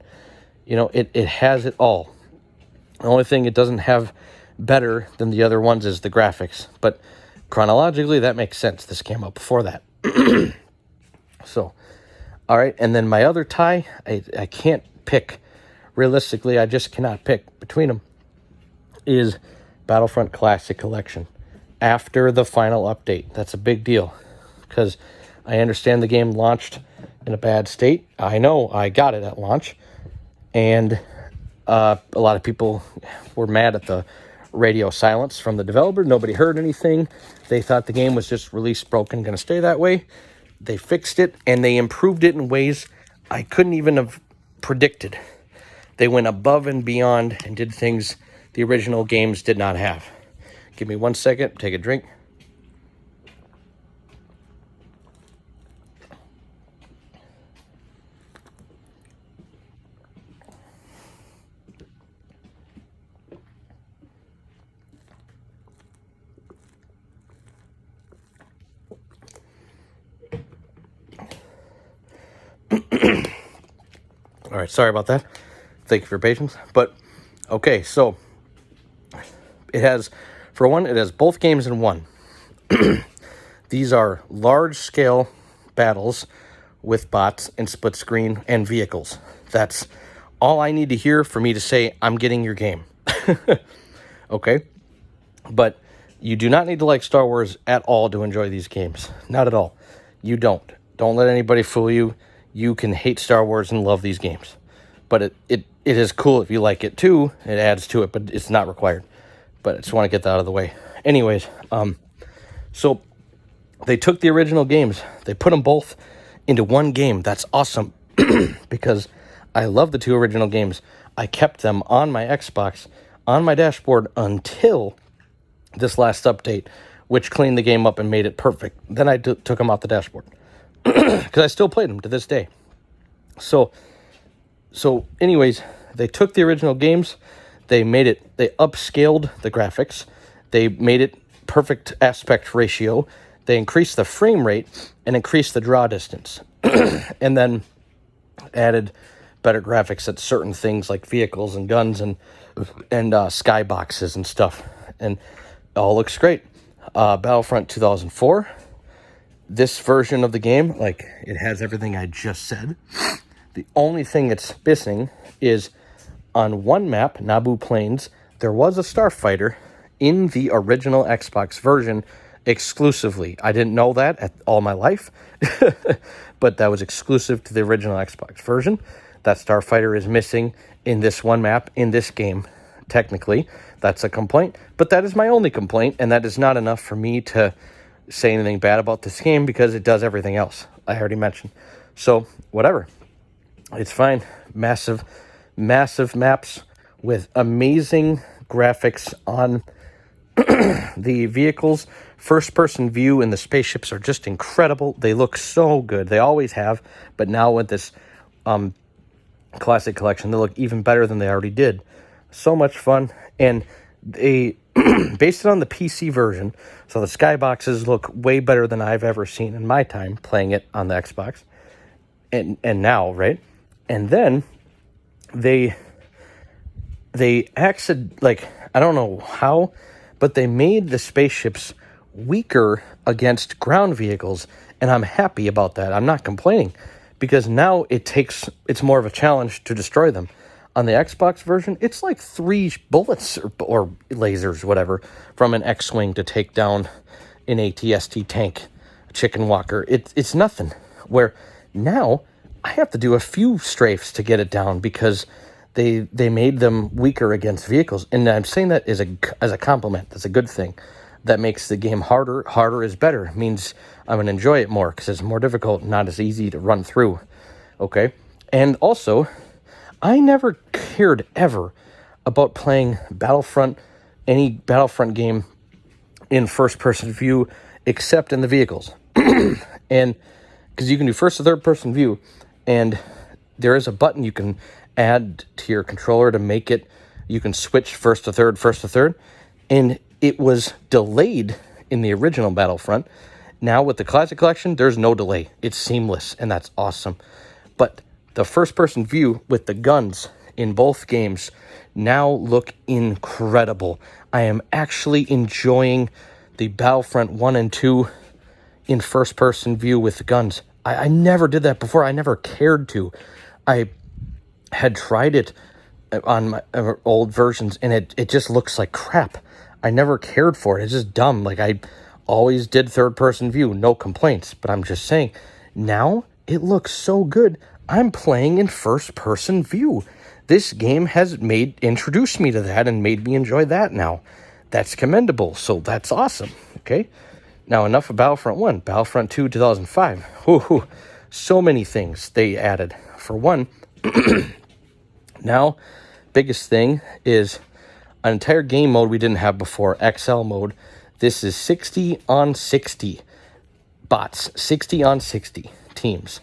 It has it all. The only thing it doesn't have better than the other ones is the graphics. But chronologically, that makes sense. This came out before that. So, all right. And then my other tie, I can't pick. Realistically, I just cannot pick between them, is Battlefront Classic Collection. After the final update. That's a big deal, because I understand the game launched in a bad state. I know, I got it at launch, and a lot of people were mad at the radio silence from the developer. Nobody heard anything. They thought the game was just released broken, going to stay that way. They fixed it, and they improved it in ways I couldn't even have predicted. They went above and beyond and did things the original games did not have. Give me 1 second, take a drink. All right, sorry about that. Thank you for your patience. But, okay, so it has For one, it has both games in one. These are large-scale battles with bots and split screen and vehicles. That's all I need to hear for me to say, I'm getting your game. Okay? But you do not need to like Star Wars at all to enjoy these games. Not at all. You don't. Don't let anybody fool you. You can hate Star Wars and love these games. But it is cool if you like it too. It adds to it, but it's not required. But I just want to get that out of the way. Anyways, so they took the original games. They put them both into one game. That's awesome. Because I love the two original games. I kept them on my Xbox, on my dashboard, until this last update, which cleaned the game up and made it perfect. Then I took them off the dashboard. Because I still played them to this day. So anyways, they took the original games, they upscaled the graphics, they made it perfect aspect ratio, they increased the frame rate, and increased the draw distance. And then added better graphics at certain things like vehicles and guns and skyboxes and stuff. And it all looks great. Battlefront 2004, this version of the game, like, it has everything I just said. The only thing it's missing is on one map, Naboo Plains, there was a starfighter in the original Xbox version exclusively. I didn't know that all my life, but that was exclusive to the original Xbox version. That starfighter is missing in this one map in this game. Technically, that's a complaint, but that is my only complaint, and that is not enough for me to say anything bad about this game because it does everything else I already mentioned. So, whatever. It's fine. Massive maps with amazing graphics on the vehicles. First-person view and the spaceships are just incredible. They look so good. They always have, but now with this Classic Collection, they look even better than they already did. So much fun, and they based it on the PC version, so the skyboxes look way better than I've ever seen in my time playing it on the Xbox, and now, right? And then they acted like, I don't know how, but they made the spaceships weaker against ground vehicles, and I'm happy about that. I'm not complaining, because now it's more of a challenge to destroy them. On the Xbox version, it's like 3 bullets or lasers, whatever, from an X-Wing to take down an AT-ST tank, a chicken walker. It's nothing. Where now I have to do a few strafes to get it down because they made them weaker against vehicles. And I'm saying that as a compliment. That's a good thing. That makes the game harder. Harder is better. It means I'm going to enjoy it more because it's more difficult, not as easy to run through. Okay? And also, I never cared ever about playing Battlefront, any Battlefront game in first-person view, except in the vehicles. And because you can do first or third-person view, and there is a button you can add to your controller to make it, you can switch first to third, and it was delayed in the original Battlefront. Now with the Classic Collection, there's no delay. It's seamless, and that's awesome. But the first-person view with the guns in both games now look incredible. I am actually enjoying the Battlefront 1 and 2 in first-person view with the guns. I never did that before. I never cared to. I had tried it on my old versions, and it just looks like crap. I never cared for it. It's just dumb. Like, I always did third-person view. No complaints. But I'm just saying, now it looks so good. I'm playing in first-person view. This game has introduced me to that and made me enjoy that now. That's commendable, so that's awesome, okay? Now, enough of Battlefront 1. Battlefront 2, 2005. Whew, so many things they added. For one, now, biggest thing is an entire game mode we didn't have before, XL mode. This is 60 on 60 bots, 60 on 60 teams.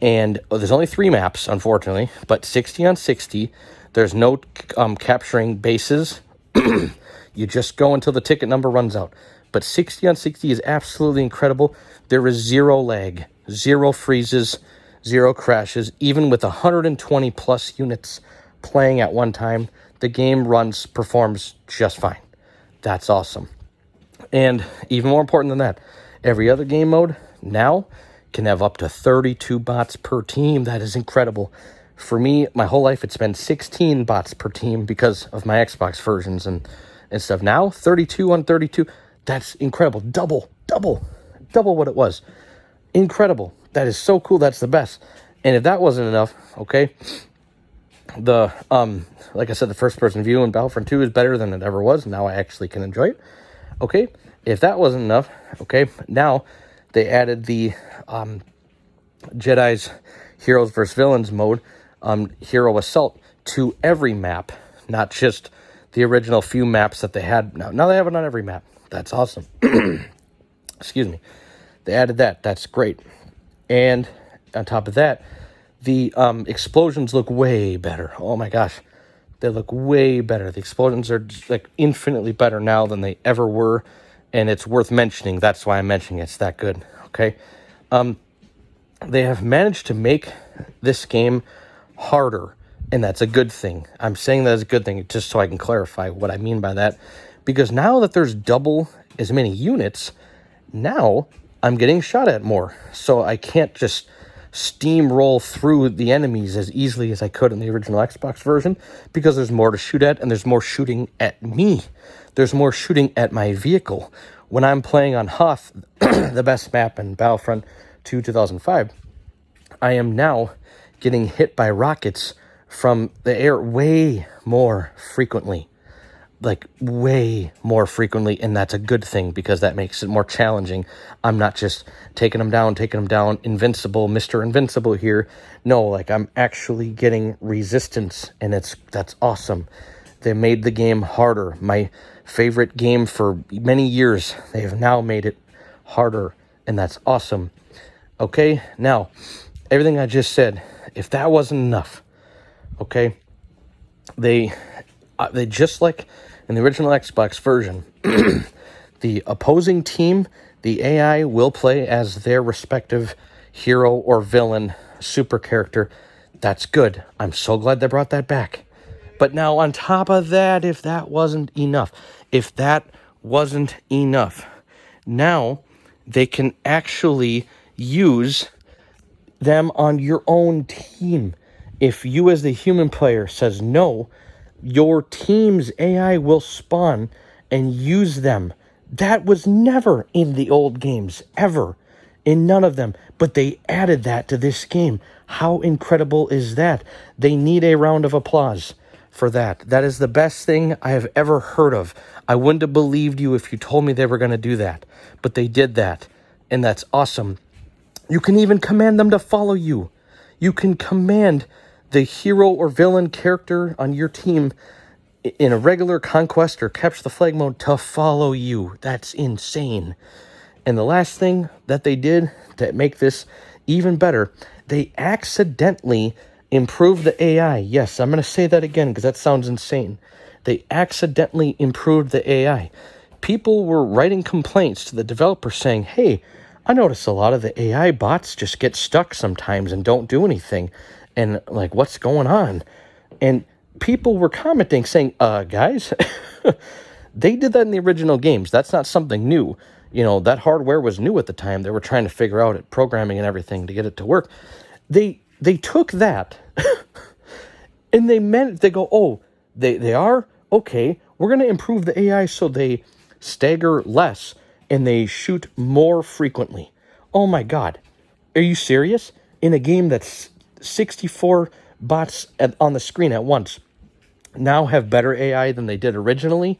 And there's only 3 maps, unfortunately, but 60 on 60. There's no capturing bases. You just go until the ticket number runs out. But 60 on 60 is absolutely incredible. There is 0 lag, 0 freezes, 0 crashes. Even with 120 plus units playing at one time, the game performs just fine. That's awesome. And even more important than that, every other game mode now can have up to 32 bots per team. That is incredible. For me, my whole life, it's been 16 bots per team because of my Xbox versions and stuff. Now, 32 on 32, that's incredible. Double what it was. Incredible. That is so cool. That's the best. And if that wasn't enough, okay, like I said, the first-person view in Battlefront 2 is better than it ever was. Now I actually can enjoy it. Okay, if that wasn't enough, okay, now they added the Jedi's Heroes vs. Villains mode, Hero Assault, to every map, not just the original few maps that they had. Now they have it on every map. That's awesome. Excuse me. They added that. That's great. And on top of that, the explosions look way better. Oh my gosh. They look way better. The explosions are like infinitely better now than they ever were. And it's worth mentioning. That's why I'm mentioning it. It's that good. Okay. They have managed to make this game harder. And that's a good thing. I'm saying that as a good thing just so I can clarify what I mean by that. Because now that there's double as many units, now I'm getting shot at more. So I can't just steamroll through the enemies as easily as I could in the original Xbox version, because there's more to shoot at and there's more shooting at me. There's more shooting at my vehicle. When I'm playing on Hoth, the best map in Battlefront 2 2005, I am now getting hit by rockets from the air way more frequently. Like, way more frequently, and that's a good thing, because that makes it more challenging. I'm not just taking them down, invincible, Mr. Invincible here. No, like, I'm actually getting resistance, and that's awesome. They made the game harder. My favorite game for many years, they have now made it harder, and that's awesome. Okay, now, everything I just said, if that wasn't enough, okay, they just like in the original Xbox version, the opposing team, the AI will play as their respective hero or villain super character. That's good. I'm so glad they brought that back. But now on top of that, if that wasn't enough, now they can actually use them on your own team. If you as the human player says no, your team's AI will spawn and use them. That was never in the old games, ever. In none of them. But they added that to this game. How incredible is that? They need a round of applause for that. That is the best thing I have ever heard of. I wouldn't have believed you if you told me they were going to do that. But they did that. And that's awesome. You can even command them to follow you. You can command the hero or villain character on your team in a regular conquest or capture the flag mode to follow you. That's insane. And the last thing that they did to make this even better, they accidentally improved the AI. Yes, I'm going to say that again because that sounds insane. They accidentally improved the AI. People were writing complaints to the developer saying, hey, I notice a lot of the AI bots just get stuck sometimes and don't do anything. And, like, what's going on? And people were commenting saying, guys, they did that in the original games. That's not something new. You know, that hardware was new at the time. They were trying to figure out it, programming and everything to get it to work. They took that and they go, oh, they are? Okay, we're going to improve the AI so they stagger less and they shoot more frequently. Oh, my God. Are you serious? In a game that's 64 bots on the screen at once now have better AI than they did originally.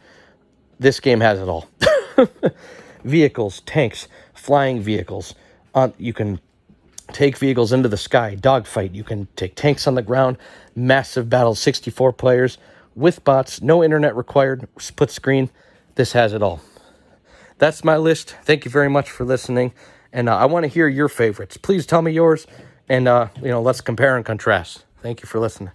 This game has it all. Vehicles, tanks, flying vehicles. You can take vehicles into the sky, dogfight. You can take tanks on the ground, massive battles, 64 players with bots, no internet required, split screen. This has it all. That's my list. Thank you very much for listening. And I want to hear your favorites. Please tell me yours. And, let's compare and contrast. Thank you for listening.